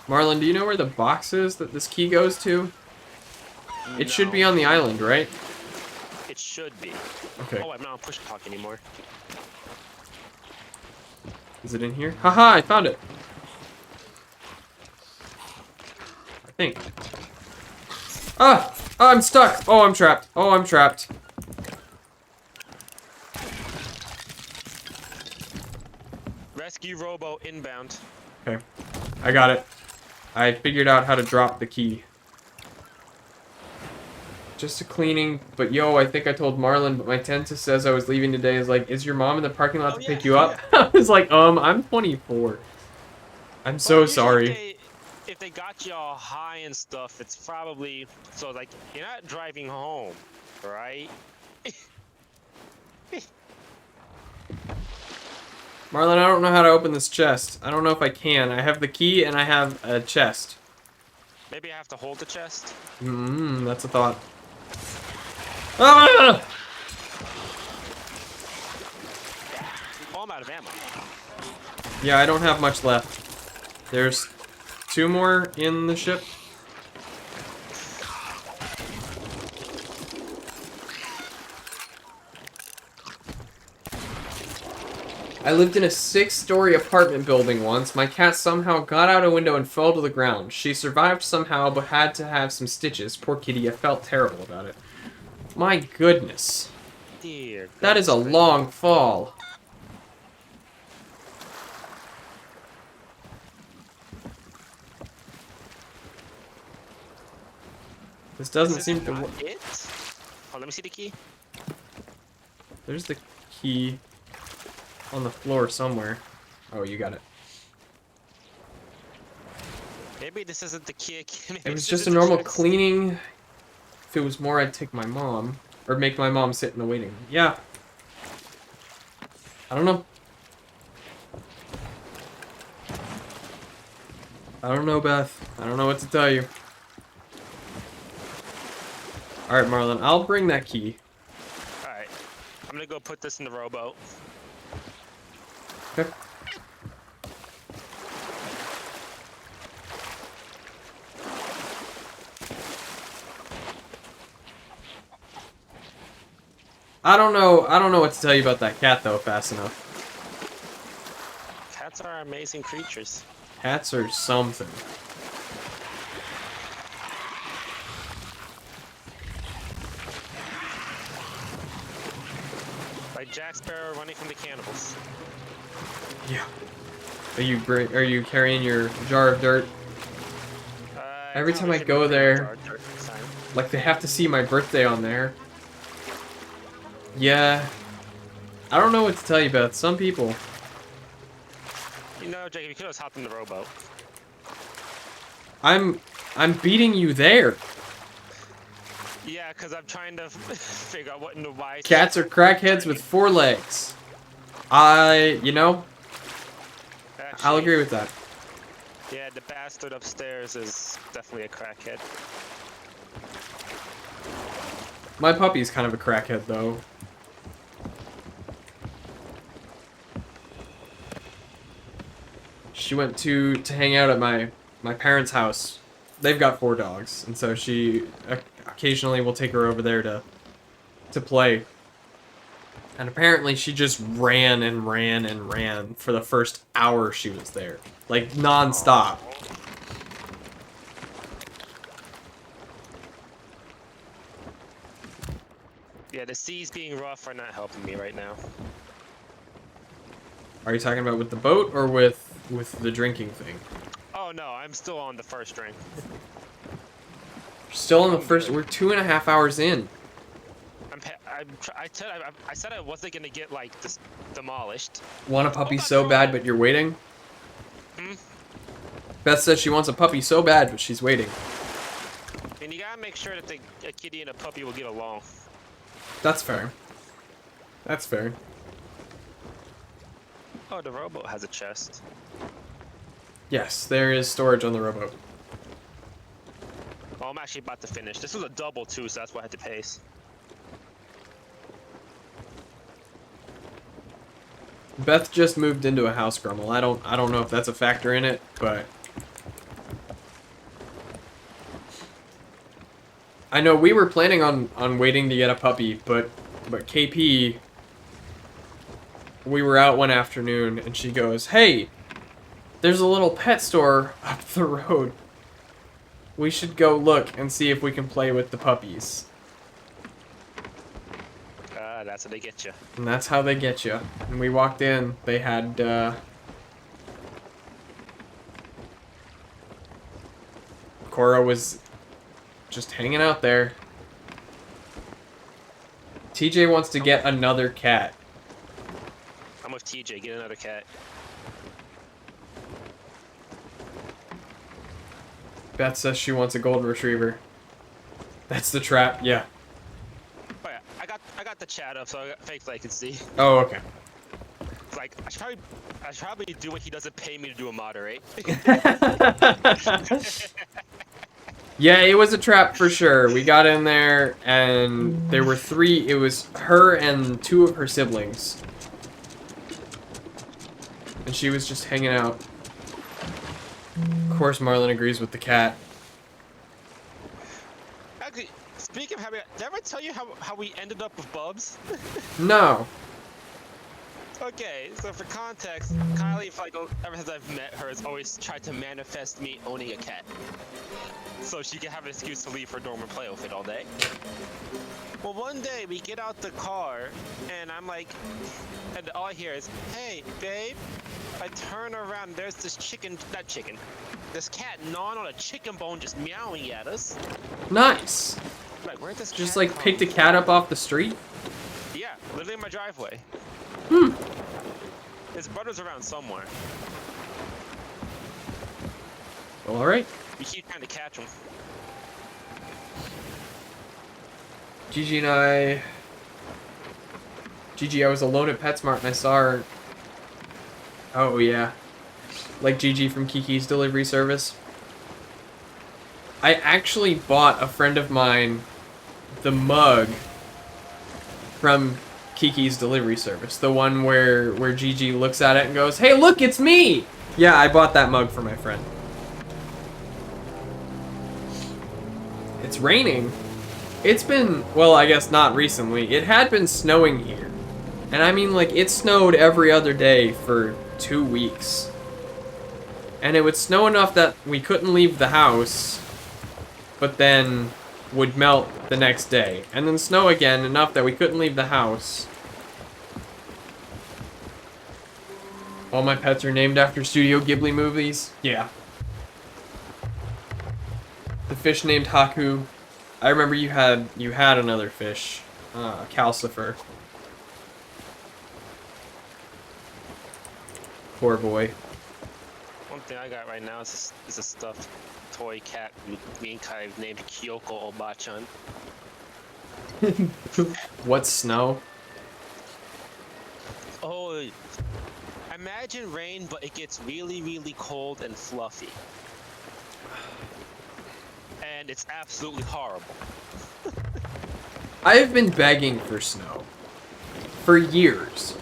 Marlon, do you know where the box is that this key goes to? It should be on the island, right? It should be. Okay. Oh, I'm not on push talk anymore. Is it in here? Haha, I found it. I think. Ah! Oh, I'm stuck! Oh, I'm trapped. Oh, I'm trapped. Rescue robo inbound. Okay. I got it. I figured out how to drop the key. Just a cleaning, but yo, I think I told Marlon, but my Tenta says I was leaving today. Is like, is your mom in the parking lot to pick you up? I was like, I'm 24. I'm so sorry. if they got you all high and stuff, it's probably so like you're not driving home, right? Marlon, I don't know how to open this chest. I don't know if I can. I have the key and I have a chest. Maybe I have to hold the chest. That's a thought. Ah! Oh, I'm out of ammo. Yeah, I don't have much left. There's 2 more in the ship. I lived in a 6-story apartment building once. My cat somehow got out a window and fell to the ground. She survived somehow, but had to have some stitches. Poor kitty, I felt terrible about it. My goodness. Dear. That is a long fall. This doesn't seem to work. Oh, let me see the key. There's the key on the floor somewhere. Oh, you got it. Maybe this isn't the key. It was just a normal cleaning. If it was more, I'd take my mom. Or make my mom sit in the waiting room. Yeah. I don't know. I don't know, Beth. I don't know what to tell you. Alright, Marlon. I'll bring that key. Alright. I'm gonna go put this in the rowboat. Okay. I don't know what to tell you about that cat though, fast enough. Cats are amazing creatures. Cats are something. Like Jack Sparrow running from the cannibals. Yeah. Are you carrying your jar of dirt? Every time I go there, like they have to see my birthday on there. Yeah. I don't know what to tell you about some people. You know, Jacob, you could have hopped in the rowboat. I'm beating you there. Yeah, because I'm trying to figure out what in the why. Cats are crackheads with 4 legs. You know, Actually, I'll agree with that. Yeah, the bastard upstairs is definitely a crackhead. My puppy's kind of a crackhead, though. She went to hang out at my parents' house. They've got 4 dogs, and so she occasionally will take her over there to play. And apparently she just ran and ran and ran for the first hour she was there. Like, non-stop. Yeah, the seas being rough are not helping me right now. Are you talking about with the boat or with the drinking thing? Oh no, I'm still on the first drink. Still on the first. We're 2.5 hours in. I said I wasn't gonna get like demolished. Want a puppy so bad, but you're waiting? Hmm? Beth says she wants a puppy so bad, but she's waiting. And you gotta make sure that a kitty and a puppy will get along. That's fair. That's fair. Oh, the rowboat has a chest. Yes, there is storage on the rowboat. Oh, I'm actually about to finish. This was a double too, so that's why I had to pace. Beth just moved into a house, Grummel. I don't know if that's a factor in it, but I know we were planning on waiting to get a puppy, but KP, we were out one afternoon and she goes, "Hey, there's a little pet store up the road. We should go look and see if we can play with the puppies." That's how they get you. And that's how they get you. And we walked in, they had, Cora was just hanging out there. TJ wants to get another cat. I'm with TJ. Get another cat. Beth says she wants a golden retriever. That's the trap, yeah. Oh yeah, I got the chat up so I can see. Oh, okay. It's like I should probably do what he doesn't pay me to do a moderate. Yeah, it was a trap for sure. We got in there, and there were 3. It was her and 2 of her siblings. And she was just hanging out. Of course, Marlon agrees with the cat. Actually, speaking of having, did I ever tell you how we ended up with Bubs? No. Okay, so for context, Kylie, ever since I've met her, has always tried to manifest me owning a cat. So she can have an excuse to leave her dorm and play with it all day. Well, one day we get out the car, and I'm like, and all I hear is, "Hey, babe." I turn around, and there's this this cat gnawing on a chicken bone, just meowing at us. Nice. Like, where'd this Just cat like come picked a from? cat up off the street? Yeah, literally in my driveway. His brother's around somewhere. Well, alright. We keep trying to catch him. Gigi and I... Gigi, I was alone at PetSmart and I saw her. Oh, yeah. Like Gigi from Kiki's delivery service. I actually bought a friend of mine the mug from Kiki's delivery service. The one where Gigi looks at it and goes, "Hey, look, it's me!" Yeah, I bought that mug for my friend. It's raining. It's been, well, I guess not recently. It had been snowing here. And I mean, like, it snowed every other day for 2 weeks. And it would snow enough that we couldn't leave the house, but then would melt the next day. And then snow again enough that we couldn't leave the house. All my pets are named after Studio Ghibli movies? Yeah. The fish named Haku. I remember you had another fish, Calcifer. Poor boy. One thing I got right now is a stuffed toy cat me and Kai named Kyoko Obachan. What's snow? Oh, imagine rain, but it gets really, really cold and fluffy. And it's absolutely horrible. I have been begging for snow. For years.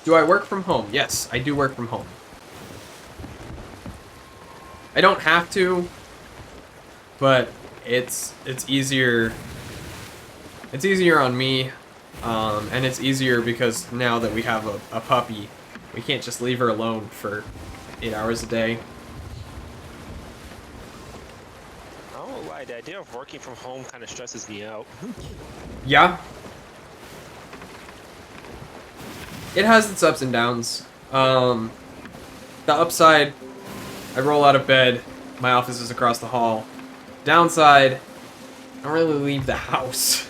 Do I work from home? Yes, I do work from home. I don't have to, but it's easier. It's easier on me, and it's easier because now that we have a puppy, we can't just leave her alone for 8 hours a day. I won't lie, the idea of working from home kind of stresses me out. Yeah. It has its ups and downs. The upside, I roll out of bed, my office is across the hall. Downside, I don't really leave the house.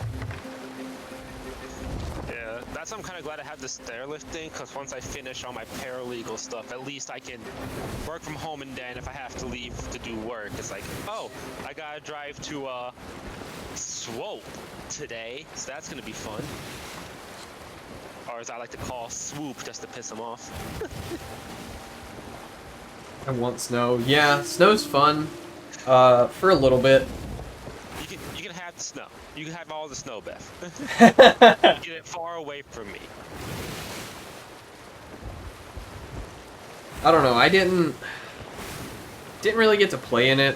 Yeah, that's why I'm kind of glad I have this stairlift thing, because once I finish all my paralegal stuff, at least I can work from home, and then if I have to leave to do work, it's like, oh, I gotta drive to Swope today, so that's gonna be fun. Or as I like to call, Swoop, just to piss him off. I want snow. Yeah, snow's fun. For a little bit. You can have the snow. You can have all the snow, Beth. Get it far away from me. I don't know, I didn't really get to play in it.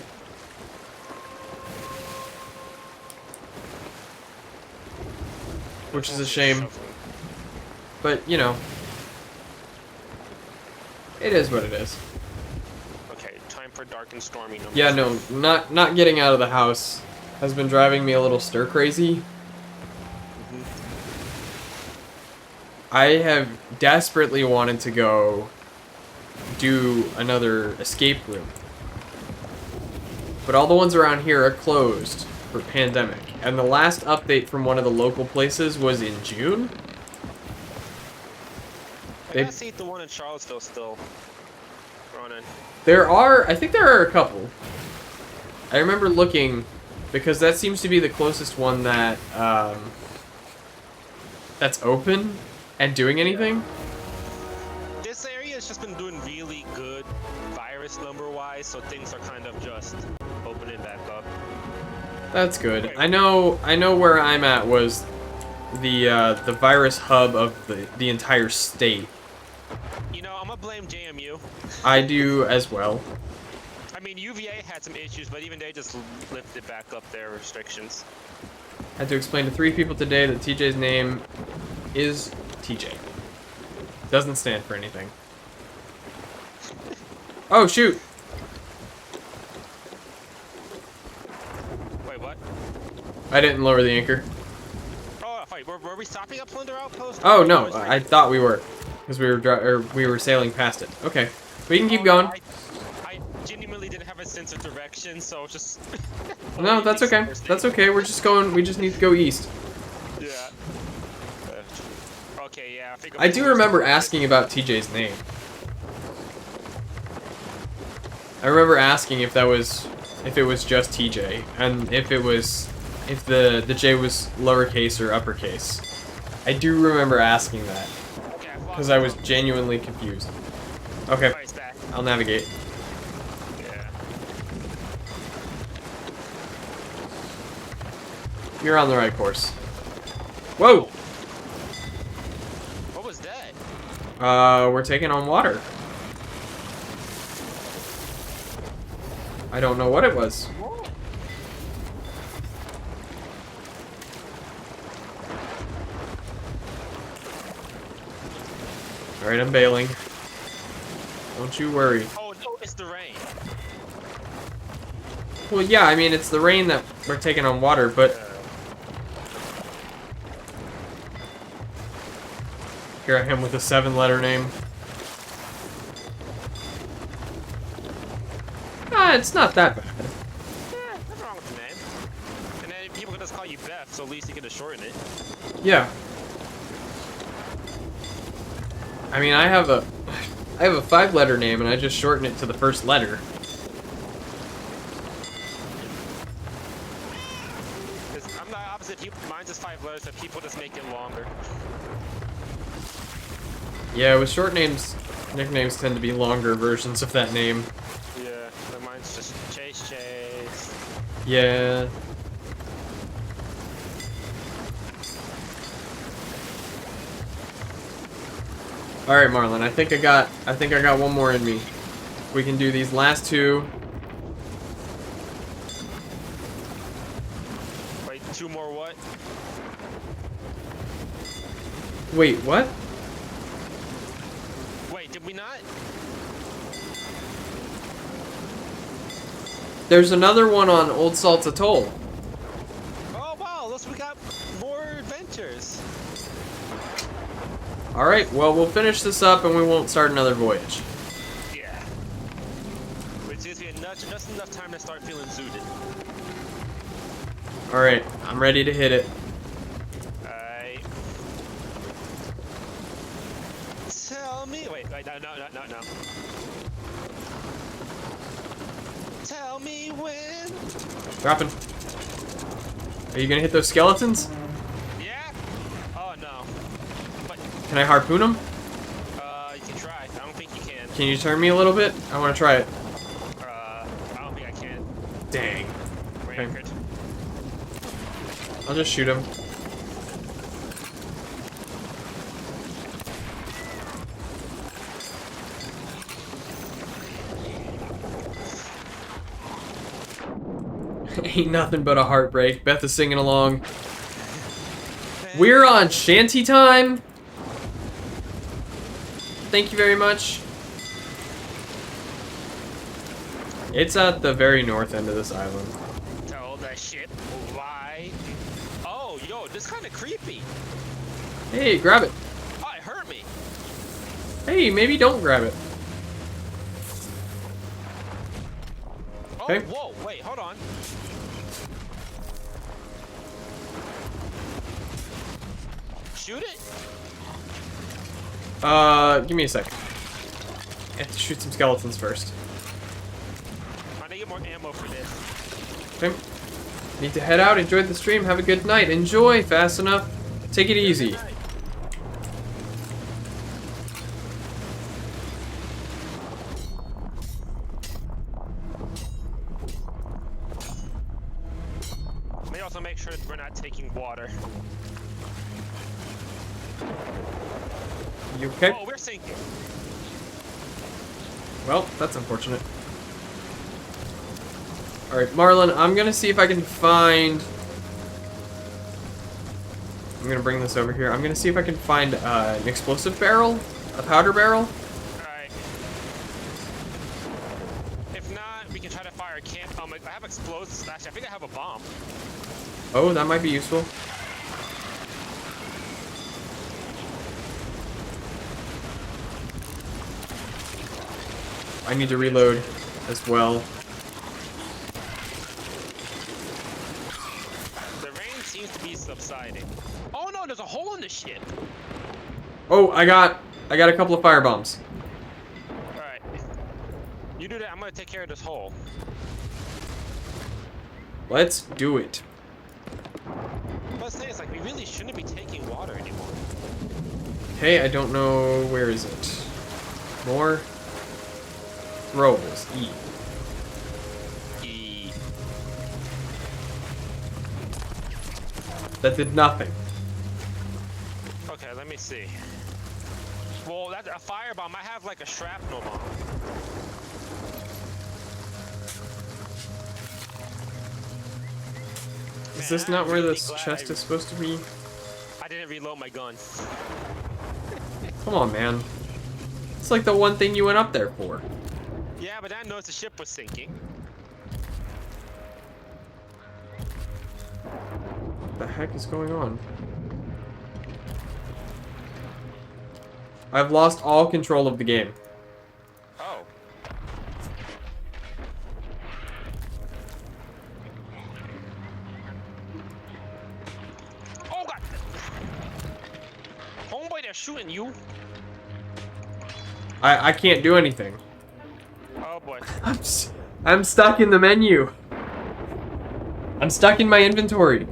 Which is a shame. But, you know, it is what it is. Okay, time for dark and stormy. Yeah, no, not getting out of the house has been driving me a little stir crazy. I have desperately wanted to go do another escape room. But all the ones around here are closed for pandemic. And the last update from one of the local places was in June. I gotta see the one in Charlottesville still running. I think there are a couple. I remember looking, because that seems to be the closest one that, that's open and doing anything. This area has just been doing really good virus number-wise, so things are kind of just opening back up. That's good. I know where I'm at was the virus hub of the entire state. You know, I'm gonna blame JMU. I do as well. I mean, UVA had some issues, but even they just lifted back up their restrictions. I had to explain to 3 people today that TJ's name is TJ. Doesn't stand for anything. Oh, shoot! Wait, what? I didn't lower the anchor. Oh, wait, were we stopping at Plunder Outpost? Oh, no, I thought we were. Because we were sailing past it. Okay, we can keep going. I genuinely didn't have a sense of direction, so it's just... No, that's okay. That's okay. We're just going. We just need to go east. Yeah. Okay, yeah. I do remember asking about TJ's name. I remember asking if it was just TJ, and if the J was lowercase or uppercase. I do remember asking that because I was genuinely confused. Okay, I'll navigate. You're on the right course. Whoa! What was that? We're taking on water. I don't know what it was. Alright, I'm bailing. Don't you worry. Oh, no, it's the rain. Well, yeah, I mean, it's the rain that we're taking on water, but... Here I am with a 7-letter name. Ah, it's not that bad. Yeah, nothing wrong with the name. And then people can just call you Beth, so at least you can just shorten it. Yeah. I mean, I have a 5-letter name, and I just shorten it to the first letter. I'm the opposite. Mine's just 5 letters, but people just make it longer. Yeah, with short names, nicknames tend to be longer versions of that name. Yeah, but mine's just Chase. Yeah. All right, Marlon. I think I got one more in me. We can do these last 2. Wait, 2 more what? Wait, what? Wait, did we not? There's another one on Old Salt's Atoll. Oh wow, we got more adventures. Alright, well, we'll finish this up and we won't start another voyage. Yeah. Which gives me just enough time to start feeling zooted. Alright, I'm ready to hit it. Alright. Tell me. Wait, no. Tell me when. Dropping. Are you gonna hit those skeletons? Yeah? Oh no. But, Can I harpoon them? you can try. I don't think you can. Can you turn me a little bit? I want to try it. I don't think I can. Dang. We're Okay. anchored. I'll just shoot him. Ain't nothing but a heartbreak. Beth is singing along. We're on shanty time. Thank you very much. It's at the very north end of this island. Tell that shit. Why? Oh, yo, this kind of creepy. Hey, grab it. Oh, it hurt me. Hey, maybe don't grab it. Oh, Okay. whoa, wait, hold on. Shoot it? Give me a second. I have to shoot some skeletons first. I need to get more ammo for this. Okay. Need to head out, enjoy the stream, have a good night. Enjoy, fast enough. Take it easy. Let me also make sure that we're not taking water. You okay? Oh, we're sinking. Well, that's unfortunate. Alright, Marlon, I'm gonna see if I can find... I'm gonna bring this over here. I'm gonna see if I can find an explosive barrel? A powder barrel? Alright. If not, we can try to fire a camp. I have explosives. Actually, I think I have a bomb. Oh, that might be useful. I need to reload as well. The rain seems to be subsiding. Oh no, there's a hole in the ship. Oh, I got a couple of fire bombs. Alright. You do that, I'm gonna take care of this hole. Let's do it. Let's say it's like we really shouldn't be taking water anymore. Okay, I don't know, where is it? More throwables. E. That did nothing. Okay, let me see. Well, that's a firebomb. I have like a shrapnel bomb. Is Man, this I'm not where really this glad chest is supposed to be? I didn't reload my gun. Come on, man. It's like the one thing you went up there for. Yeah, but I noticed the ship was sinking. What the heck is going on? I've lost all control of the game. Oh. Oh god! Homeboy, they're shooting you. I can't do anything. Oh boy. I'm stuck in the menu. I'm stuck in my inventory.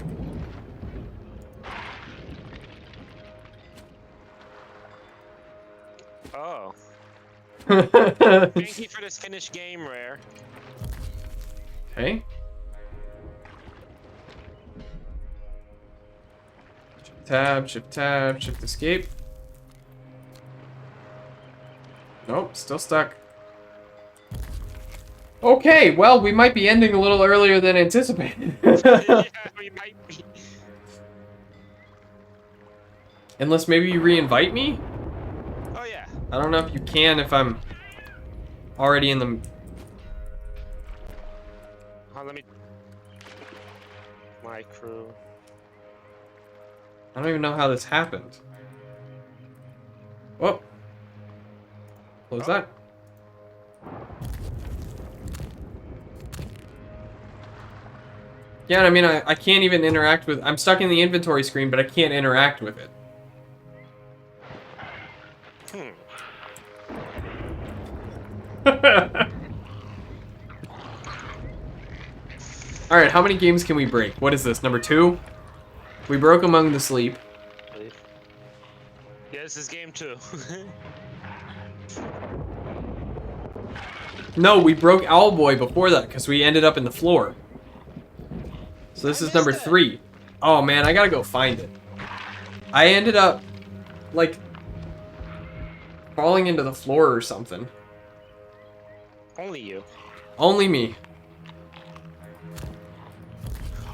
Oh. Thank you for this finished game, Rare. Okay. Shift tab, shift escape. Nope, still stuck. Okay, well, we might be ending a little earlier than anticipated. Yeah, we might be. Unless maybe you re-invite me? Oh yeah. I don't know if you can if I'm already in the... Let me... My crew. I don't even know how this happened. Whoa. Close that. Yeah, I mean, I can't even interact with... I'm stuck in the inventory screen, but I can't interact with it. Alright, how many games can we break? What is this, number 2? We broke Among the Sleep. Yeah, this is game 2. No, we broke Owlboy before that, because we ended up in the floor. So this is number 3. Oh man, I gotta go find it. I ended up, like, falling into the floor or something. Only you. Only me.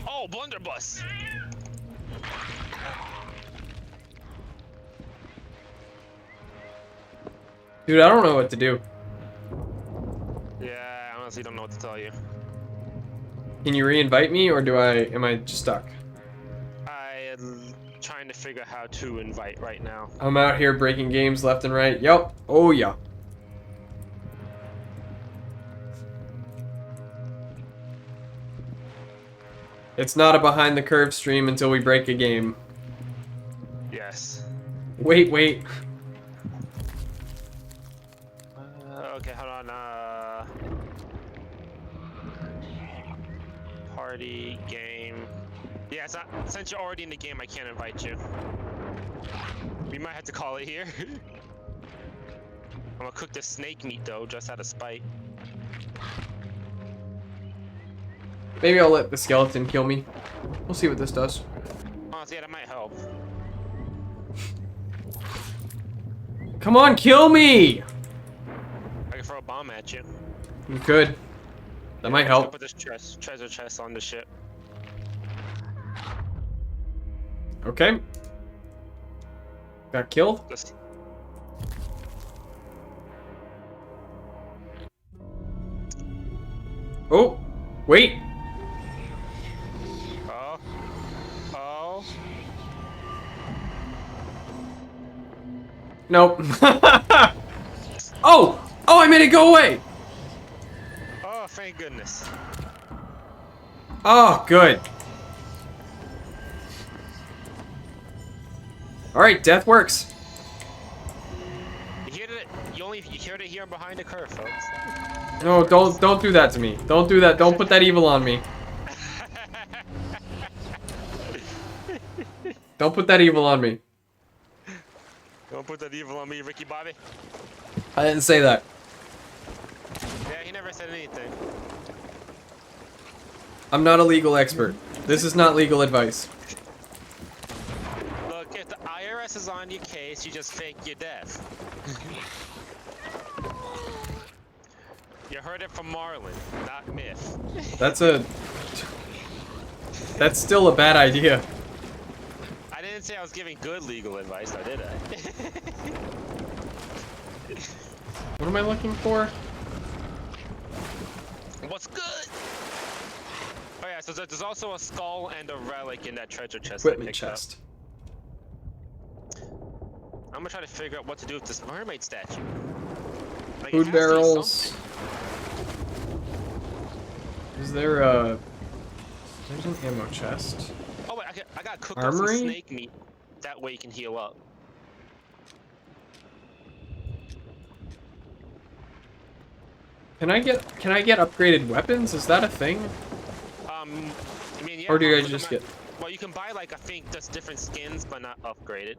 Oh, blunderbuss. Dude, I don't know what to do. Yeah, I honestly don't know what to tell you. Can you re-invite me, or am I just stuck? I am trying to figure how to invite right now. I'm out here breaking games left and right. Yup. Oh yeah. It's not a behind the curve stream until we break a game. Yes. Wait. Okay, hold on. Party, game. Yeah, it's not, since you're already in the game, I can't invite you. We might have to call it here. I'm gonna cook the snake meat though, just out of spite. Maybe I'll let the skeleton kill me. We'll see what this does. Honestly, yeah, that might help. Come on, kill me! I can throw a bomb at you. You could. That might help. Put this treasure chest on the ship. Okay. Got killed? Just... Oh, wait. Oh. Oh. Nope. Oh! Oh, I made it go away! Oh, thank goodness. Oh, good. Alright, death works. You hear it? You heard it here behind the curve, folks. No, don't do that to me. Don't do that. Don't put that evil on me. Don't put that evil on me. Don't put that evil on me, Ricky Bobby. I didn't say that. Yeah, he never said anything. I'm not a legal expert. This is not legal advice. Look, if the IRS is on your case, you just fake your death. You heard it from Marlon, not Myth. That's still a bad idea. I didn't say I was giving good legal advice, though, did I? What am I looking for? What's good? Oh yeah, so there's also a skull and a relic in that treasure chest. Equipment chest. I'm gonna try to figure out what to do with this mermaid statue. Like, Food it has to be barrels. something. Is there a... There's an ammo chest. Oh wait, I got cooked up Armory? some snake meat. That way you can heal up. Can I get upgraded weapons? Is that a thing? I mean, yeah. Or do I but just I'm get... Well, you can buy like I think just different skins, but not upgraded.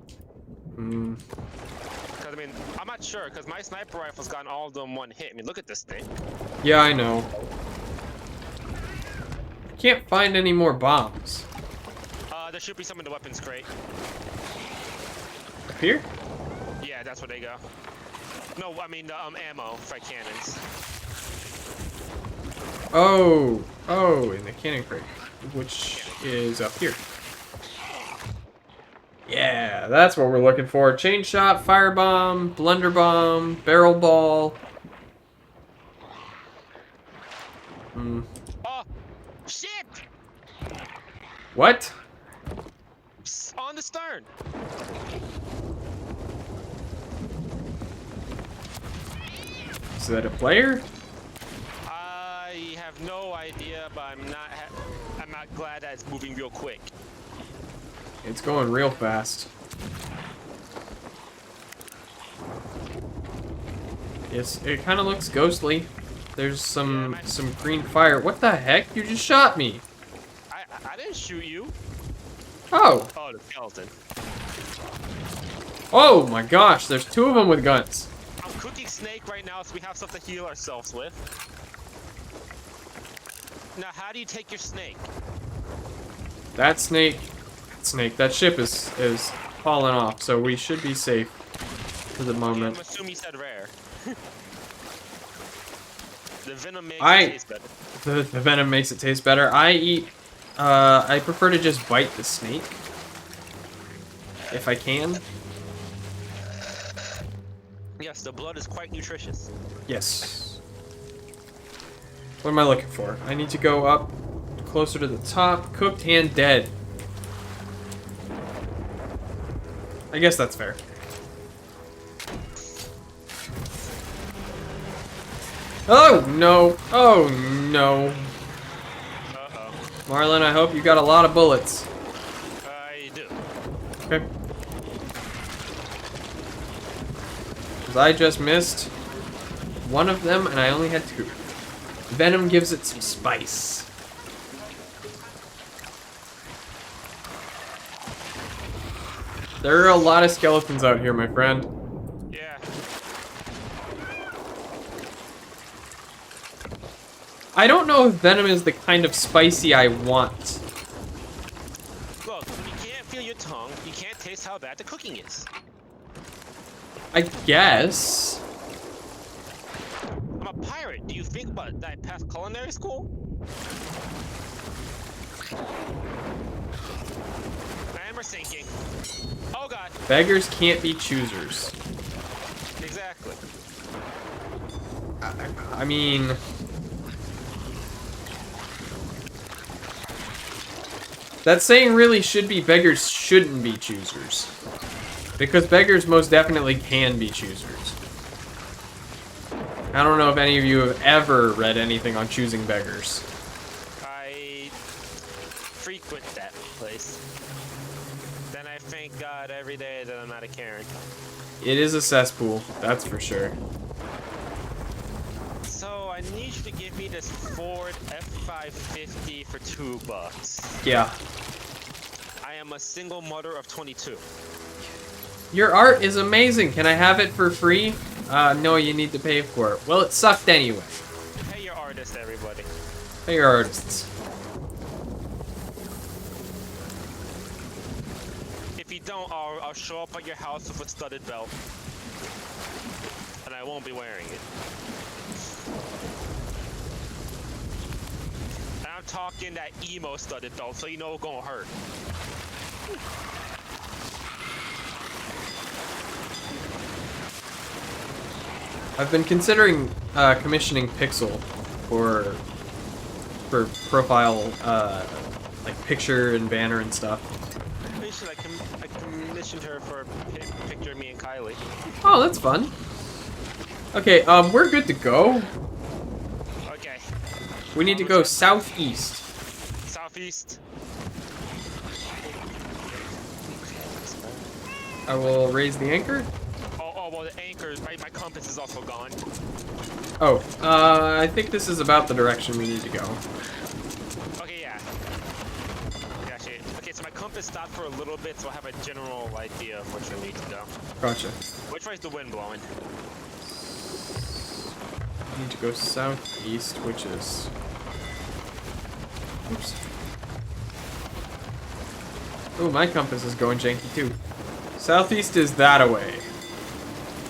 Hmm. Because I mean, I'm not sure because my sniper rifle's gotten all of them one hit. I mean, look at this thing. Yeah, I know. I can't find any more bombs. There should be some in the weapons crate. Up here? Yeah, that's where they go. No, I mean the ammo for cannons. Oh, in the cannon crate, which is up here. Yeah, that's what we're looking for. Chain shot, firebomb, blunderbomb, barrel ball. Hmm. Oh, shit! What? On the stern. Is that a player? I have no idea, but I'm not glad that it's moving real quick. It's going real fast. Yes, it kind of looks ghostly. There's some green fire. What the heck? You just shot me. I didn't shoot you. Oh. Oh, the skeleton. Oh my gosh, there's two of them with guns. I'm cooking snake right now, so we have stuff to heal ourselves with. Now, how do you take your snake? That that ship is falling off, so we should be safe for the Yeah, moment. I'm assuming you said rare. The venom makes it taste better. The venom makes it taste better. I prefer to just bite the snake. If I can. Yes, the blood is quite nutritious. Yes. What am I looking for? I need to go up closer to the top. Cooked and dead. I guess that's fair. Oh no! Oh no! Uh-oh. Marlon, I hope you got a lot of bullets. I do. Okay. Because I just missed one of them and I only had two. Venom gives it some spice. There are a lot of skeletons out here, my friend. Yeah. I don't know if venom is the kind of spicy I want. Look, when you can't feel your tongue, you can't taste how bad the cooking is. I guess. I'm a pirate. Do you think about that I passed culinary school? Hammer sinking. Oh god. Beggars can't be choosers. Exactly. I mean... That saying really should be beggars shouldn't be choosers. Because beggars most definitely can be choosers. I don't know if any of you have ever read anything on choosing beggars. I frequent that place. Then I thank God every day that I'm not a Karen. It is a cesspool, that's for sure. So I need you to give me this Ford F550 for $2. Yeah. I am a single mother of 22. Your art is amazing. Can I have it for free? No, you need to pay for it. Well, it sucked anyway. Pay your artist, everybody. Pay your artists. If you don't, I'll show up at your house with a studded belt. And I won't be wearing it. And I'm talking that emo studded belt, so you know it's gonna hurt. I've been considering commissioning Pixel for profile, like picture and banner and stuff. I commissioned her for a picture of me and Kylie. Oh, that's fun. Okay, we're good to go. Okay. We need to go southeast. Southeast. I will raise the anchor. Oh, well, the anchor, my compass is also gone. Oh, I think this is about the direction we need to go. Okay, yeah. Gotcha. Okay, so my compass stopped for a little bit, so I have a general idea of which way we need to go. Gotcha. Which way is the wind blowing? We need to go southeast, which is... Oops. Oh, my compass is going janky too. Southeast is that away.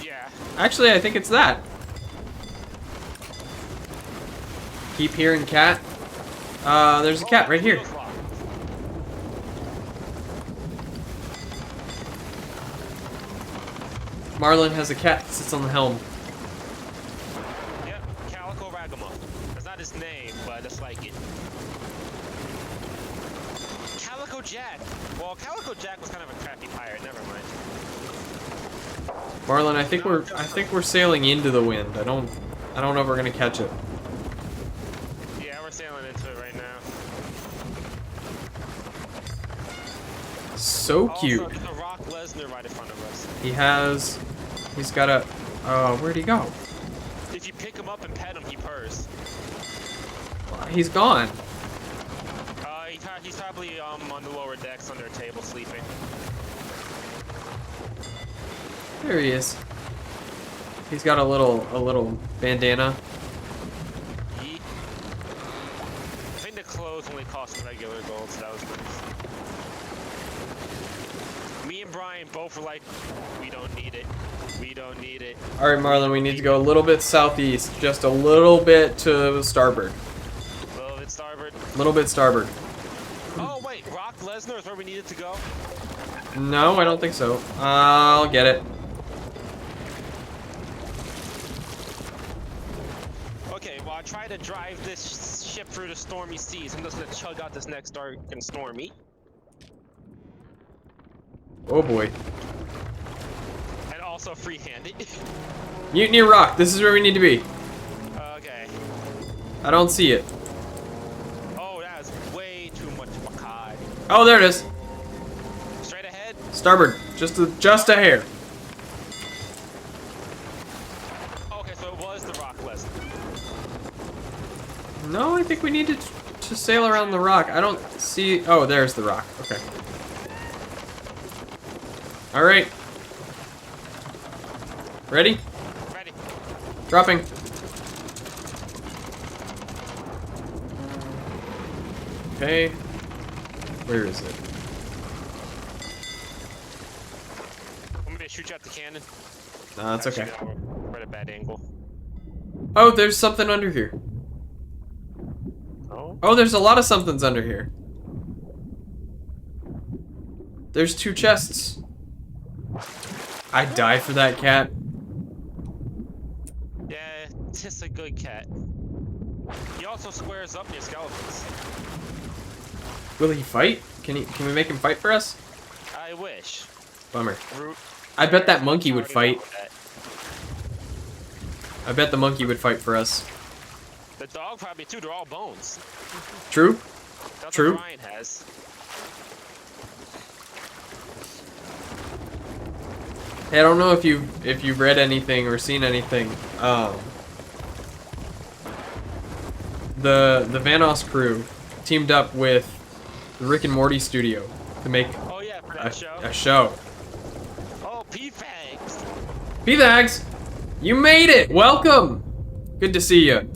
Yeah. Actually, I think it's that. Keep hearing cat. There's a cat right here. Marlin has a cat that sits on the helm. Yep, Calico Ragamuff. That's not his name, but that's like it. Calico Jack. Well, Calico Jack was kind of a crappy pirate. Never mind. Marlin, I think we're sailing into the wind. I don't know if we're gonna catch it. Yeah, we're sailing into it right now. So cute. Also, there's a Rock Lesnar right in front of us. He's got a, where'd he go? If you pick him up and pet him, he purrs. He's gone. He's probably on the lower decks under a table sleeping. There he is. He's got a little bandana. I think the clothes only cost regular gold, so that was nice. Me and Brian both were like, we don't need it. We don't need it. Alright, Marlon, we need to go a little bit southeast. Just a little bit to starboard. A little bit starboard. A little bit starboard. Oh, wait. Rock Lesnar is where we needed to go? No, I don't think so. I'll get it. Okay, well, I try to drive this ship through the stormy seas. I'm just gonna chug out this next dark and stormy. Oh boy. And also free-handed. Mutiny Rock, this is where we need to be. Okay. I don't see it. Oh, that is way too much Makai. Oh, there it is. Straight ahead? Starboard. Just a hair. Okay, so it was the Rock Lesnar. No, I think we need to sail around the rock. I don't see... Oh, there's the rock. Okay. All right. Ready? Ready. Dropping. Okay. Where is it? I'm gonna shoot you out the cannon. Nah, it's okay. Actually, no, we're at a bad angle. Oh, there's something under here. Oh? Oh, there's a lot of somethings under here. There's 2 chests. I'd die for that cat. Yeah, just a good cat. He also squares up near skeletons. Will he fight? Can we make him fight for us? I wish. Bummer. Root. I bet that monkey would Already fight. know that. I bet the monkey would fight for us. The dog probably too. They're all bones. True? That's True. what Brian has. Hey, I don't know if you've read anything or seen anything. The Vanoss crew teamed up with the Rick and Morty studio to make Oh yeah, for that show. a show. Oh, P-Fags. P-Thags, you made it! Welcome! Good to see you.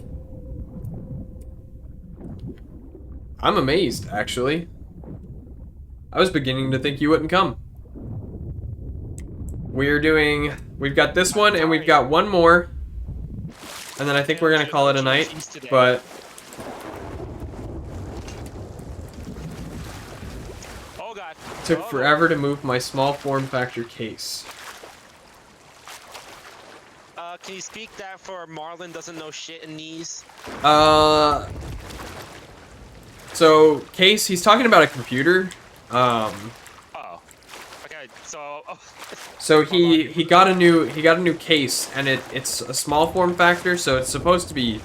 I'm amazed, actually. I was beginning to think you wouldn't come. We've got this one, and we've got one more. And then I think we're gonna call it a night, but... Oh god. Took Oh, forever to move my small form factor case. Can you speak that for Marlon doesn't know shit in these? So, case, he's talking about a computer. Oh. Okay, so... Oh. So he got a new case, and it's a small form factor, so it's supposed to be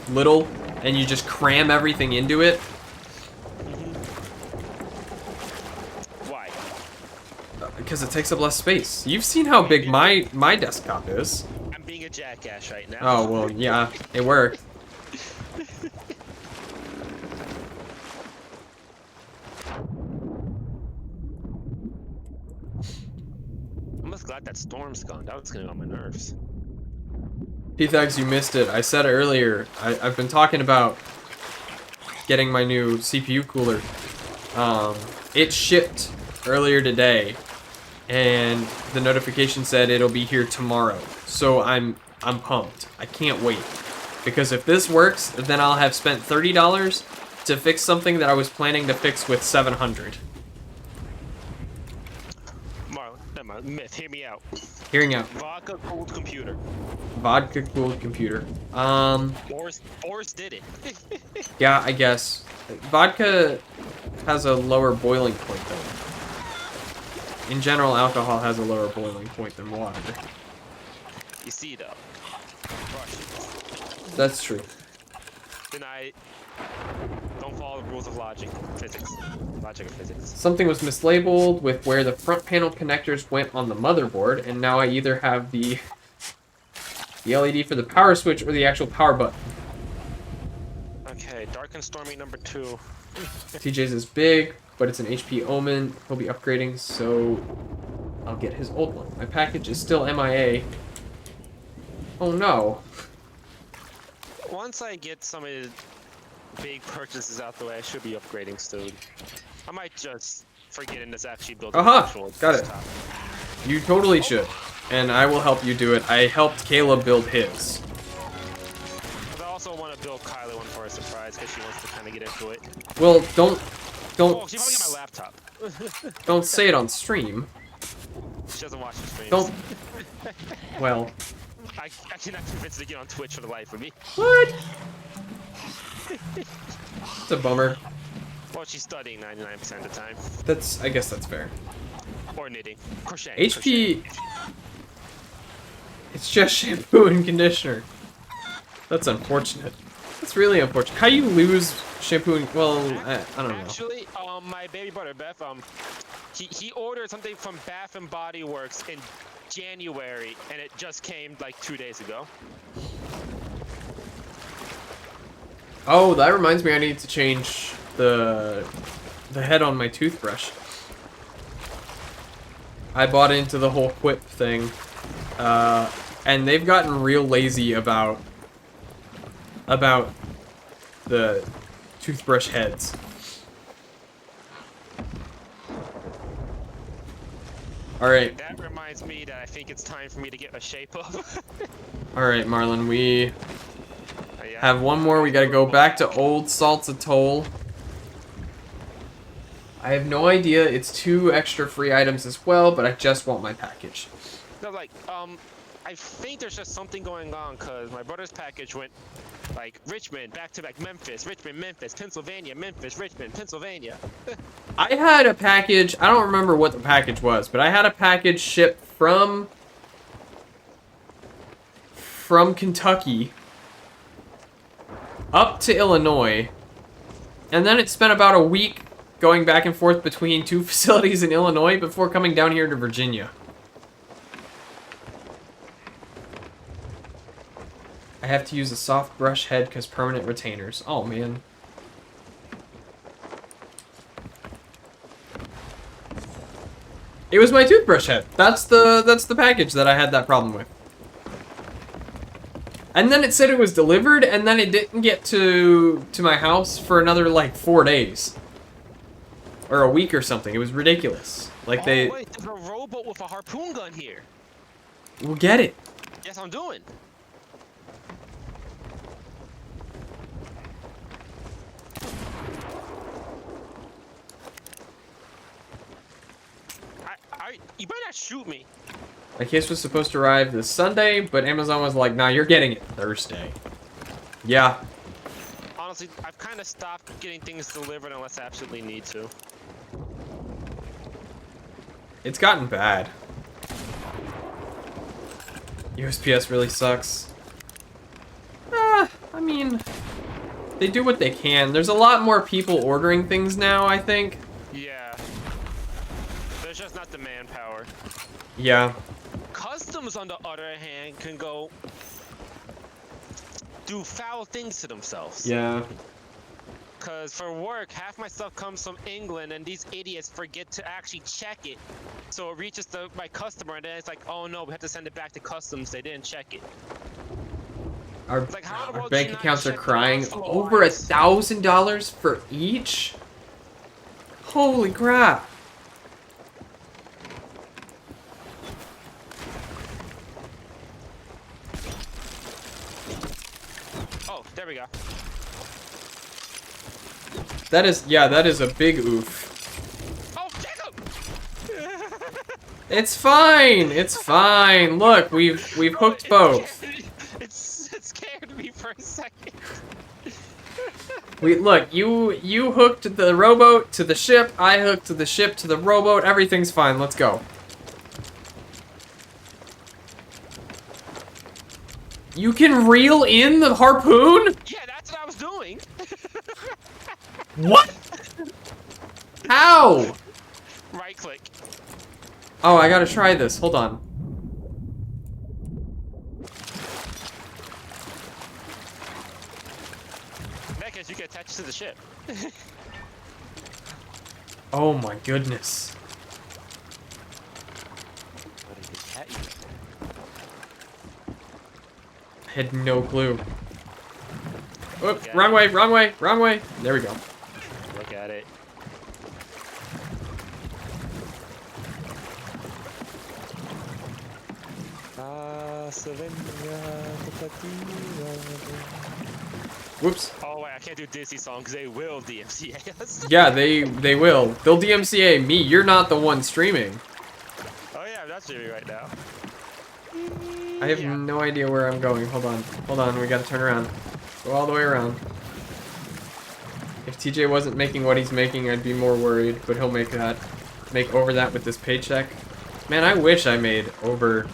little, and you just cram everything into it. Why? Because it takes up less space. You've seen how big my desktop is. I'm being a jackass right now. Oh well, yeah, it worked. I'm just glad that storm's gone. That was gonna go on my nerves. P-Thags, you missed it. I said earlier, I've been talking about getting my new CPU cooler. It shipped earlier today, and the notification said it'll be here tomorrow. So I'm pumped. I can't wait. Because if this works, then I'll have spent $30 to fix something that I was planning to fix with $700. Marlon, never mind. Myth, hear me out. Hearing out. Vodka cooled computer. Vodka cooled computer. Boris did it. Yeah, I guess. Vodka has a lower boiling point though. In general, alcohol has a lower boiling point than water. You see though. Russians. That's true. Then I don't follow the rules of logic, physics. Logic and physics. Something was mislabeled with where the front panel connectors went on the motherboard, and now I either have the LED for the power switch or the actual power button. Okay, Dark and Stormy number 2. TJ's is big, but it's an HP Omen. He'll be upgrading, so I'll get his old one. My package is still MIA. Oh no. Once I get some of the big purchases out the way, I should be upgrading soon. I might just forget and just actually build an Aha! actual Got it. desktop. You totally should. And I will help you do it. I helped Kayla build his. But I also want to build Kylie one for a surprise because she wants to kind of get into it. Well, don't Oh, she probably got my laptop. don't say it on stream. She doesn't watch the streams. Don't. Well, I cannot convince her to get on Twitch for the life of me. what? It's a bummer. Well, she's studying 99% of the time. I guess that's fair. Or knitting. Crochet. HP. It's just shampoo and conditioner. That's unfortunate. That's really unfortunate. How you lose shampoo and I don't know. Actually, my baby brother Beth, he ordered something from Bath and Body Works in January, and it just came like 2 days ago. Oh, that reminds me. I need to change the head on my toothbrush. I bought into the whole Quip thing, and they've gotten real lazy about the toothbrush heads. All right. That reminds me that I think it's time for me to get a shape up. All right, Marlon. We Yeah. have one more. We gotta go back to Old Salts Atoll. I have no idea. It's 2 extra free items as well, but I just want my package. No, like, I think there's just something going on because my brother's package went like Richmond, back to back Memphis, Richmond, Memphis, Pennsylvania, Memphis, Richmond, Pennsylvania. I had a package. I don't remember what the package was, but I had a package shipped from Kentucky up to Illinois, and then it spent about a week going back and forth between 2 facilities in Illinois before coming down here to Virginia. I have to use a soft brush head because permanent retainers. Oh, man. It was my toothbrush head. That's the package that I had that problem with. And then it said it was delivered, and then it didn't get to my house for another, like, 4 days. Or a week or something. It was ridiculous. Like, Wait, there's a rowboat with a harpoon gun here. We'll get it. Yes, I'm doing. You better not shoot me. My case was supposed to arrive this Sunday, but Amazon was like, nah, you're getting it Thursday. Yeah. Honestly, I've kind of stopped getting things delivered unless I absolutely need to. It's gotten bad. USPS really sucks. I mean, they do what they can. There's a lot more people ordering things now, I think. Yeah. There's just not the manpower. Yeah. Customs, on the other hand, can go do foul things to themselves. Yeah. Because for work, half my stuff comes from England, and these idiots forget to actually check it. So it reaches my customer, and then it's like, oh no, we have to send it back to customs. They didn't check it. Our, Like, how in the our world do you bank not accounts are check the crying. outflow Over lines? $1,000 for each? Holy crap. Oh, there we go. That is a big oof. Oh, Jacob! It's fine. It's fine. Look, we've hooked both. It scared me for a second. Look, you hooked the rowboat to the ship, I hooked the ship to the rowboat, everything's fine, let's go. You can reel in the harpoon? Yeah, that's what I was doing. What? How? Right click. Oh, I gotta try this, hold on. In that case, you get attached to the ship. Oh my goodness. What did the cat eat? I had no clue. Oh, Okay. wrong way, wrong way, wrong way. There we go. Look at it. Whoops. Oh wait, I can't do Disney songs. They will DMCA us. Yeah, they will. They'll DMCA me. You're not the one streaming. Oh yeah, that's streaming right now. I have Yeah. no idea where I'm going. Hold on. Hold on. We gotta turn around. Go all the way around. If TJ wasn't making what he's making, I'd be more worried. But he'll make over that with this paycheck. Man, I wish I made over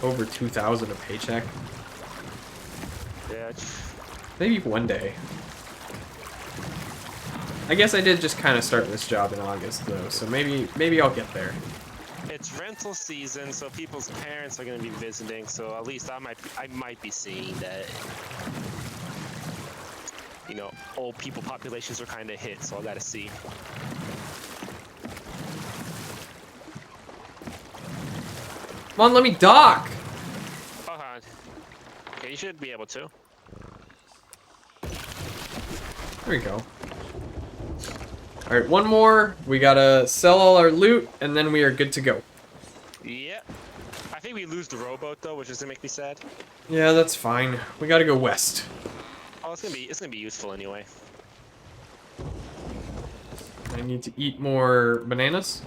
2,000 a paycheck. Yeah. Maybe one day. I guess I did just kind of start this job in August though, so maybe I'll get there. It's rental season, so people's parents are going to be visiting. So at least I might be seeing that. You know, old people populations are kind of hit, so I got to see. Come on, let me dock. Hold on. Okay, you should be able to. There we go. Alright, one more. We gotta sell all our loot, and then we are good to go. Yep. I think we lose the rowboat though, which is gonna make me sad. Yeah, that's fine. We gotta go west. Oh, it's gonna be useful anyway. I need to eat more bananas.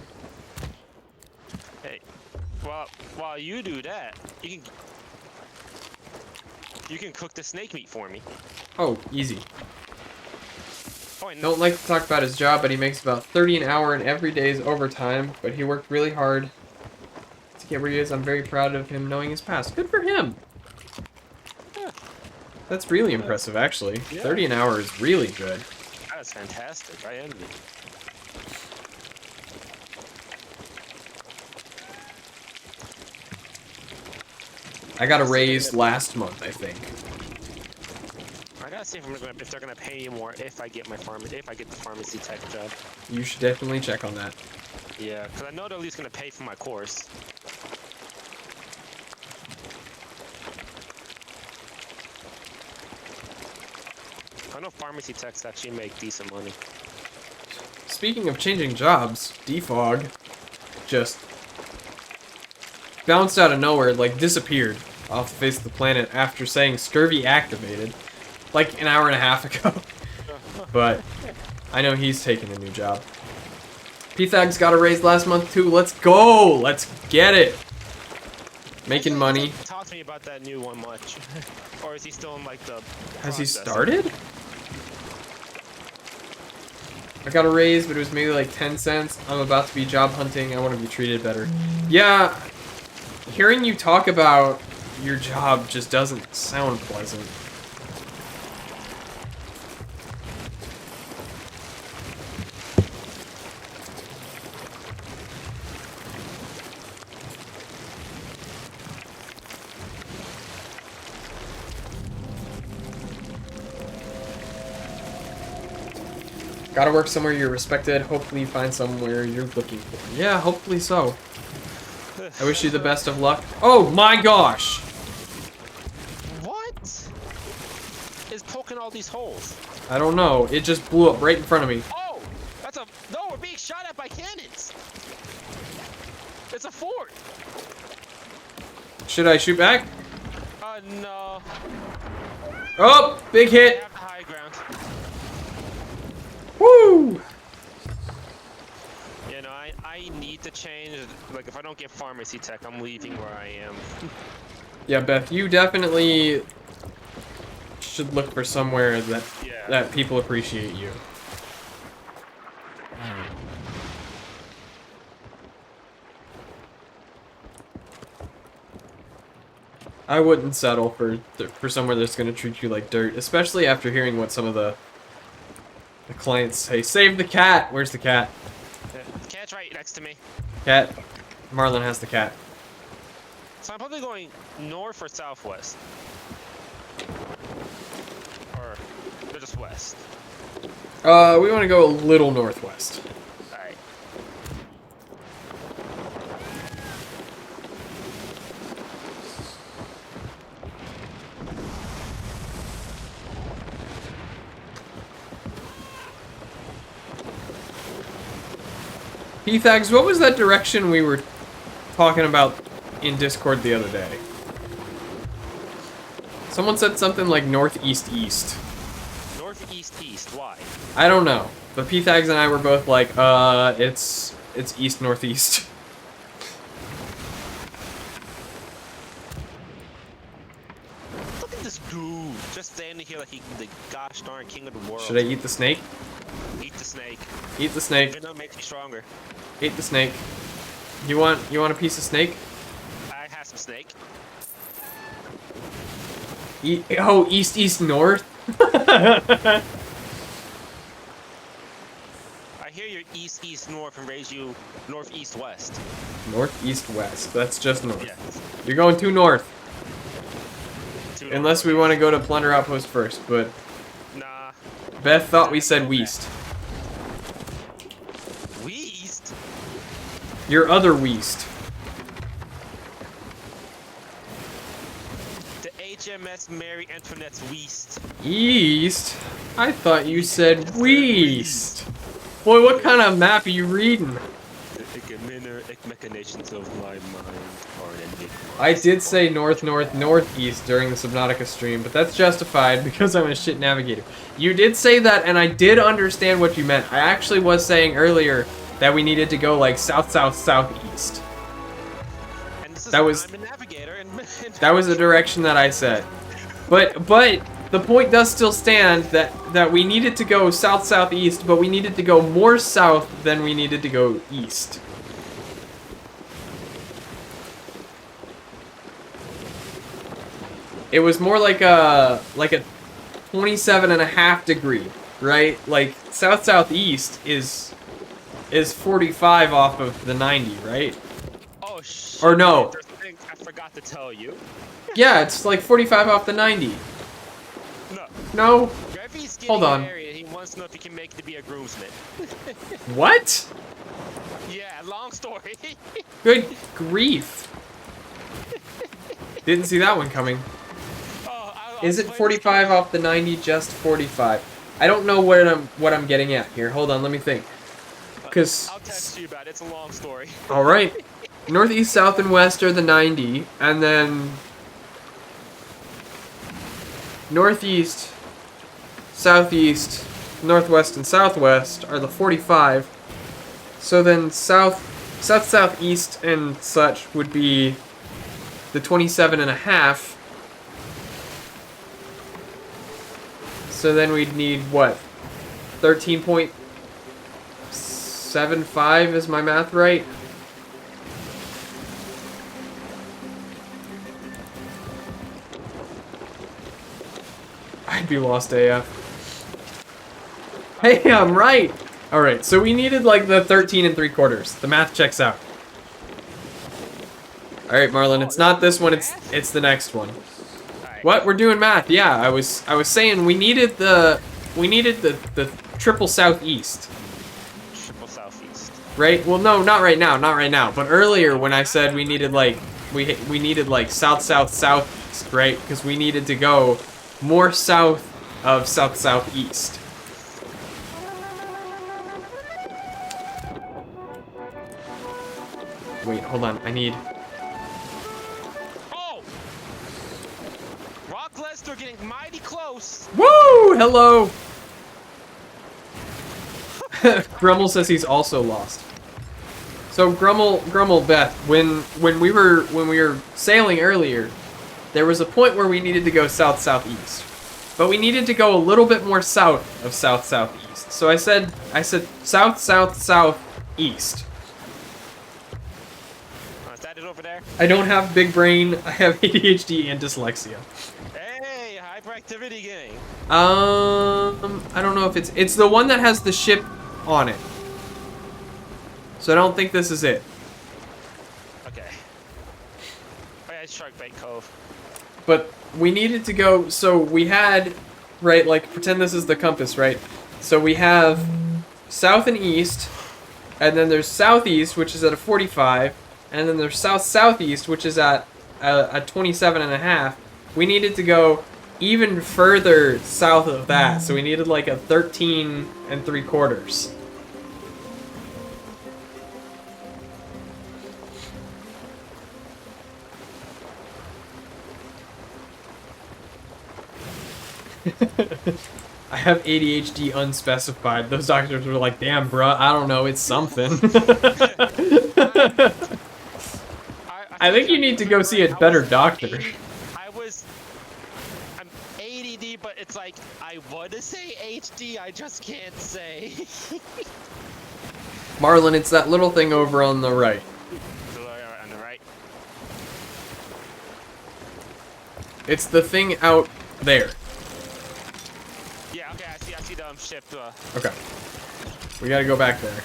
Hey, while you do that, you can cook the snake meat for me. Oh, easy. Oh, and Don't like to talk about his job, but he makes about 30 an hour and every day is overtime, but he worked really hard to get where he is. I'm very proud of him knowing his past. Good for him. Yeah, That's really impressive, actually. Yeah. 30 an hour is really good. that is fantastic. I envy. I got a raise last month, I think. I gotta see if they're gonna pay me more if I get the pharmacy tech job. You should definitely check on that. Yeah, because I know they're at least gonna pay for my course. I know pharmacy techs actually make decent money. Speaking of changing jobs, Defog just bounced out of nowhere, like disappeared off the face of the planet after saying scurvy activated, like an hour and a half ago. But I know he's taking a new job. P-Thag's got a raise last month too. Let's go! Let's get it! Making money. Talk to me about that new one much. Or is he still in like the Has he process? started? I got a raise, but it was maybe like 10 cents. I'm about to be job hunting. I want to be treated better. Yeah, hearing you talk about your job just doesn't sound pleasant. Gotta work somewhere you're respected. Hopefully you find somewhere you're looking for. Yeah, hopefully so. I wish you the best of luck. Oh my gosh! What is poking all these holes? I don't know. It just blew up right in front of me. Oh, no, we're being shot at by cannons. It's a fort. Should I shoot back? No. Oh, big I hit. have the high ground. Woo! You know, I need to change. Like, if I don't get pharmacy tech, I'm leaving where I am. Yeah, Beth, you definitely should look for somewhere that Yeah. that people appreciate you. I wouldn't settle for somewhere that's gonna treat you like dirt, especially after hearing what some of the clients say. Save the cat! Where's the cat? The cat's right next to me. Cat. Marlon has the cat. So I'm probably going north or southwest. Or just west. We want to go a little northwest. Alright. P-Thags, what was that direction we were talking about in Discord the other day? Someone said something like northeast-east. Northeast-east, why? I don't know. But P-Thags and I were both like, it's east-northeast. Look at this dude, just standing here like he's the gosh darn king of the world. Should I eat the snake? Eat the snake. Eat the snake. It don't make me stronger. Eat the snake. You want a piece of snake? I have some snake. Eat, oh, east, east, north? I hear you're east, east, north and raise you north, east, west. North, east, west. That's just north. Yes. You're going too north. Two Unless we north. want to go to Plunder Outpost first, but Nah. Beth thought we said Weast. East? Your other Weast. HMS Mary Antoinette's West. East? I thought you said West. Boy, what kind of map are you reading? The machinations of my mind are an enigma. I did say north, north, northeast during the Subnautica stream, but that's justified because I'm a shit navigator. You did say that, and I did understand what you meant. I actually was saying earlier that we needed to go like south, south, southeast. And this is That was- I'm a navigator and That was the direction that I said. But the point does still stand that we needed to go south, southeast, but we needed to go more south than we needed to go east. It was more like a 27.5 degree, right? Like south southeast is 45 off of the 90, right? Oh shit. Or no. There's things I forgot to tell you. Yeah, it's like 45 off the 90. No. No? Greffy's getting Hold on. married and he wants to know if he can make it to be a groomsman. What? Yeah, long story. Good grief. Didn't see that one coming. Is it 45 off the 90? Just 45. I don't know what I'm getting at here. Hold on, let me think. Cause I'll text you about it. It's a long story. all right, northeast, south, and west are the 90, and then northeast, southeast, northwest, and southwest are the 45. So then south, southeast, and such would be the 27.5. So then we'd need what? 13.75, is my math right? I'd be lost AF. Hey, I'm right! Alright, so we needed like the 13 3/4. The math checks out. Alright, Marlon, it's not this one, it's the next one. What? We're doing math. Yeah, I was saying we needed the triple southeast. Triple southeast. Right? Well, no, not right now, but earlier when I said we needed like we needed like south southeast, right? Because we needed to go more south of southeast. Wait, hold on. I need They're getting mighty close. Woo! Hello. Grummel says he's also lost. So Grummel Beth, when we were sailing earlier, there was a point where we needed to go south southeast, but we needed to go a little bit more south of south southeast. So I said south southeast. Is that it over there? I don't have big brain. I have ADHD and dyslexia. Hey, hyperactivity gang. I don't know if it's the one that has the ship on it. So I don't think this is it. Okay. Oh yeah, it's Sharkbait Cove. But we needed to go, so we had, right, like pretend this is the compass, right? So we have south and east, and then there's southeast, which is at a 45, and then there's south-southeast, which is at a 27.5. We needed to go even further south of that, so we needed like a 13 3/4. I have ADHD unspecified. Those doctors were like, damn, bruh, I don't know, it's something. I think you need to go see a better doctor. I'm ADD, but it's like, I want to say HD, I just can't say. Marlon, it's that little thing over on the right. On the right? It's the thing out there. Yeah, okay, I see the ship. Okay. We gotta go back there.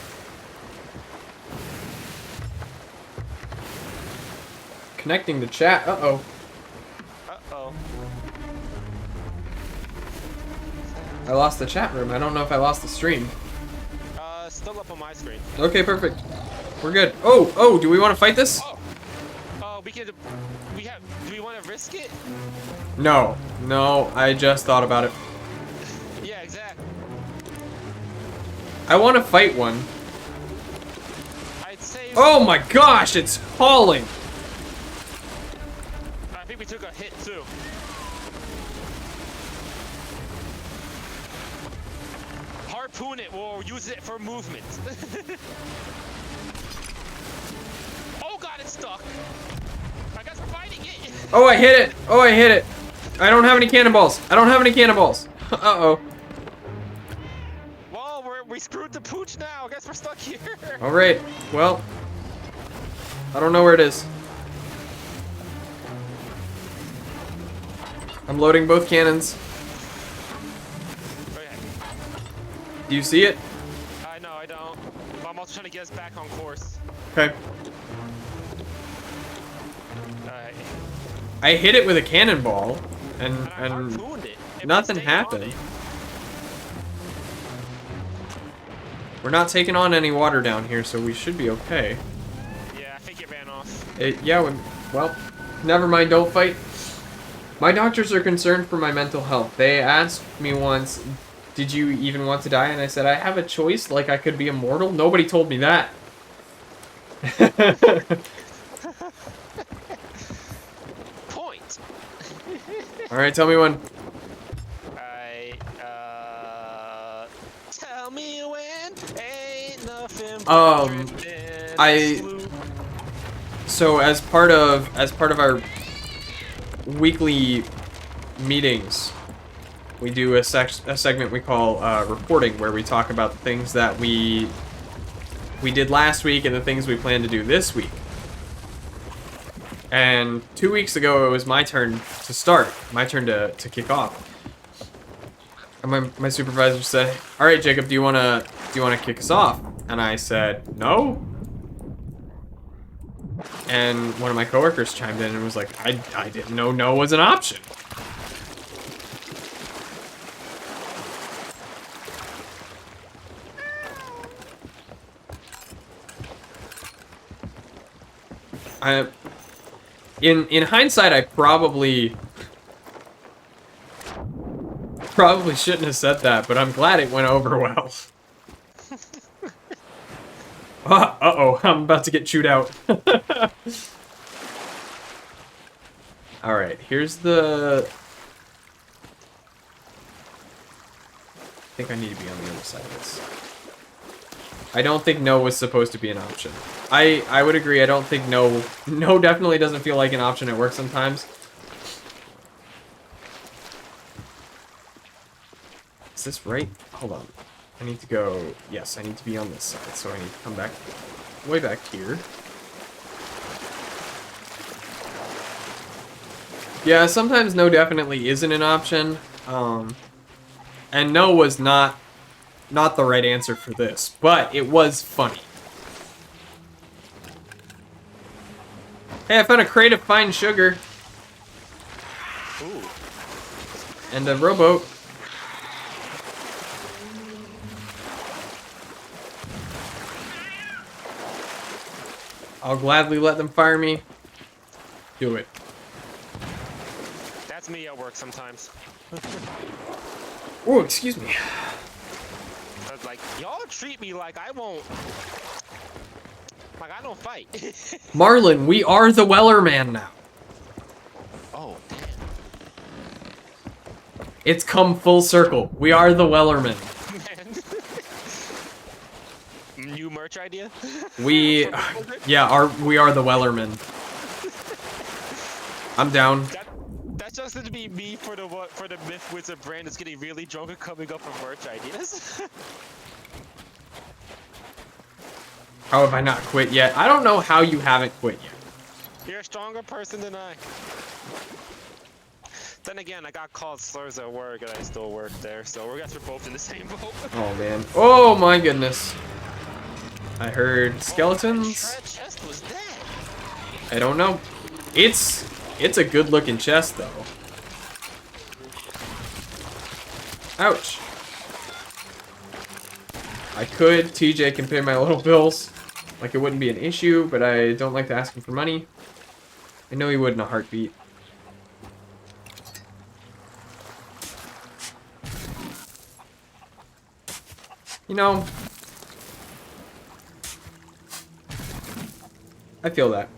Connecting the chat. Uh-oh. Uh-oh. I lost the chat room. I don't know if I lost the stream. Still up on my screen. Okay, perfect. We're good. Oh, do we want to fight this? Oh, do we want to risk it? No, I just thought about it. Yeah, exactly. I want to fight one. I'd say. Oh my gosh, it's hauling. I think we took a hit too. Harpoon it. We'll use it for movement. Oh god, it's stuck. I guess we're fighting it. Oh, I hit it. Oh, I hit it. I don't have any cannonballs. Uh-oh. Well, we screwed the pooch now. I guess we're stuck here. All right. Well, I don't know where it is. I'm loading both cannons. Okay. Do you see it? No, I don't. But I'm also trying to get us back on course. Okay. Alright. I hit it with a cannonball, and I harpooned it. If nothing we stayed on happened. it. We're not taking on any water down here, so we should be okay. Yeah, I think it ran off. Well, never mind, don't fight. My doctors are concerned for my mental health. They asked me once, did you even want to die? And I said, I have a choice, like I could be immortal. Nobody told me that. Point. Alright, tell me when. Tell me when ain't nothing So as part of our weekly meetings, we do a segment we call reporting, where we talk about the things that we did last week and the things we plan to do this week. And 2 weeks ago, it was my turn to start, my turn to kick off. And my supervisor said, "All right, Jacob, do you wanna kick us off?" And I said, "No." And one of my coworkers chimed in and was like, I didn't know no was an option. In hindsight, I probably shouldn't have said that, but I'm glad it went over well. Uh-oh, I'm about to get chewed out. Alright, here's the... I think I need to be on the other side of this. I don't think no was supposed to be an option. I would agree, I don't think no definitely doesn't feel like an option at work sometimes. Is this right? Hold on. I need to go... Yes, I need to be on this side, so I need to come back... way back here. Yeah, sometimes no definitely isn't an option. And no was not the right answer for this, but it was funny. Hey, I found a crate of fine sugar. Ooh. And a rowboat. I'll gladly let them fire me. Do it. That's me at work sometimes. Oh, excuse me. But like, y'all treat me like I won't. Like I don't fight. Marlon, we are the Wellerman now. Oh, damn. It's come full circle. We are the Wellermen. Man. New merch idea? We are the Wellermen. I'm down. That's just gonna be me for the Myth Wizard brand is getting really drunk and coming up with merch ideas. How have I not quit yet? I don't know how you haven't quit yet. You're a stronger person than I. Then again, I got called slurs at work and I still work there, so we're both in the same boat. Oh man. Oh my goodness. I heard skeletons. What chest was that? I don't know. It's a good looking chest though. Ouch. I could. TJ can pay my little bills. Like it wouldn't be an issue, but I don't like to ask him for money. I know he would in a heartbeat. You know, I feel that.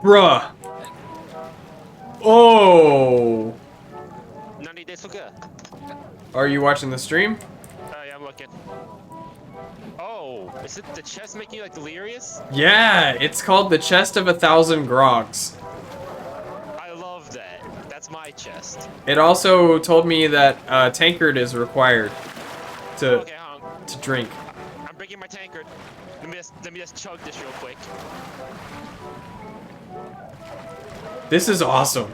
Bruh. Oh. Nani desuka? Are you watching the stream? Yeah, I'm looking. Oh, is it the chest making you like delirious? Yeah, it's called the Chest of 1,000 Grogs. I love that. That's my chest. It also told me that tankard is required to Okay, hold on. to drink. I'm bringing my tankard. Let me just chug this real quick. This is awesome.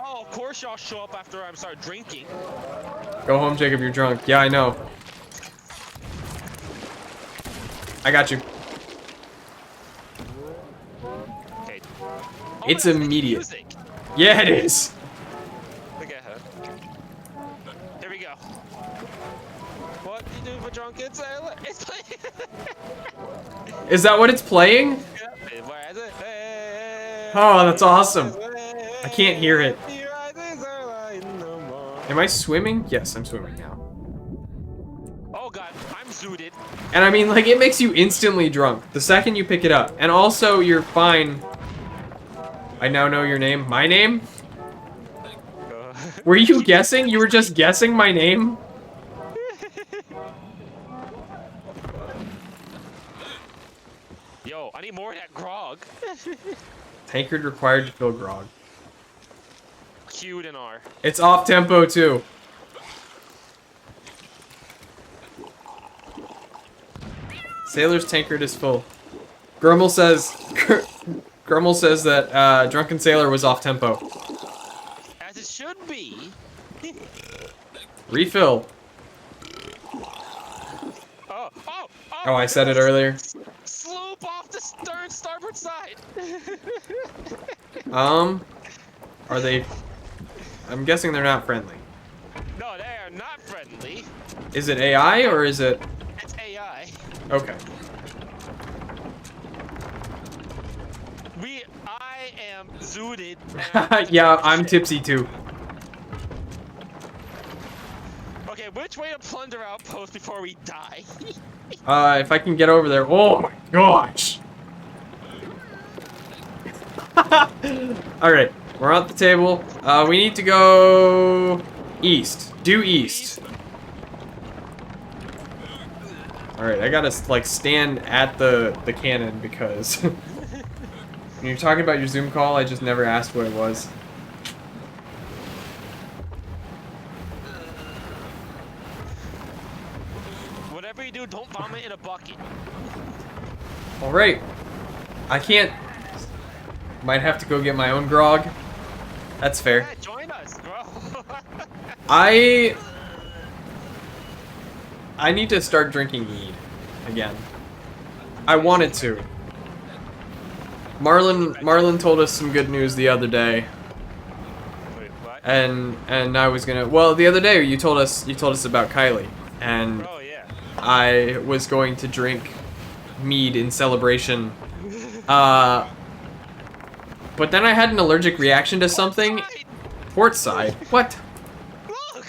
Oh, of course y'all show up after I start drinking. Go home, Jacob. You're drunk. Yeah, I know. I got you. Okay. It's that's making immediate. music. Yeah, it is. Look at her. Here we go. What do you do for drunken sailor? It's playing. Is that what it's playing? Oh, that's awesome. I can't hear it. Am I swimming? Yes, I'm swimming now. Oh god, I'm zooted. And I mean, like, it makes you instantly drunk the second you pick it up. And also, you're fine. I now know your name. My name? Were you guessing? You were just guessing my name? Yo, I need more of that grog. Tankard required to fill grog. Q'd and R. It's off tempo too. Sailor's tankard is full. Grummel says that Drunken Sailor was off tempo. As it should be. Refill. Oh, I said it earlier. Sloop off the starboard side. Are they? I'm guessing they're not friendly. No, they are not friendly. Is it AI or is it? It's AI. Okay. I am zooted. Yeah, I'm tipsy too. Okay, which way to Plunder Outpost before we die? If I can get over there. Oh my gosh. Alright, we're at the table. We need to go east. Due east. Alright, I gotta like stand at the cannon because when you're talking about your Zoom call, I just never asked what it was. Whatever you do, don't vomit in a bucket. Alright. I can't. Might have to go get my own grog. That's fair. Yeah, join us, bro. I need to start drinking mead again. I wanted to. Marlon told us some good news the other day. Wait, what? And I was gonna. Well, the other day you told us about Kylie, and Oh yeah. I was going to drink mead in celebration. But then I had an allergic reaction to something. Port side. What? Look.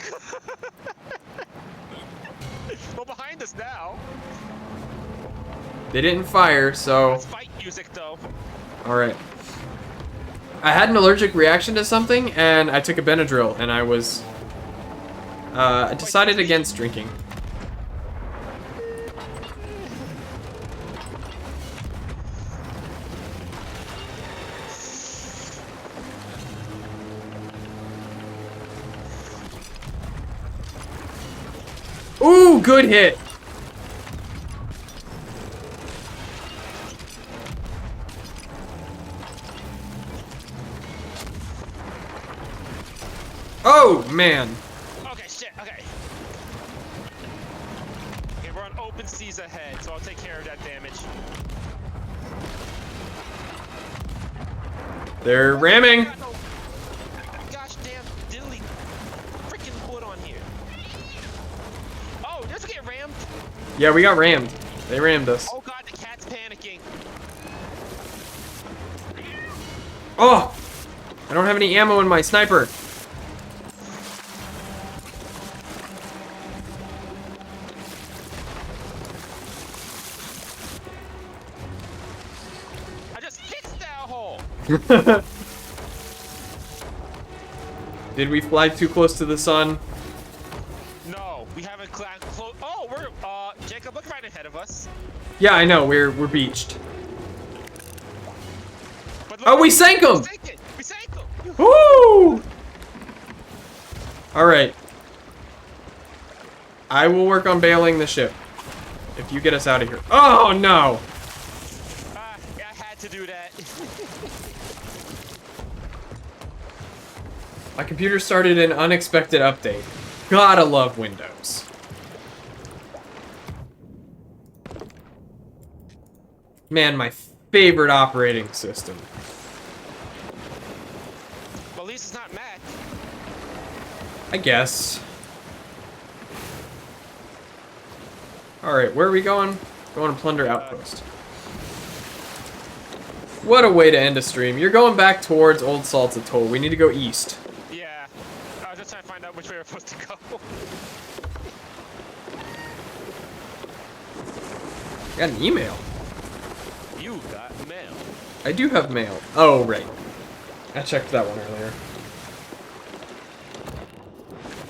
Well, behind us now. They didn't fire, so. It's fight music though. All right. I had an allergic reaction to something, and I took a Benadryl, and I was. I decided against drinking. Ooh, good hit. Oh, man. Okay, shit, okay. Okay, we're on open seas ahead, so I'll take care of that damage. They're ramming. Gosh damn diddly freaking wood on here. Oh, did we get rammed? Yeah, we got rammed. They rammed us. Oh god, the cat's panicking. Oh! I don't have any ammo in my sniper. Did we fly too close to the sun? No, we haven't climbed close. Oh, we're Jacob, look right ahead of us. Yeah, I know. We're beached. But look, Oh, we sank him! We sank him! Woo! All right. I will work on bailing the ship. If you get us out of here. Oh no! Yeah, I had to do that. My computer started an unexpected update. Gotta love Windows. Man, my favorite operating system. Well, at least it's not Mac. I guess. Alright, where are we going? Going to Plunder Outpost. What a way to end a stream. You're going back towards Old Salts Atoll. We need to go east. Yeah, I was just trying to find out which way we're supposed to go. Got an email. You got mail. I do have mail. Oh, right. I checked that one earlier.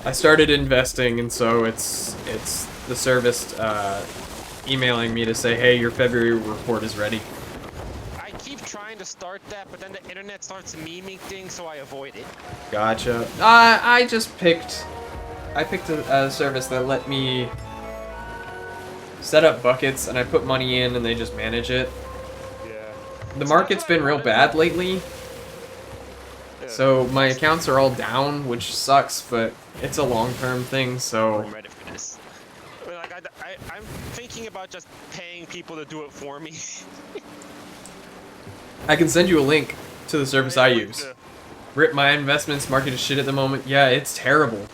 I started investing, and so it's the service emailing me to say, hey, your February report is ready. I keep trying to start that, but then the internet starts memeing things, so I avoid it. Gotcha. I picked a service that let me set up buckets, and I put money in, and they just manage it. Yeah. The market's been real bad lately, so my accounts are all down, which sucks, but it's a long-term thing, so... I'm ready for this. Like, I'm thinking about just paying people to do it for me. I can send you a link to the service I use. Rip, my investments market is shit at the moment. Yeah, it's terrible.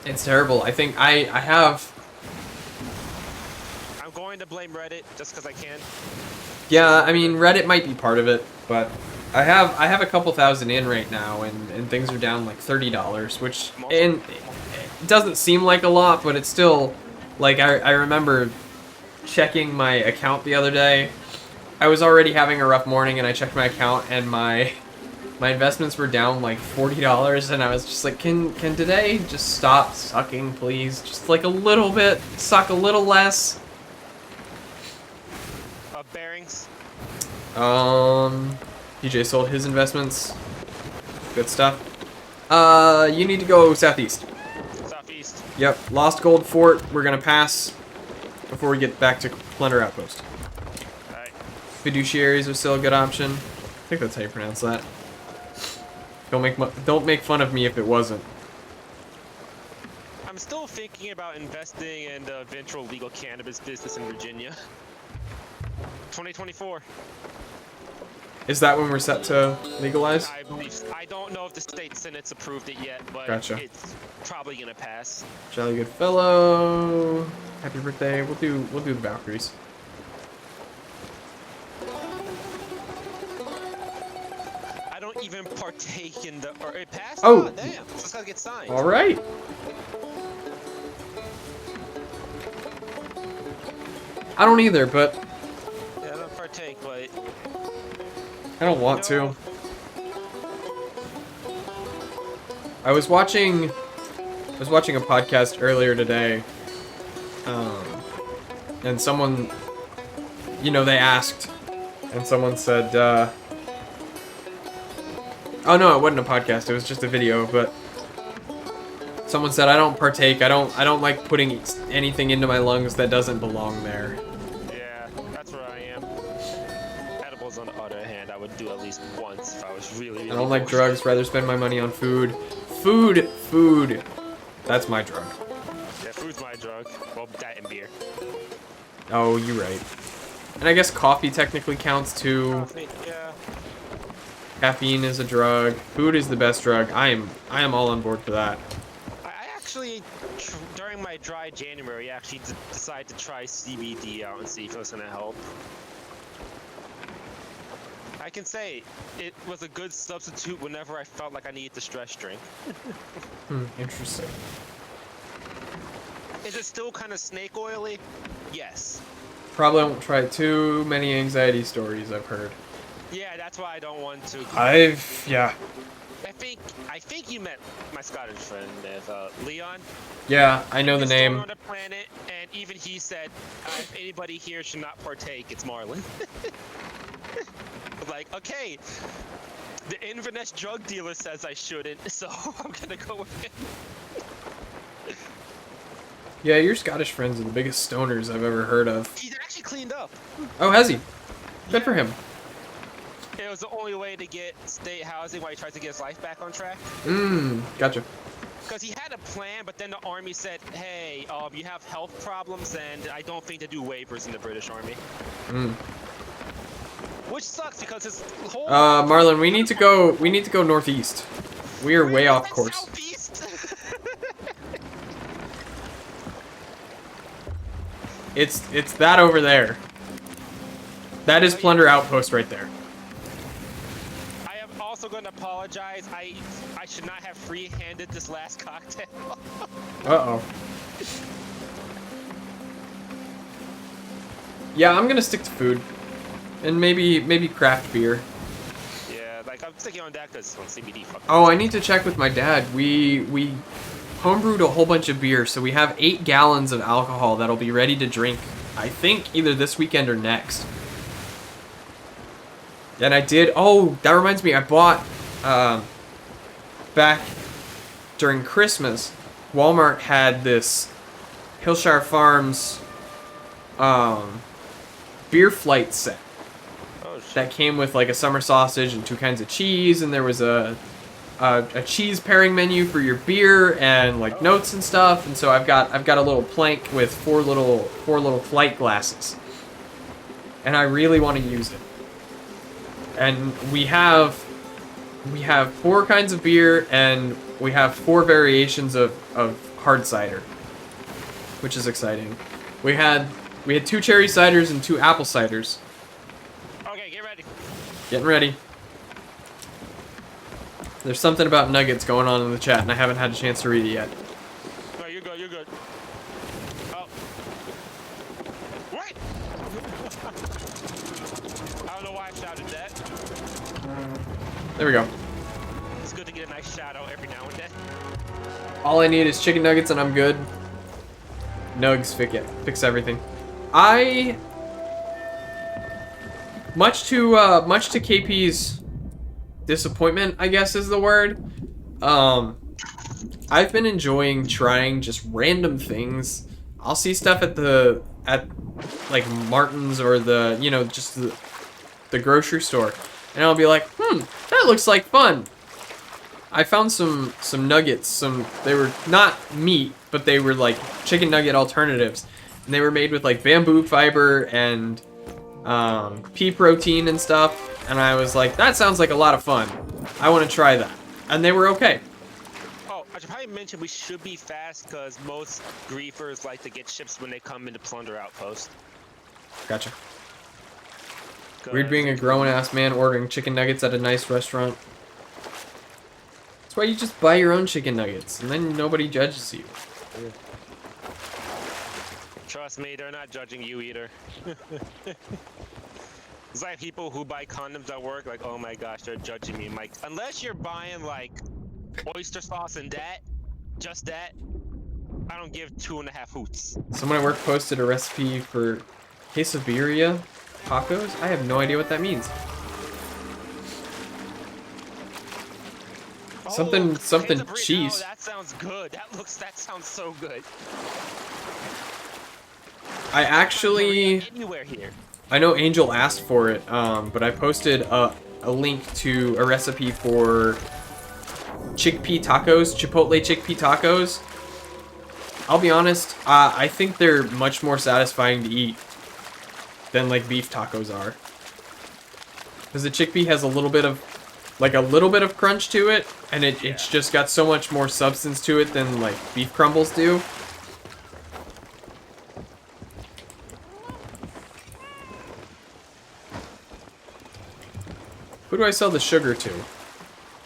It's terrible. I think I have... I'm going to blame Reddit just because I can. Yeah, I mean, Reddit might be part of it, but I have a couple thousand in right now, and things are down like $30, which and it doesn't seem like a lot, but it's still like I remember checking my account the other day. I was already having a rough morning, and I checked my account, and my investments were down like $40, and I was just like, can today just stop sucking, please? Just like a little bit, suck a little less. Bearings. DJ sold his investments. Good stuff. You need to go southeast. Southeast. Yep, Lost Gold Fort. We're gonna pass before we get back to Plunder Outpost. Alright. Fiduciaries are still a good option. I think that's how you pronounce that. Don't make fun of me if it wasn't. I'm still thinking about investing in the eventual legal cannabis business in Virginia. 2024. Is that when we're set to legalize? I believe. I don't know if the state senate's approved it yet, but Gotcha. it's probably gonna pass. Jolly good fellow. Happy birthday. We'll do the Valkyries. I don't even partake in the. Or it passed. Oh. Damn! Just gotta get signed. All right. I don't either, but Yeah, I don't partake, but. I don't want to. I was watching a podcast earlier today, and someone, they asked, and someone said, oh no, it wasn't a podcast, it was just a video, but someone said, I don't partake, I don't like putting anything into my lungs that doesn't belong there. Yeah, that's where I am. Edibles, on the other hand, I would do at least once if I was really I don't like bored. drugs, rather spend my money on food. Food. That's my drug. Yeah, food's my drug. Well, that and beer. Oh, you're right. And I guess coffee technically counts too. Coffee, yeah. Caffeine is a drug. Food is the best drug. I am all on board for that. I actually, during my dry January, actually decided to try CBD out and see if it was gonna help. I can say it was a good substitute whenever I felt like I needed the stress drink. Interesting. Is it still kind of snake oily? Yes. Probably won't try too many anxiety stories I've heard. Yeah, that's why I don't want to. Yeah. I think you met my Scottish friend, Leon. Yeah, I know the He's name. on the planet, and even he said, if anybody here should not partake, it's Marlin. Like, okay, the Inverness drug dealer says I shouldn't, so I'm gonna go with him. Yeah, your Scottish friends are the biggest stoners I've ever heard of. He's actually cleaned up. Oh, has he? Good for him. It was the only way to get state housing while he tried to get his life back on track. Gotcha. Because he had a plan, but then the army said, hey, you have health problems, and I don't think they do waivers in the British Army. Which sucks, because his whole... Marlon, we need to go northeast. We are way off course. Southeast? It's that over there. That is Plunder Outpost right there. I am also going to apologize. I should not have free-handed this last cocktail. Uh-oh. Yeah, I'm gonna stick to food. And maybe craft beer. Yeah, like, I'm sticking on that because it's on CBD. Oh, I need to check with my dad. We homebrewed a whole bunch of beer, so we have 8 gallons of alcohol that'll be ready to drink, I think, either this weekend or next. And I did... Oh, that reminds me, I bought... back during Christmas, Walmart had this Hillshire Farms beer flight set. Oh, shit. That came with like a summer sausage and 2 kinds of cheese, and there was a cheese pairing menu for your beer and like notes and stuff. And so I've got a little plank with four little flight glasses, and I really want to use it. And we have 4 kinds of beer, and we have 4 variations of hard cider, which is exciting. We had 2 cherry ciders and 2 apple ciders. Okay, get ready. Getting ready. There's something about nuggets going on in the chat, and I haven't had a chance to read it yet. No, you're good, you're good. Oh. What? I don't know why I shouted that. There we go. It's good to get a nice shout out every now and then. All I need is chicken nuggets, and I'm good. Nugs fix everything. Much to KP's disappointment, I guess is the word. I've been enjoying trying just random things. I'll see stuff at like Martin's or just the grocery store, and I'll be like, that looks like fun. I found some nuggets. They were not meat, but they were like chicken nugget alternatives, and they were made with like bamboo fiber and pea protein and stuff. And I was like, that sounds like a lot of fun. I want to try that. And they were okay. Oh, I should probably mention we should be fast because most griefers like to get chips when they come into Plunder Outpost. Gotcha. Weird being a grown-ass man ordering chicken nuggets at a nice restaurant. That's why you just buy your own chicken nuggets, and then nobody judges you. Trust me, they're not judging you either. It's like people who buy condoms at work, like, oh my gosh, they're judging me. I'm like, unless you're buying like oyster sauce and just that, I don't give 2.5 hoots. Someone at work posted a recipe for quesadilla tacos. I have no idea what that means. Something cheese. Oh, that sounds good. That sounds so good. I actually... Anywhere here. I know Angel asked for it, but I posted a link to a recipe for chickpea tacos, chipotle chickpea tacos. I'll be honest, I think they're much more satisfying to eat than like beef tacos are. Because the chickpea has a little bit of crunch to it, and it's just got so much more substance to it than like beef crumbles do. Who do I sell the sugar to?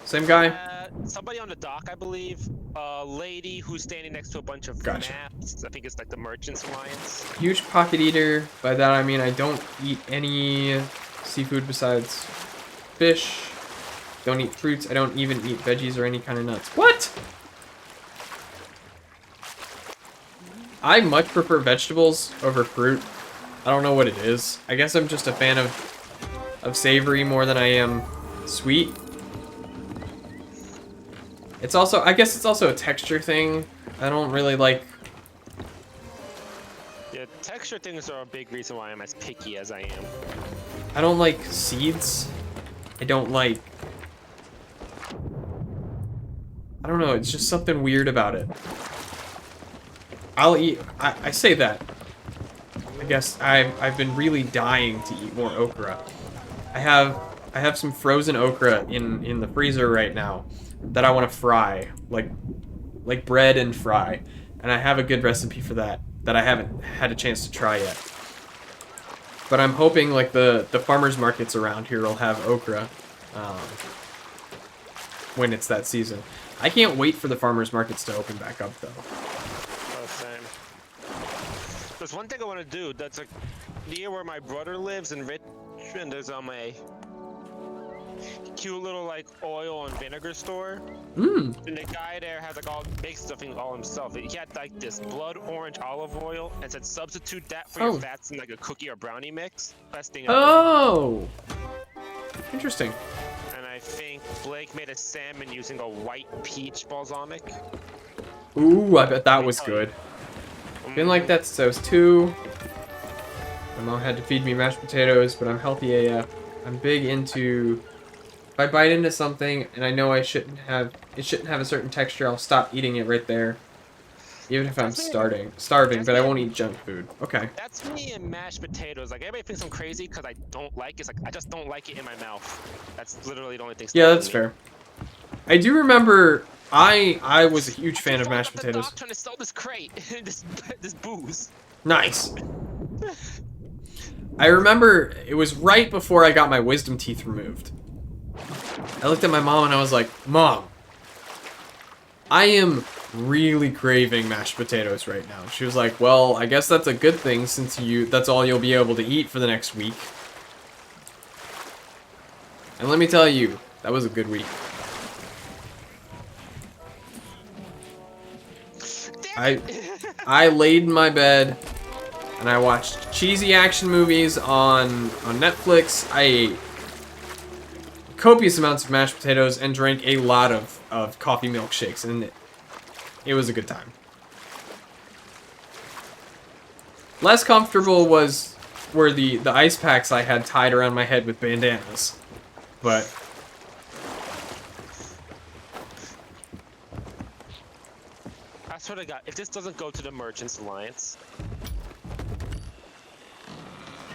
Same guy? Somebody on the dock, I believe. A lady who's standing next to a bunch of maps. I think it's like the Merchants Alliance. Huge pocket eater. By that I mean I don't eat any seafood besides fish. Don't eat fruits. I don't even eat veggies or any kind of nuts. What? I much prefer vegetables over fruit. I don't know what it is. I guess I'm just a fan of savory more than I am sweet. It's also, I guess it's also a texture thing. I don't really like... Yeah, texture things are a big reason why I'm as picky as I am. I don't like seeds. I don't like... I don't know, it's just something weird about it. I'll eat... I say that. I guess I've been really dying to eat more okra. I have some frozen okra in the freezer right now that I want to fry, like bread and fry, and I have a good recipe for that I haven't had a chance to try yet. But I'm hoping like the farmers markets around here will have okra when it's that season. I can't wait for the farmers markets to open back up though. Oh, same. There's one thing I want to do. That's like near where my brother lives in Richmond. There's a cute little like oil and vinegar store. And the guy there has like makes something all himself. He had like this blood orange olive oil and said substitute that for your fats in like a cookie or brownie mix. Best thing ever. Oh, interesting. And I think Blake made a salmon using a white peach balsamic. Ooh, I bet that was good. Been like that since I was 2. My mom had to feed me mashed potatoes, but I'm healthy AF. I'm big into... If I bite into something and I know it shouldn't have a certain texture, I'll stop eating it right there. Even if I'm starving, but I won't eat junk food. Okay. That's me and mashed potatoes. Like everybody thinks I'm crazy because I don't like it. It's like I just don't like it in my mouth. That's literally the only thing. Yeah, that's fair. I do remember I was a huge fan of mashed potatoes. Trying to sell this crate, this booze. Nice. I remember it was right before I got my wisdom teeth removed. I looked at my mom and I was like, Mom, I am really craving mashed potatoes right now. She was like, well, I guess that's a good thing since that's all you'll be able to eat for the next week. And let me tell you, that was a good week. I laid in my bed and I watched cheesy action movies on Netflix. I ate copious amounts of mashed potatoes and drank a lot of coffee milkshakes, and it was a good time. Less comfortable were the ice packs I had tied around my head with bandanas, but I swear to God, if this doesn't go to the Merchants Alliance,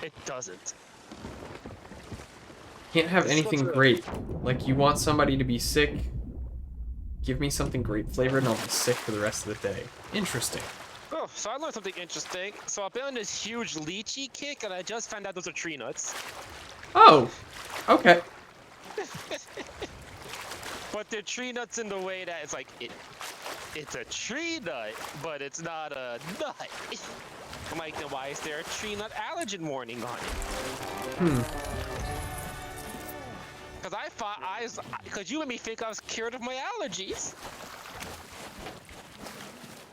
it doesn't. Can't have anything great. Like, you want somebody to be sick, give me something grape flavored and I'll be sick for the rest of the day. Interesting. Oh, so I learned something interesting. So I've been on this huge lychee kick and I just found out those are tree nuts. Oh, okay. But they're tree nuts in the way that it's like, it's a tree nut, but it's not a nut. I'm like, then why is there a tree nut allergen warning on it? Because you made me think I was cured of my allergies.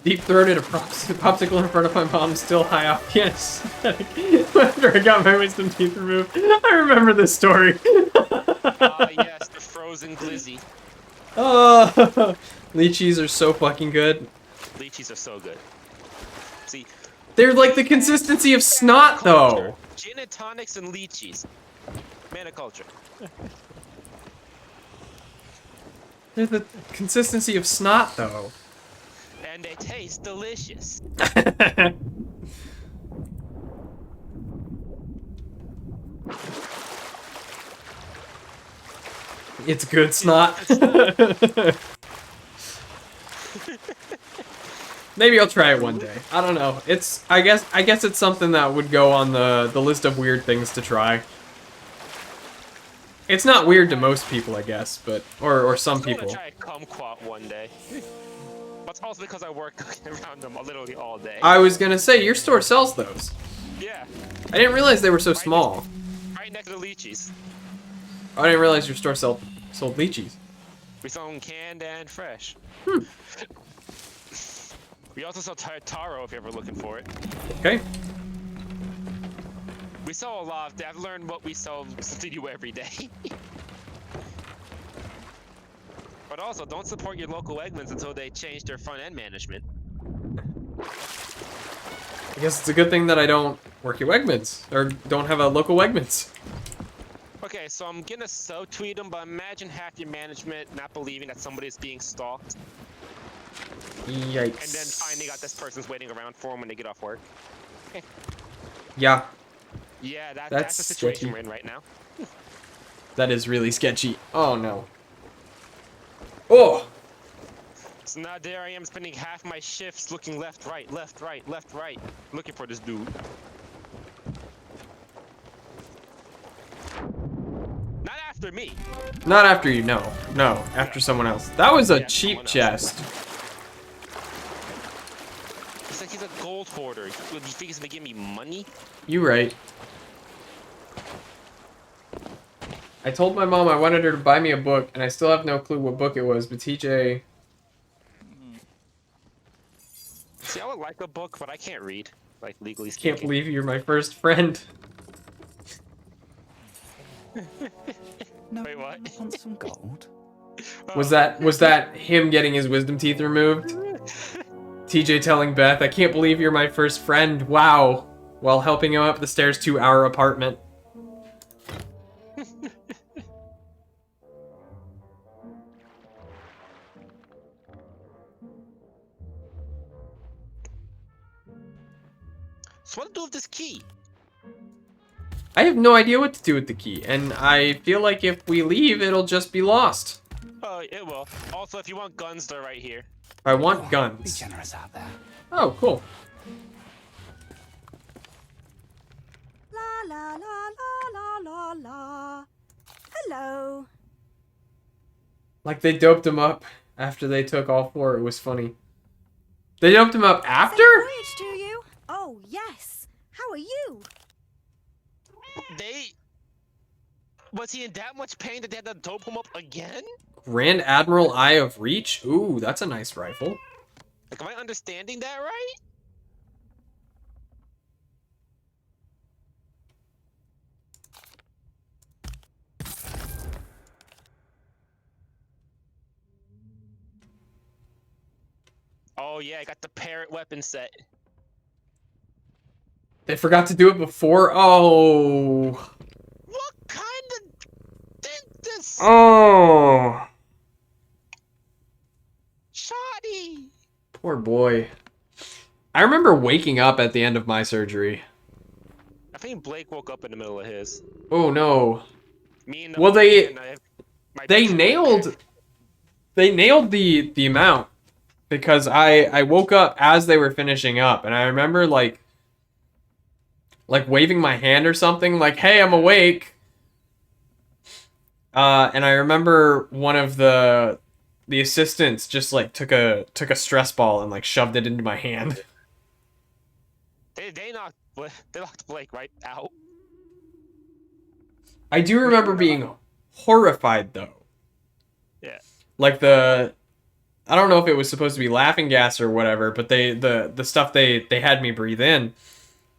Deep-throated a popsicle in front of my mom, still high off yes. After I got my wisdom teeth removed. I remember this story. Yes, the frozen glizzy. Oh, lychees are so fucking good. Lychees are so good. See, they're like the consistency of snot, though. Gin and tonics and lychees. Maniculture. They're the consistency of snot, though. And they taste delicious. It's good snot. Maybe I'll try it one day. I don't know. I guess it's something that would go on the list of weird things to try. It's not weird to most people, I guess, but or some people. I'm gonna try kumquat one day. But also because I work around them literally all day. I was gonna say, your store sells those. Yeah. I didn't realize they were so small. Right next to the lychees. Oh, I didn't realize your store sold lychees. We sell them canned and fresh. We also sell taro if you're ever looking for it. Okay. We sell a lot. I've learned what we sell to you every day. But also, don't support your local Wegmans until they change their front-end management. I guess it's a good thing that I don't work at Wegmans, or don't have a local Wegmans. Okay, so I'm gonna tweet them, but imagine half your management not believing that somebody's being stalked, Yikes. and then finding out this person's waiting around for them when they get off work. Yeah, Yeah, that's That's the situation sketchy. we're in right now. that is really sketchy. Oh, no. Oh! So now there I am spending half my shifts looking left, right, left, right, left, right, looking for this dude. Not after me. Not after you, no. No, after someone else. That was a Yeah, cheap someone else. chest. It's like he's a gold hoarder. You think he's gonna give me money? You right. I told my mom I wanted her to buy me a book, and I still have no clue what book it was, but TJ... See, I would like a book, but I can't read, like legally Can't speaking. believe you're my first friend. No, Wait, what? Want some gold? Was that him getting his wisdom teeth removed? TJ telling Beth, I can't believe you're my first friend, wow, while helping him up the stairs to our apartment. So what to do with this key? I have no idea what to do with the key, and I feel like if we leave, it'll just be lost. Oh, it will. Also, if you want guns, they're right here. I want Be guns. generous out there. Oh, cool. La la la la la la la. Hello. Like they doped him up after they took all four. It was funny. They doped him up after? Safe voyage to you. Oh yes. How are you? Was he in that much pain that they had to dope him up again? Grand Admiral Eye of Reach? Ooh, that's a nice rifle. Like, am I understanding that right? Oh yeah, I got the parrot weapon set. They forgot to do it before? Oh. What kind of did this? Oh. Shoddy. Poor boy. I remember waking up at the end of my surgery. I think Blake woke up in the middle of his. Oh no. Me and Well, they my they picture nailed the amount because I woke up as they were finishing up, and I remember like waving my hand or something like, "Hey, I'm awake." And I remember one of the assistants just like took a stress ball and like shoved it into my hand. They knocked Blake right out. I do remember being horrified though. Yeah. Like I don't know if it was supposed to be laughing gas or whatever, but the stuff they had me breathe in.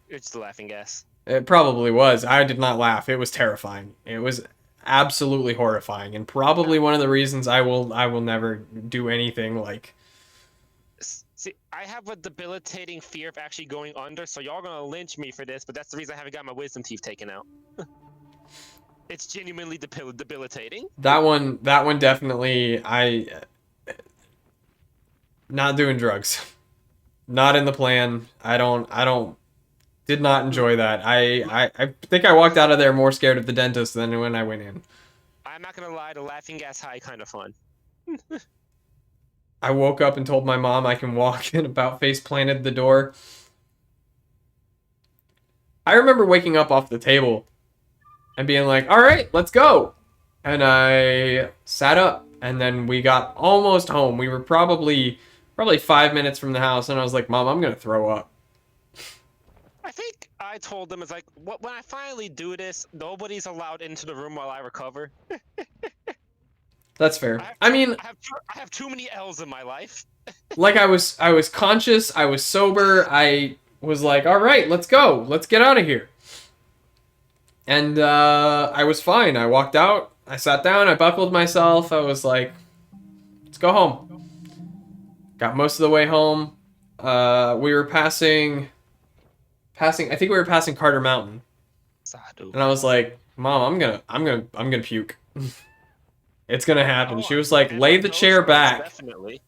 It's the laughing gas. It probably was. I did not laugh. It was terrifying. It was absolutely horrifying, and probably one of the reasons I will never do anything like. See, I have a debilitating fear of actually going under, so y'all gonna lynch me for this, but that's the reason I haven't got my wisdom teeth taken out. It's genuinely debilitating. That one definitely. Not doing drugs. Not in the plan. Did not enjoy that. I think I walked out of there more scared of the dentist than when I went in. I'm not gonna lie, the laughing gas high kind of fun. I woke up and told my mom I can walk and about face planted the door. I remember waking up off the table and being like, all right, let's go. And I sat up, and then we got almost home. We were probably 5 minutes from the house, and I was like, Mom, I'm going to throw up. I think I told them, it's like, when I finally do this, nobody's allowed into the room while I recover. That's fair. I mean, I have too many L's in my life. like I was conscious, I was sober, I was like, all right, let's go, let's get out of here. And I was fine. I walked out, I sat down, I buckled myself, I was like, let's go home. Got most of the way home. We were passing, I think we were passing Carter Mountain. And I was like, Mom, I'm gonna puke. It's gonna happen. She was like, lay the chair back. Definitely.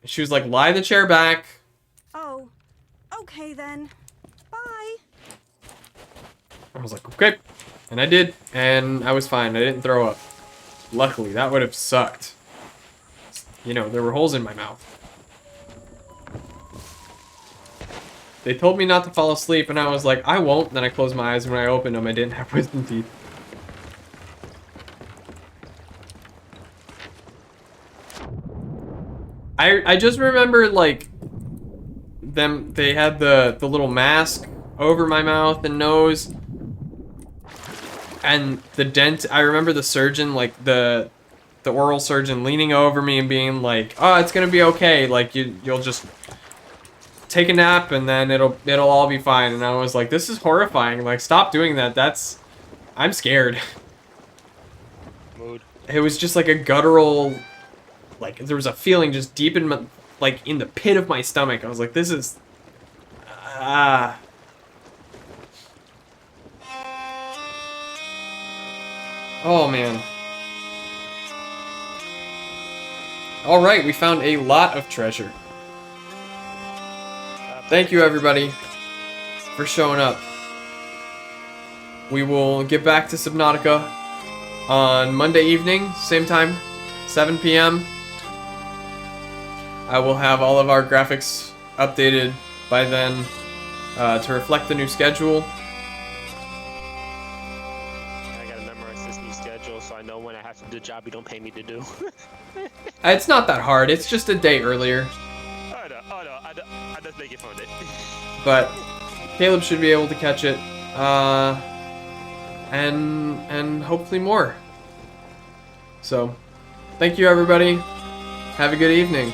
She was like, lie the chair back. Oh, okay then. Bye. I was like, okay. And I did, and I was fine. I didn't throw up. Luckily, that would have sucked. You know, there were holes in my mouth. They told me not to fall asleep, and I was like, I won't. And then I closed my eyes, and when I opened them, I didn't have wisdom teeth. I just remember, like, they had the little mask over my mouth and nose. And the dent, I remember the surgeon, like, the oral surgeon leaning over me and being like, oh, it's gonna be okay. Like, you'll just take a nap and then it'll all be fine. And I was like, this is horrifying. Like, stop doing that. I'm scared. Mood. It was just like a guttural, like, there was a feeling just deep in my, like, in the pit of my stomach. I was like, this is, Oh, man. Alright, we found a lot of treasure. Thank you, everybody, for showing up. We will get back to Subnautica on Monday evening, same time, 7 p.m. I will have all of our graphics updated by then to reflect the new schedule. I gotta memorize this new schedule so I know when I have to do the job you don't pay me to do. It's not that hard. It's just a day earlier. I just make it fun. But Caleb should be able to catch it. And hopefully more. So, thank you, everybody. Have a good evening.